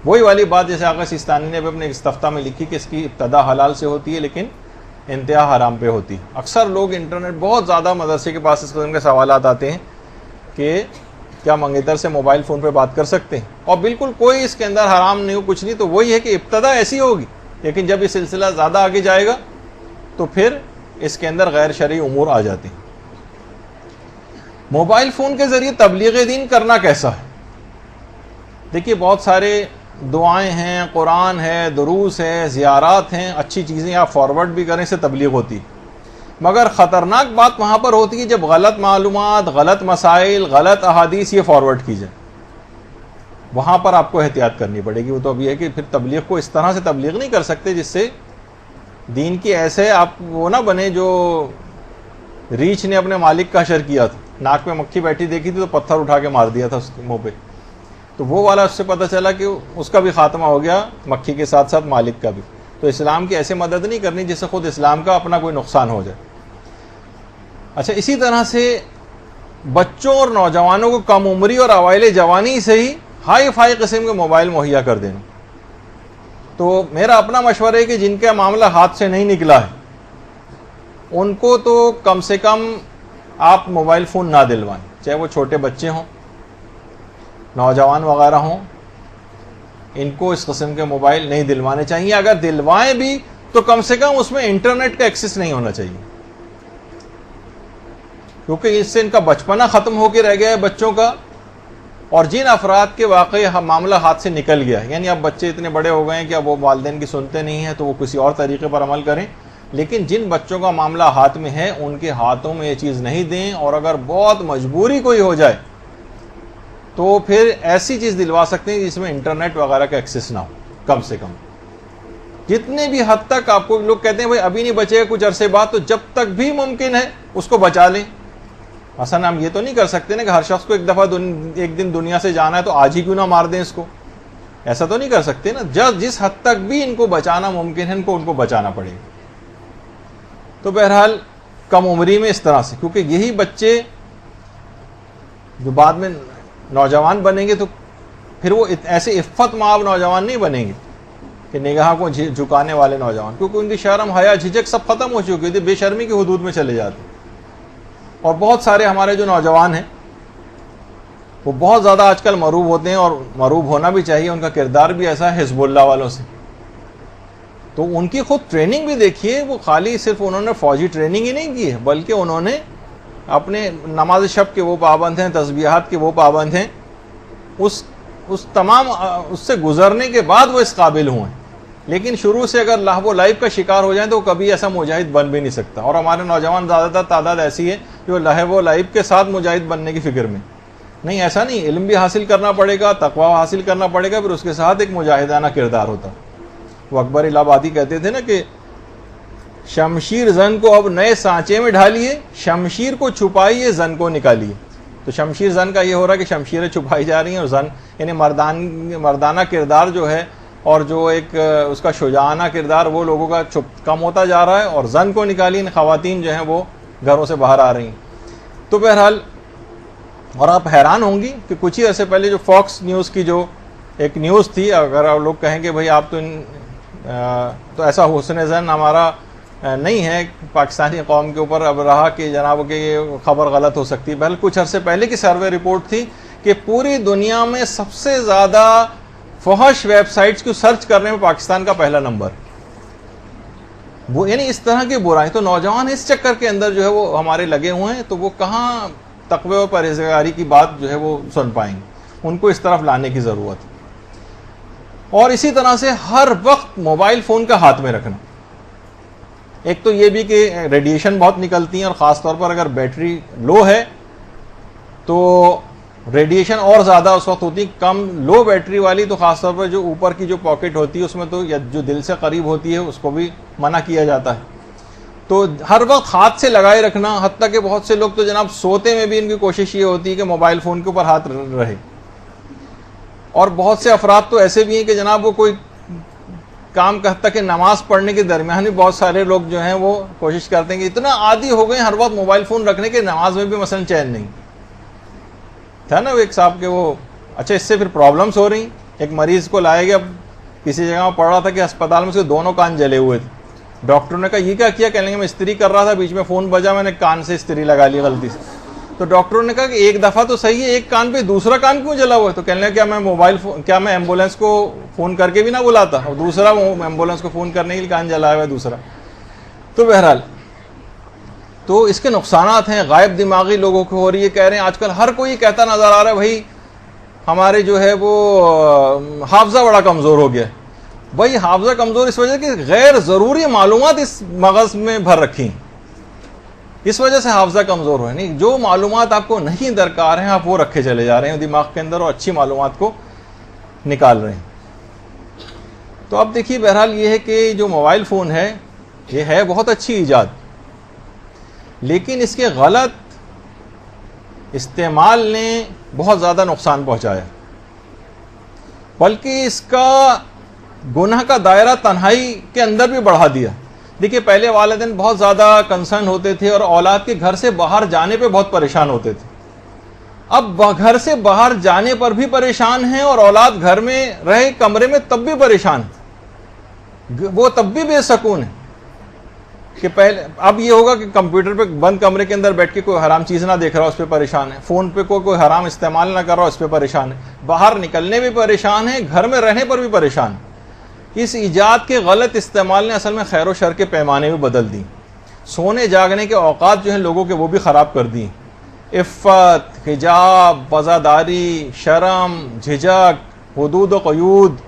وہی والی بات جیسے آغا سیستانی نے بھی اپنے استفتاء میں لکھی کہ اس کی ابتدا حلال سے ہوتی ہے لیکن انتہا حرام پہ ہوتی ہے۔ اکثر لوگ انٹرنیٹ بہت زیادہ مدرسے کے پاس اس قسم کے سوالات آتے ہیں کہ کیا منگیتر سے موبائل فون پہ بات کر سکتے ہیں، اور بالکل کوئی اس کے اندر حرام نہیں ہو، کچھ نہیں، تو وہی ہے کہ ابتدا ایسی ہوگی، لیکن جب یہ سلسلہ زیادہ آگے جائے گا تو پھر اس کے اندر غیر شرعی امور آ جاتے ہیں۔ موبائل فون کے ذریعے تبلیغ دین کرنا کیسا ہے؟ دیکھیے بہت سارے دعائیں ہیں، قرآن ہے، دروس ہے، زیارات ہیں، اچھی چیزیں آپ فارورڈ بھی کریں سے تبلیغ ہوتی، مگر خطرناک بات وہاں پر ہوتی ہے جب غلط معلومات، غلط مسائل، غلط احادیث یہ فارورڈ کی جائے، وہاں پر آپ کو احتیاط کرنی پڑے گی۔ وہ تو اب یہ ہے کہ پھر تبلیغ کو اس طرح سے تبلیغ نہیں کر سکتے جس سے دین کی ایسے آپ وہ نہ بنے جو ریچھ نے اپنے مالک کا حشر کیا تھا، ناک میں مکھی بیٹھی دیکھی تھی تو پتھر اٹھا کے مار دیا تھا اس کے منہ پہ، تو وہ والا اس سے پتہ چلا کہ اس کا بھی خاتمہ ہو گیا، مکھی کے ساتھ ساتھ مالک کا بھی۔ تو اسلام کی ایسے مدد نہیں کرنی جس سے خود اسلام کا اپنا کوئی نقصان ہو جائے۔ اچھا اسی طرح سے بچوں اور نوجوانوں کو کم عمری اور اوائل جوانی سے ہی ہائی فائی قسم کے موبائل مہیا کر دینا، تو میرا اپنا مشورہ ہے کہ جن کا معاملہ ہاتھ سے نہیں نکلا ہے ان کو تو کم سے کم آپ موبائل فون نہ دلوائیں، چاہے وہ چھوٹے بچے ہوں، نوجوان وغیرہ ہوں، ان کو اس قسم کے موبائل نہیں دلوانے چاہیے۔ اگر دلوائیں بھی تو کم سے کم اس میں انٹرنیٹ کا ایکسس نہیں ہونا چاہیے، کیونکہ اس سے ان کا بچپنا ختم ہو کے رہ گیا ہے بچوں کا، اور جن افراد کے واقعی معاملہ ہاتھ سے نکل گیا ہے، یعنی اب بچے اتنے بڑے ہو گئے ہیں کہ اب وہ والدین کی سنتے نہیں ہیں تو وہ کسی اور طریقے پر عمل کریں، لیکن جن بچوں کا معاملہ ہاتھ میں ہے ان کے ہاتھوں میں یہ چیز نہیں دیں، اور اگر بہت مجبوری کوئی ہو جائے تو پھر ایسی چیز دلوا سکتے ہیں جس میں انٹرنیٹ وغیرہ کا ایکسس نہ ہو کم سے کم۔ جتنے بھی حد تک آپ کو لوگ کہتے ہیں بھائی ابھی نہیں بچے گا کچھ عرصے بعد، تو جب تک بھی ممکن ہے اس کو بچا لیں. مثلا ہم یہ تو نہیں کر سکتے نا کہ ہر شخص کو ایک دفعہ ایک دن دنیا سے جانا ہے تو آج ہی کیوں نہ مار دیں اس کو، ایسا تو نہیں کر سکتے نا. جس حد تک بھی ان کو بچانا ممکن ہے ان کو بچانا پڑے گا. تو بہرحال کم عمری میں اس طرح سے، کیونکہ یہی بچے جو بعد میں نوجوان بنیں گے تو پھر وہ ایسے عفت مآب نوجوان نہیں بنیں گے کہ نگاہ کو جھکانے والے نوجوان، کیونکہ ان کی شرم حیا جھجک سب ختم ہو چکی تھی، بے شرمی کی حدود میں چلے جاتے. اور بہت سارے ہمارے جو نوجوان ہیں وہ بہت زیادہ آج کل مروب ہوتے ہیں، اور مروب ہونا بھی چاہیے، ان کا کردار بھی ایسا ہے حزب اللہ والوں سے. تو ان کی خود ٹریننگ بھی دیکھیے، وہ خالی صرف انہوں نے فوجی ٹریننگ ہی نہیں کی ہے، بلکہ انہوں نے اپنے نماز شب کے وہ پابند ہیں، تسبیحات کے وہ پابند ہیں، اس تمام اس سے گزرنے کے بعد وہ اس قابل ہوئے. لیکن شروع سے اگر لہو و لعب کا شکار ہو جائیں تو وہ کبھی ایسا مجاہد بن بھی نہیں سکتا. اور ہمارے نوجوان زیادہ تر تعداد ایسی ہے جو لہو و لعب کے ساتھ مجاہد بننے کی فکر میں نہیں. ایسا نہیں، علم بھی حاصل کرنا پڑے گا، تقوی حاصل کرنا پڑے گا، پھر اس کے ساتھ ایک مجاہدانہ کردار ہوتا. وہ اکبر الہ آبادی کہتے تھے نا کہ شمشیر زن کو اب نئے سانچے میں ڈھالیے، شمشیر کو چھپائیے زن کو نکالیے. تو شمشیر زن کا یہ ہو رہا ہے کہ شمشیریں چھپائی جا رہی ہیں، اور زن یعنی مردانہ کردار جو ہے اور جو ایک اس کا شجاعانہ کردار وہ لوگوں کا کم ہوتا جا رہا ہے، اور زن کو نکالیے، خواتین جو ہیں وہ گھروں سے باہر آ رہی ہیں. تو بہرحال، اور آپ حیران ہوں گی کہ کچھ ہی عرصے پہلے جو فاکس نیوز کی جو ایک نیوز تھی، اگر آپ لوگ کہیں کہ بھائی آپ تو ایسا حسن زن ہمارا نہیں ہے پاکستانی قوم کے اوپر اب رہا کہ جناب کہ یہ خبر غلط ہو سکتی ہے. بہرحال کچھ عرصے پہلے کی سروے رپورٹ تھی کہ پوری دنیا میں سب سے زیادہ فحش ویب سائٹس کو سرچ کرنے میں پاکستان کا پہلا نمبر. یعنی اس طرح کی برائی. تو نوجوان اس چکر کے اندر جو ہے وہ ہمارے لگے ہوئے ہیں، تو وہ کہاں تقوی و پرہیزگاری کی بات جو ہے وہ سن پائیں گے. ان کو اس طرف لانے کی ضرورت ہے. اور اسی طرح سے ہر وقت موبائل فون کا ہاتھ میں رکھنا. ایک تو یہ بھی کہ ریڈیشن بہت نکلتی ہیں، اور خاص طور پر اگر بیٹری لو ہے تو ریڈیشن اور زیادہ اس وقت ہوتی ہے. کم لو بیٹری والی تو خاص طور پر جو اوپر کی جو پاکٹ ہوتی ہے اس میں تو یا جو دل سے قریب ہوتی ہے اس کو بھی منع کیا جاتا ہے. تو ہر وقت ہاتھ سے لگائے رکھنا، حتیٰ کہ بہت سے لوگ تو جناب سوتے میں بھی ان کی کوشش یہ ہوتی ہے کہ موبائل فون کے اوپر ہاتھ رہے. اور بہت سے افراد تو ایسے بھی ہیں کہ جناب وہ کوئی کام کہتا کہ نماز پڑھنے کے درمیان بھی بہت سارے لوگ جو ہیں وہ کوشش کرتے ہیں کہ اتنا عادی ہو گئے ہر وقت موبائل فون رکھنے کے، نماز میں بھی مثلا چین نہیں تھا نا. وہ ایک صاحب کے وہ اچھا اس سے پھر پرابلمس ہو رہی. ایک مریض کو لائے گیا، کسی جگہ پڑ رہا تھا کہ اسپتال میں اس کے دونوں کان جلے ہوئے تھے. ڈاکٹر نے کہا یہ کیا کیا؟ کہنے لگے میں استری کر رہا تھا، بیچ میں فون بجا، میں نے کان سے استری لگا لی غلطی سے. تو ڈاکٹروں نے کہا کہ ایک دفعہ تو صحیح ہے، ایک کان پہ دوسرا کان کیوں جلا ہوا ہے؟ تو کہنے لگا کیا میں ایمبولینس کو فون کر کے بھی نہ بلاتا، اور دوسرا وہ ایمبولینس کو فون کرنے کے لیے کان جلا ہوا ہے دوسرا. تو بہرحال تو اس کے نقصانات ہیں. غائب دماغی لوگوں کو ہو رہی ہے. کہہ رہے ہیں آج کل ہر کوئی کہتا نظر آ رہا ہے بھائی ہمارے جو ہے وہ حافظہ بڑا کمزور ہو گیا. بھائی حافظہ کمزور اس وجہ کہ غیر ضروری معلومات اس مغز میں بھر رکھی، اس وجہ سے حافظہ کمزور ہو. نہیں، جو معلومات آپ کو نہیں درکار ہیں آپ وہ رکھے چلے جا رہے ہیں دماغ کے اندر، اور اچھی معلومات کو نکال رہے ہیں. تو اب دیکھیے بہرحال یہ ہے کہ جو موبائل فون ہے یہ ہے بہت اچھی ایجاد، لیکن اس کے غلط استعمال نے بہت زیادہ نقصان پہنچایا، بلکہ اس کا گناہ کا دائرہ تنہائی کے اندر بھی بڑھا دیا. دیکھیے پہلے والدین بہت زیادہ کنسرن ہوتے تھے اور اولاد کے گھر سے باہر جانے پہ بہت پریشان ہوتے تھے. اب گھر سے باہر جانے پر بھی پریشان ہیں، اور اولاد گھر میں رہے کمرے میں تب بھی پریشان ہے، وہ تب بھی بے سکون ہے. کہ پہلے اب یہ ہوگا کہ کمپیوٹر پہ بند کمرے کے اندر بیٹھ کے کوئی حرام چیز نہ دیکھ رہا اس پہ پریشان ہے، فون پہ کوئی حرام استعمال نہ کر رہا اس پہ پریشان ہے، باہر نکلنے بھی پریشان ہے، گھر میں رہنے پر بھی پریشان ہے. اس ایجاد کے غلط استعمال نے اصل میں خیر و شر کے پیمانے بھی بدل دی. سونے جاگنے کے اوقات جو ہیں لوگوں کے وہ بھی خراب کر دی. عفت، حجاب، وزاداری، شرم، جھجک، حدود و قیود،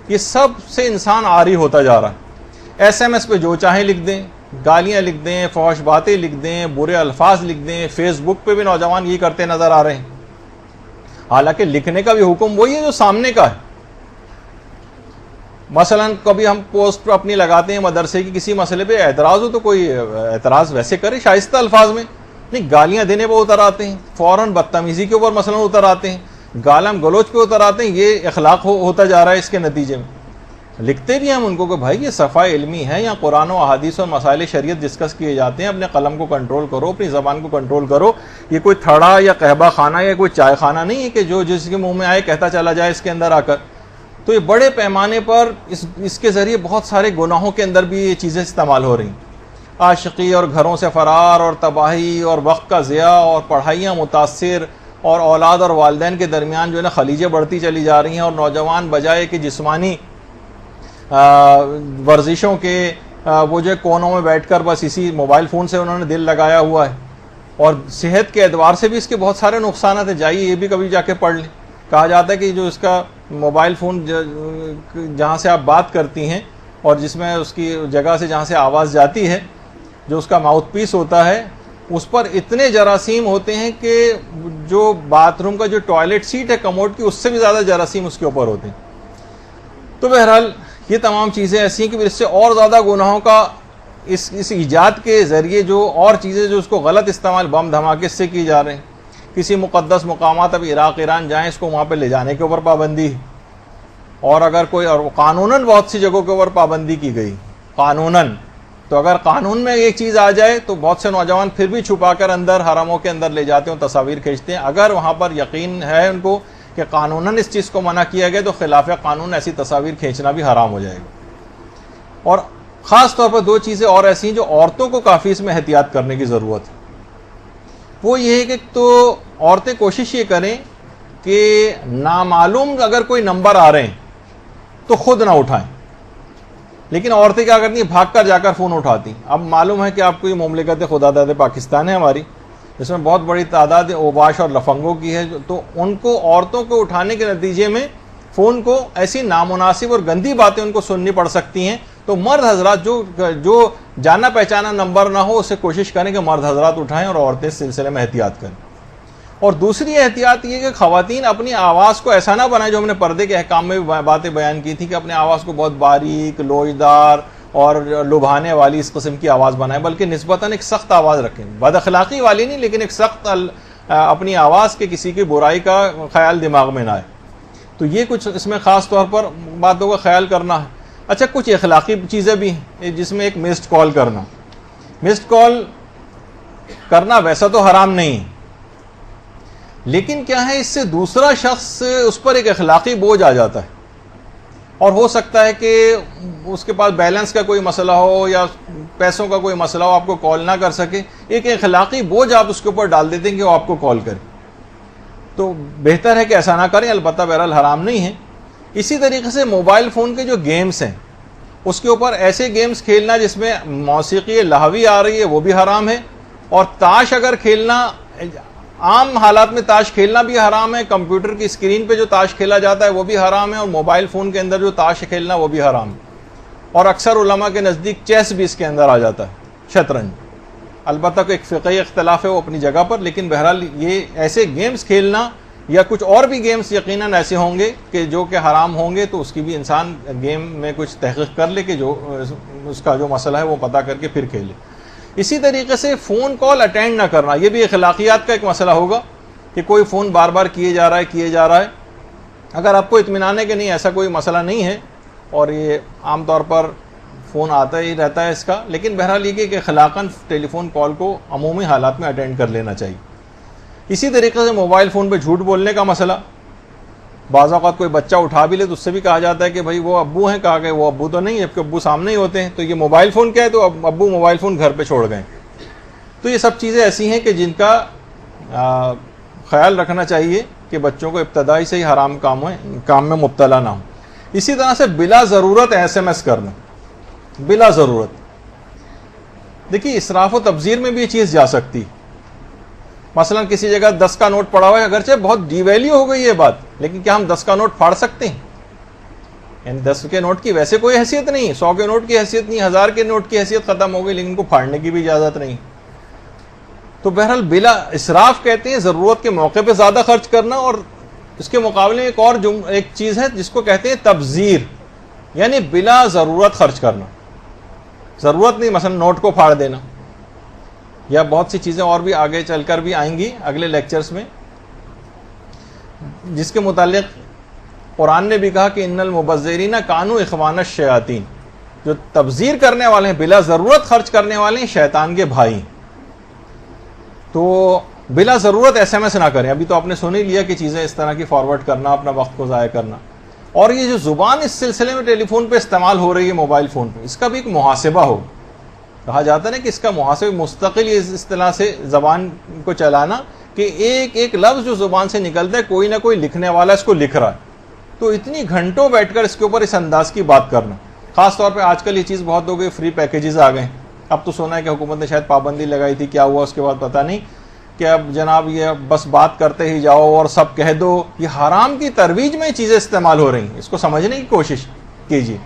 یہ سب سے انسان عاری ہوتا جا رہا ہے. SMS پہ جو چاہیں لکھ دیں، گالیاں لکھ دیں، فحش باتیں لکھ دیں، برے الفاظ لکھ دیں. فیس بک پہ بھی نوجوان یہ کرتے نظر آ رہے ہیں، حالانکہ لکھنے کا بھی حکم وہی ہے جو سامنے کا ہے. مثلا کبھی ہم پوسٹ اپنی لگاتے ہیں مدرسے کی کسی مسئلے پہ اعتراض ہو تو کوئی اعتراض ویسے کرے شائستہ الفاظ میں، نہیں گالیاں دینے پہ اتر آتے ہیں، فوراً بدتمیزی کے اوپر مثلا اتر آتے ہیں، گالم گلوچ پہ اتر آتے ہیں. یہ اخلاق ہوتا جا رہا ہے. اس کے نتیجے میں لکھتے بھی ہم ان کو کہ بھائی یہ صفحہ علمی ہے، یا قرآن و احادیث اور مسائل شریعت ڈسکس کیے جاتے ہیں، اپنے قلم کو کنٹرول کرو، اپنی زبان کو کنٹرول کرو. یہ کوئی تھڑا یا قہبہ خانہ یا کوئی چائے خانہ نہیں ہے کہ جو جس کے منہ میں آئے کہتا چلا جائے اس کے اندر آ کر. تو یہ بڑے پیمانے پر اس کے ذریعے بہت سارے گناہوں کے اندر بھی یہ چیزیں استعمال ہو رہی ہیں. عاشقی اور گھروں سے فرار اور تباہی اور وقت کا ضیاع اور پڑھائیاں متاثر اور اولاد اور والدین کے درمیان جو ہے نا خلیجیں بڑھتی چلی جا رہی ہیں، اور نوجوان بجائے کہ جسمانی ورزشوں کے وہ جو کونوں میں بیٹھ کر بس اسی موبائل فون سے انہوں نے دل لگایا ہوا ہے. اور صحت کے اعتبار سے بھی اس کے بہت سارے نقصانات ہیں. جائیے یہ بھی کبھی جا کے پڑھ لیں. کہا جاتا ہے کہ جو اس کا موبائل فون جہاں سے آپ بات کرتی ہیں اور جس میں اس کی جگہ سے جہاں سے آواز جاتی ہے، جو اس کا ماؤتھ پیس ہوتا ہے، اس پر اتنے جراثیم ہوتے ہیں کہ جو باتھ روم کا جو ٹوائلٹ سیٹ ہے کموڈ کی، اس سے بھی زیادہ جراثیم اس کے اوپر ہوتے ہیں. تو بہرحال یہ تمام چیزیں ایسی ہیں کہ اس سے اور زیادہ گناہوں کا اس ایجاد کے ذریعے جو اور چیزیں جو اس کو غلط استعمال بم دھماکے سے کی جا رہے ہیں. کسی مقدس مقامات اب عراق ایران جائیں، اس کو وہاں پہ لے جانے کے اوپر پابندی ہے. اور اگر کوئی اور قانوناً بہت سی جگہوں کے اوپر پابندی کی گئی قانوناً، تو اگر قانون میں ایک چیز آ جائے تو بہت سے نوجوان پھر بھی چھپا کر اندر حرموں کے اندر لے جاتے ہیں، تصاویر کھینچتے ہیں. اگر وہاں پر یقین ہے ان کو کہ قانوناً اس چیز کو منع کیا گیا تو خلاف قانون ایسی تصاویر کھینچنا بھی حرام ہو جائے گا. اور خاص طور پر دو چیزیں اور ایسی ہیں جو عورتوں کو کافی اس میں احتیاط کرنے کی ضرورت ہے. وہ یہ ہے کہ تو عورتیں کوشش یہ کریں کہ نامعلوم اگر کوئی نمبر آ رہے ہیں تو خود نہ اٹھائیں. لیکن عورتیں کیا کرتی ہیں، بھاگ کر جا کر فون اٹھاتی. اب معلوم ہے کہ آپ کو یہ مملکت خدا داد پاکستان ہے ہماری، جس میں بہت بڑی تعداد اوباش اور لفنگوں کی ہے. تو ان کو عورتوں کو اٹھانے کے نتیجے میں فون کو ایسی نامناسب اور گندی باتیں ان کو سننی پڑ سکتی ہیں. تو مرد حضرات جو جانا پہچانا نمبر نہ ہو، اسے کوشش کریں کہ مرد حضرات اٹھائیں اور عورتیں اس سلسلے میں احتیاط کریں. اور دوسری احتیاط یہ کہ خواتین اپنی آواز کو ایسا نہ بنائیں، جو ہم نے پردے کے احکام میں بھی باتیں بیان کی تھی کہ اپنے آواز کو بہت باریک، لوچدار اور لبھانے والی اس قسم کی آواز بنائیں، بلکہ نسبتاً ایک سخت آواز رکھیں. بد اخلاقی والی نہیں، لیکن ایک سخت اپنی آواز کے کسی کی برائی کا خیال دماغ میں نہ آئے. تو یہ کچھ اس میں خاص طور پر باتوں کا خیال کرنا ہے. اچھا، کچھ اخلاقی چیزیں بھی ہیں جس میں ایک مسڈ کال کرنا. مسڈ کال کرنا ویسا تو حرام نہیں ہے، لیکن کیا ہے اس سے دوسرا شخص اس پر ایک اخلاقی بوجھ آ جاتا ہے. اور ہو سکتا ہے کہ اس کے پاس بیلنس کا کوئی مسئلہ ہو یا پیسوں کا کوئی مسئلہ ہو، آپ کو کال نہ کر سکے. ایک اخلاقی بوجھ آپ اس کے اوپر ڈال دیتے ہیں کہ وہ آپ کو کال کرے. تو بہتر ہے کہ ایسا نہ کریں، البتہ بہرحال حرام نہیں ہے. اسی طریقے سے موبائل فون کے جو گیمز ہیں، اس کے اوپر ایسے گیمز کھیلنا جس میں موسیقی لہوی آ رہی ہے وہ بھی حرام ہے. اور تاش اگر کھیلنا، عام حالات میں تاش کھیلنا بھی حرام ہے. کمپیوٹر کی اسکرین پہ جو تاش کھیلا جاتا ہے وہ بھی حرام ہے، اور موبائل فون کے اندر جو تاش کھیلنا وہ بھی حرام ہے. اور اکثر علماء کے نزدیک چیس بھی اس کے اندر آ جاتا ہے، شطرنج. البتہ ایک فقہی اختلاف ہے وہ اپنی جگہ پر، لیکن بہرحال یہ ایسے گیمز کھیلنا یا کچھ اور بھی گیمز یقیناً ایسے ہوں گے کہ جو کہ حرام ہوں گے، تو اس کی بھی انسان گیم میں کچھ تحقیق کر لے کہ جو اس کا جو مسئلہ ہے وہ پتہ کر کے پھر کھیلے. اسی طریقے سے فون کال اٹینڈ نہ کرنا، یہ بھی اخلاقیات کا ایک مسئلہ ہوگا کہ کوئی فون بار بار کیے جا رہا ہے. اگر آپ کو اطمینان ہے کہ نہیں ایسا کوئی مسئلہ نہیں ہے اور یہ عام طور پر فون آتا ہی رہتا ہے اس کا، لیکن بہرحال یہ کہ اخلاقاً ٹیلی فون کال کو عمومی حالات میں اٹینڈ کر لینا چاہیے. اسی طریقے سے موبائل فون پہ جھوٹ بولنے کا مسئلہ، بعض اوقات کوئی بچہ اٹھا بھی لے تو اس سے بھی کہا جاتا ہے کہ بھائی وہ ابو ہیں، کہا کہ وہ ابو تو نہیں، جبکہ ابو سامنے ہی ہوتے ہیں. تو یہ موبائل فون کیا ہے، تو ابو موبائل فون گھر پہ چھوڑ گئے. تو یہ سب چیزیں ایسی ہیں کہ جن کا خیال رکھنا چاہیے کہ بچوں کو ابتدائی سے ہی حرام کام میں مبتلا نہ ہو. اسی طرح سے بلا ضرورت SMS کرنا، بلا ضرورت. دیکھیے اسراف و تبذیر میں بھی یہ چیز جا سکتی. مثلا کسی جگہ 10 کا نوٹ پڑا ہوا ہے، اگرچہ بہت ڈی ویلیو ہو گئی یہ بات، لیکن کیا ہم 10 کا نوٹ پھاڑ سکتے ہیں؟ یعنی 10 کے نوٹ کی ویسے کوئی حیثیت نہیں، 100 کے نوٹ کی حیثیت نہیں، 1000 کے نوٹ کی حیثیت ختم ہو گئی، لیکن ان کو پھاڑنے کی بھی اجازت نہیں. تو بہرحال بلا اسراف کہتے ہیں ضرورت کے موقع پہ زیادہ خرچ کرنا. اور اس کے مقابلے میں ایک اور ایک چیز ہے جس کو کہتے ہیں تبذیر. یعنی بلا ضرورت خرچ کرنا، ضرورت نہیں، مثلا نوٹ کو پھاڑ دینا، یا بہت سی چیزیں اور بھی آگے چل کر بھی آئیں گی اگلے لیکچرز میں، جس کے متعلق قرآن نے بھی کہا کہ ان المبذرین کانوا اخوان الشیاطین، جو تبذیر کرنے والے ہیں، بلا ضرورت خرچ کرنے والے ہیں، شیطان کے بھائی۔ تو بلا ضرورت ایس ایم ایس نہ کریں، ابھی تو آپ نے سن ہی لیا کہ چیزیں اس طرح کی فارورڈ کرنا، اپنا وقت کو ضائع کرنا، اور یہ جو زبان اس سلسلے میں ٹیلی فون پہ استعمال ہو رہی ہے، موبائل فون پہ، اس کا بھی ایک محاسبہ ہو، کہا جاتا ہے کہ اس کا محاسبہ مستقل اس طرح سے زبان کو چلانا کہ ایک ایک لفظ جو زبان سے نکلتا ہے کوئی نہ کوئی لکھنے والا اس کو لکھ رہا ہے، تو اتنی گھنٹوں بیٹھ کر اس کے اوپر اس انداز کی بات کرنا، خاص طور پہ آج کل یہ چیز بہت ہو گئی، فری پیکیجز آ گئے، اب تو سنا ہے کہ حکومت نے شاید پابندی لگائی تھی، کیا ہوا اس کے بعد پتہ نہیں، کہ اب جناب یہ بس بات کرتے ہی جاؤ اور سب کہہ دو، یہ حرام کی ترویج میں چیزیں استعمال ہو رہی ہیں، اس کو سمجھنے کی کوشش کیجیے۔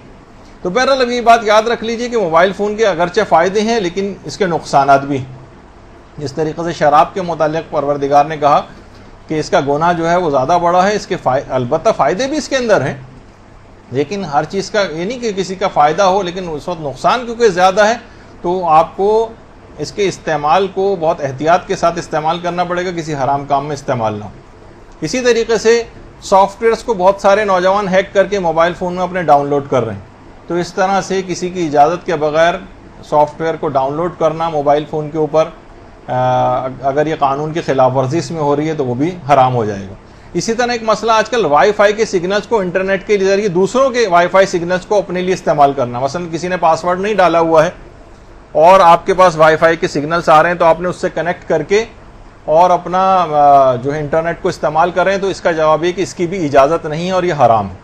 تو بہرحال اب یہ بات یاد رکھ لیجیے کہ موبائل فون کے اگرچہ فائدے ہیں لیکن اس کے نقصانات بھی، جس طریقے سے شراب کے متعلق پروردگار نے کہا کہ اس کا گناہ جو ہے وہ زیادہ بڑا ہے، اس کے البتہ فائدے بھی اس کے اندر ہیں، لیکن ہر چیز کا یہ نہیں کہ کسی کا فائدہ ہو لیکن اس وقت نقصان کیونکہ زیادہ ہے، تو آپ کو اس کے استعمال کو بہت احتیاط کے ساتھ استعمال کرنا پڑے گا، کسی حرام کام میں استعمال نہ ہو۔ اسی طریقے سے سافٹ ویئرس کو بہت سارے نوجوان ہیک کر کے موبائل فون میں اپنے ڈاؤن لوڈ کر رہے ہیں، تو اس طرح سے کسی کی اجازت کے بغیر سافٹ ویئر کو ڈاؤن لوڈ کرنا موبائل فون کے اوپر، اگر یہ قانون کی خلاف ورزی اس میں ہو رہی ہے تو وہ بھی حرام ہو جائے گا۔ اسی طرح ایک مسئلہ آج کل وائی فائی کے سگنلز کو انٹرنیٹ کے ذریعے دوسروں کے وائی فائی سگنلز کو اپنے لیے استعمال کرنا، مثلا کسی نے پاس ورڈ نہیں ڈالا ہوا ہے اور آپ کے پاس وائی فائی کے سگنلز آ رہے ہیں تو آپ نے اس سے کنیکٹ کر کے اور اپنا جو ہے انٹرنیٹ کو استعمال کر رہے ہیں، تو اس کا جواب یہ کہ اس کی بھی اجازت نہیں ہے اور یہ حرام ہے۔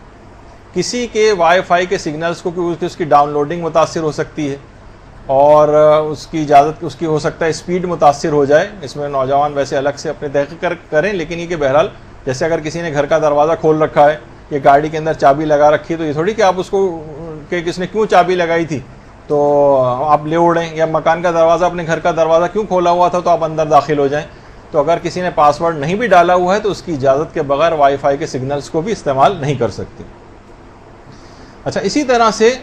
کسی کے وائی فائی کے سگنلز کو کیونکہ اس کی ڈاؤن لوڈنگ متاثر ہو سکتی ہے اور اس کی اجازت اس کی ہو سکتا ہے اسپیڈ متاثر ہو جائے، اس میں نوجوان ویسے الگ سے اپنے تحقیق کریں، لیکن یہ کہ بہرحال جیسے اگر کسی نے گھر کا دروازہ کھول رکھا ہے یا گاڑی کے اندر چابی لگا رکھی ہے تو یہ تھوڑی کہ آپ اس کو کہ کس نے کیوں چابی لگائی تھی تو آپ لے اڑیں، یا مکان کا دروازہ اپنے گھر کا دروازہ کیوں کھولا ہوا تھا تو آپ اندر داخل ہو جائیں۔ تو اگر کسی نے پاس ورڈ نہیں بھی ڈالا ہوا ہے تو اس کی اجازت کے بغیر وائی فائی کے سگنلز کو بھی استعمال نہیں کر سکتے۔ اچھا، اسی طرح سے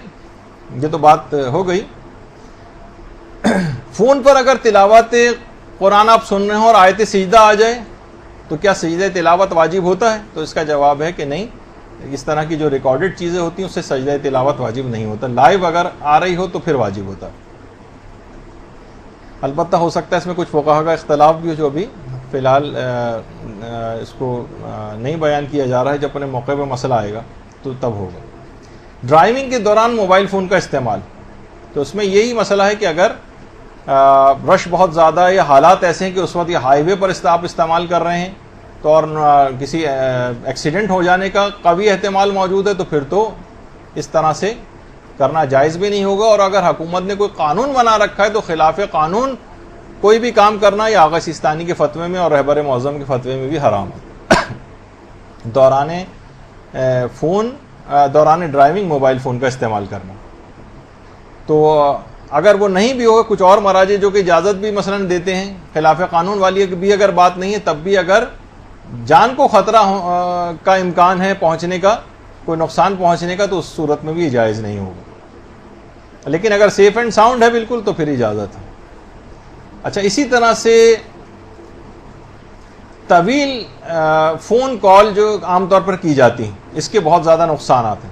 یہ تو بات ہو گئی، فون پر اگر تلاوت قرآن آپ سن رہے ہیں اور آیت سجدہ آ جائے تو کیا سجدہ تلاوت واجب ہوتا ہے؟ تو اس کا جواب ہے کہ نہیں، اس طرح کی جو ریکارڈڈ چیزیں ہوتی ہیں اس سے سجدہ تلاوت واجب نہیں ہوتا، لائیو اگر آ رہی ہو تو پھر واجب ہوتا ہے۔ البتہ ہو سکتا ہے اس میں کچھ فقہا کا اختلاف بھی ہو، جو ابھی فی الحال اس کو نہیں بیان کیا جا رہا ہے، جب اپنے موقع پہ مسئلہ آئے گا تو تب ہوگا۔ ڈرائیونگ کے دوران موبائل فون کا استعمال، تو اس میں یہی مسئلہ ہے کہ اگر رش بہت زیادہ ہے یا حالات ایسے ہیں کہ اس وقت یہ ہائی وے پر آپ استعمال کر رہے ہیں تو اور کسی ایکسیڈنٹ ہو جانے کا قوی احتمال موجود ہے تو پھر تو اس طرح سے کرنا جائز بھی نہیں ہوگا، اور اگر حکومت نے کوئی قانون بنا رکھا ہے تو خلاف قانون کوئی بھی کام کرنا یہ آغا سیستانی کے فتوے میں اور رہبر معظم کے فتوے میں بھی حرام ہے۔ دوران ڈرائیونگ موبائل فون کا استعمال کرنا، تو اگر وہ نہیں بھی ہوگا، کچھ اور مراجع جو کہ اجازت بھی مثلا دیتے ہیں، خلاف قانون والی بھی اگر بات نہیں ہے، تب بھی اگر جان کو خطرہ کا امکان ہے پہنچنے کا، کوئی نقصان پہنچنے کا، تو اس صورت میں بھی جائز نہیں ہوگا، لیکن اگر سیف اینڈ ساؤنڈ ہے بالکل تو پھر اجازت ہے۔ اچھا، اسی طرح سے طویل فون کال جو عام طور پر کی جاتی ہیں، اس کے بہت زیادہ نقصانات ہیں۔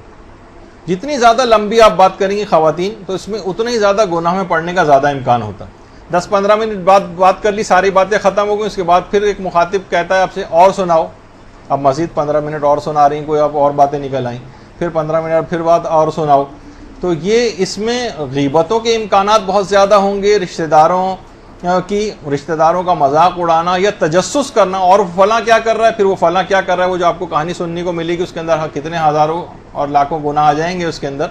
جتنی زیادہ لمبی آپ بات کریں گی خواتین تو اس میں اتنا ہی زیادہ گناہ میں پڑنے کا زیادہ امکان ہوتا ہے۔ 10-15 منٹ بعد بات کر لی، ساری باتیں ختم ہو گئی، اس کے بعد پھر ایک مخاطب کہتا ہے آپ سے اور سناؤ، اب مزید 15 منٹ اور سنا رہی ہیں، کوئی اب اور باتیں نکل آئیں، پھر 15 منٹ پھر بعد اور سناؤ، تو یہ اس میں غیبتوں کے امکانات بہت زیادہ ہوں گے، رشتہ داروں کا مذاق اڑانا یا تجسس کرنا، اور فلاں کیا کر رہا ہے، پھر وہ فلاں کیا کر رہا ہے، وہ جو آپ کو کہانی سننے کو ملے گی اس کے اندر کتنے ہزاروں اور لاکھوں گناہ آ جائیں گے اس کے اندر۔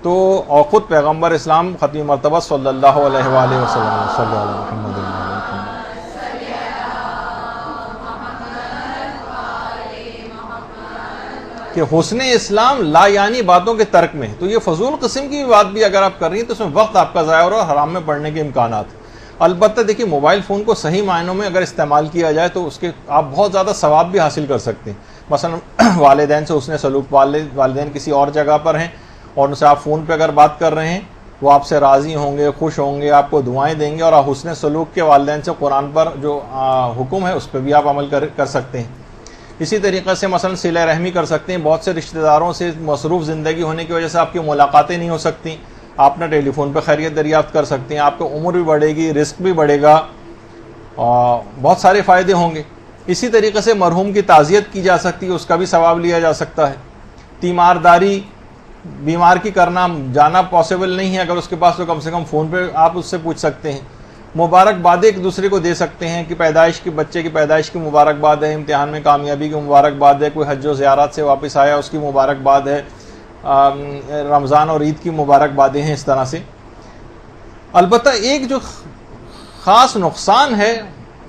تو اور خود پیغمبر اسلام ختم مرتبہ صلی اللہ علیہ وآلہ وسلم صلی اللہ محمد کہ حسن اسلام لا یعنی باتوں کے ترک میں، تو یہ فضول قسم کی بات بھی اگر آپ کر رہی ہیں تو اس میں وقت آپ کا ضائع ہو رہا ہے، حرام میں پڑنے کے امکانات۔ البتہ دیکھیے، موبائل فون کو صحیح معنوں میں اگر استعمال کیا جائے تو اس کے آپ بہت زیادہ ثواب بھی حاصل کر سکتے ہیں۔ مثلا والدین سے حسن سلوک، والدین کسی اور جگہ پر ہیں اور ان سے آپ فون پہ اگر بات کر رہے ہیں وہ آپ سے راضی ہوں گے, خوش ہوں گے, آپ کو دعائیں دیں گے, اور حسن سلوک کے والدین سے قرآن پر جو حکم ہے اس پہ بھی آپ عمل کر سکتے ہیں. اسی طریقے سے مثلا صلہ رحمی کر سکتے ہیں. بہت سے رشتہ داروں سے مصروف زندگی ہونے کی وجہ سے آپ کی ملاقاتیں نہیں ہو سکتی, آپ نے ٹیلی فون پہ خیریت دریافت کر سکتے ہیں. آپ کی عمر بھی بڑھے گی, رزق بھی بڑھے گا, اور بہت سارے فائدے ہوں گے. اسی طریقے سے مرحوم کی تعزیت کی جا سکتی ہے, اس کا بھی ثواب لیا جا سکتا ہے. تیمارداری بیمار کی کرنا جانا پاسبل نہیں ہے, اگر اس کے پاس تو کم سے کم فون پہ آپ اس سے پوچھ سکتے ہیں. مبارکباد ایک دوسرے کو دے سکتے ہیں کہ بچے کی پیدائش کی مبارکباد ہے, امتحان میں کامیابی کی مبارکباد ہے, کوئی حج و زیارات سے واپس آیا اس کی مبارکباد ہے, رمضان اور عید کی مبارکبادیں ہیں. اس طرح سے البتہ ایک جو خاص نقصان ہے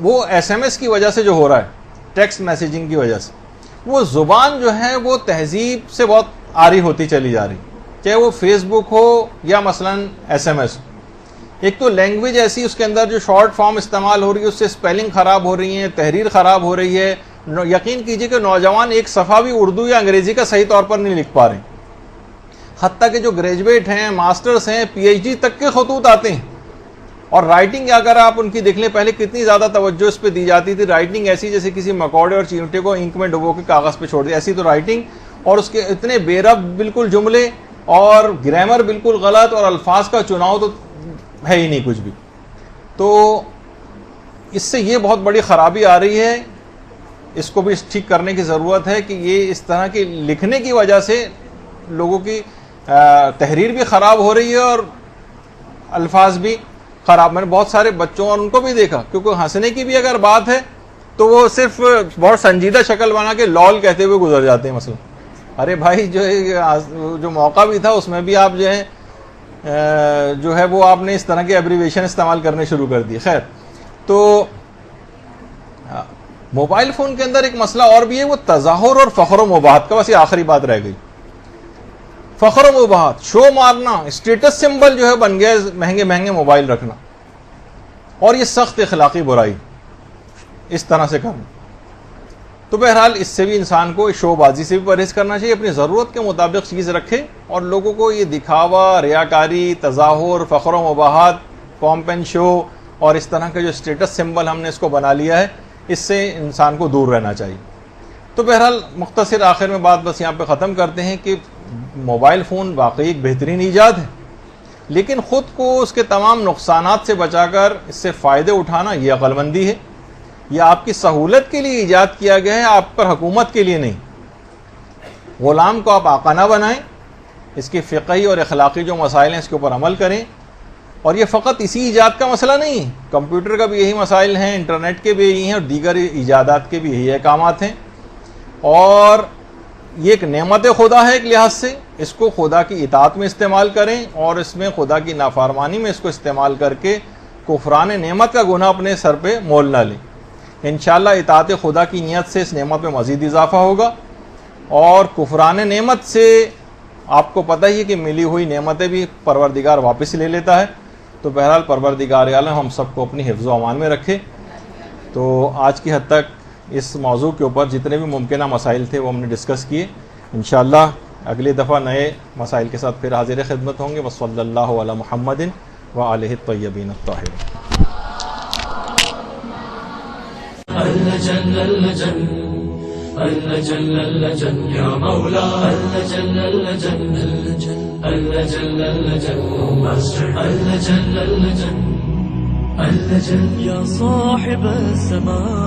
وہ ایس ایم ایس کی وجہ سے جو ہو رہا ہے, ٹیکسٹ میسیجنگ کی وجہ سے, وہ زبان جو ہے وہ تہذیب سے بہت عاری ہوتی چلی جا رہی, چاہے وہ فیس بک ہو یا مثلا ایس ایم ایس ہو. ایک تو لینگویج ایسی, اس کے اندر جو شارٹ فارم استعمال ہو رہی ہے اس سے اسپیلنگ خراب ہو رہی ہے, تحریر خراب ہو رہی ہے. یقین کیجئے کہ نوجوان ایک صفحہ بھی اردو یا انگریزی کا صحیح طور پر نہیں لکھ پا رہے, حتیٰ کہ جو گریجویٹ ہیں, ماسٹرز ہیں, پی ایچ ڈی تک کے خطوط آتے ہیں. اور رائٹنگ اگر آپ ان کی دیکھ لیں, پہلے کتنی زیادہ توجہ اس پہ دی جاتی تھی. رائٹنگ ایسی جیسے کسی مکوڑے اور چیونٹے کو انک میں ڈبو کے کاغذ پہ چھوڑ دیا, ایسی تو رائٹنگ, اور اس کے اتنے بے ربط بالکل جملے, اور گرامر بالکل غلط, اور الفاظ کا چناؤ تو ہے ہی نہیں کچھ بھی. تو اس سے یہ بہت بڑی خرابی آ رہی ہے, اس کو بھی ٹھیک کرنے کی ضرورت ہے کہ یہ اس طرح کی لکھنے کی وجہ سے لوگوں کی تحریر بھی خراب ہو رہی ہے اور الفاظ بھی خراب. میں نے بہت سارے بچوں اور ان کو بھی دیکھا, کیونکہ ہنسنے کی بھی اگر بات ہے تو وہ صرف بہت سنجیدہ شکل بنا کے لول کہتے ہوئے گزر جاتے ہیں. مثلا ارے بھائی جو موقع بھی تھا اس میں بھی آپ جو ہے وہ آپ نے اس طرح کے ایبریویشن استعمال کرنے شروع کر دیے. خیر, تو موبائل فون کے اندر ایک مسئلہ اور بھی ہے, وہ تظاہر اور فخر و مباحت کا. بس یہ آخری بات رہ گئی, فخر و مباحت, شو مارنا, اسٹیٹس سمبل جو ہے بن گیا مہنگے مہنگے موبائل رکھنا, اور یہ سخت اخلاقی برائی اس طرح سے کرنا. تو بہرحال اس سے بھی انسان کو شو بازی سے بھی پرہیز کرنا چاہیے, اپنی ضرورت کے مطابق چیز رکھے, اور لوگوں کو یہ دکھاوا, ریاکاری, تظاہر, فخر و مباحت, پومپ اینڈ شو اور اس طرح کا جو اسٹیٹس سمبل ہم نے اس کو بنا لیا ہے, اس سے انسان کو دور رہنا چاہیے. تو بہرحال مختصر آخر میں بات بس یہاں پہ ختم کرتے ہیں کہ موبائل فون واقعی ایک بہترین ایجاد ہے, لیکن خود کو اس کے تمام نقصانات سے بچا کر اس سے فائدے اٹھانا یہ عقل مندی ہے. یہ آپ کی سہولت کے لیے ایجاد کیا گیا ہے, آپ پر حکومت کے لیے نہیں. غلام کو آپ آقا نہ بنائیں, اس کی فقہی اور اخلاقی جو مسائل ہیں اس کے اوپر عمل کریں. اور یہ فقط اسی ایجاد کا مسئلہ نہیں ہے, کمپیوٹر کا بھی یہی مسائل ہیں, انٹرنیٹ کے بھی یہی ہیں, اور دیگر ایجادات کے بھی یہی احکامات ہیں. اور یہ ایک نعمت خدا ہے ایک لحاظ سے, اس کو خدا کی اطاعت میں استعمال کریں, اور اس میں خدا کی نافرمانی میں اس کو استعمال کر کے کفران نعمت کا گناہ اپنے سر پہ مول نہ لیں. انشاءاللہ اطاعت خدا کی نیت سے اس نعمت میں مزید اضافہ ہوگا, اور کفران نعمت سے آپ کو پتہ ہی ہے کہ ملی ہوئی نعمتیں بھی پروردگار واپس لے لیتا ہے. تو بہرحال پروردگار عالم ہم سب کو اپنی حفظ و امان میں رکھے. تو آج کی حد تک اس موضوع کے اوپر جتنے بھی ممکنہ مسائل تھے وہ ہم نے ڈسکس کیے. انشاءاللہ اگلی دفعہ نئے مسائل کے ساتھ پھر حاضر خدمت ہوں گے. وصلی اللہ علی محمد وآلہ الطیبین الطاہرین. اللجن اللجن اللجن اللجن يا مولا اللجن اللجن اللجن اللجن اللجن اللجن اللجن يا صاحب السماء.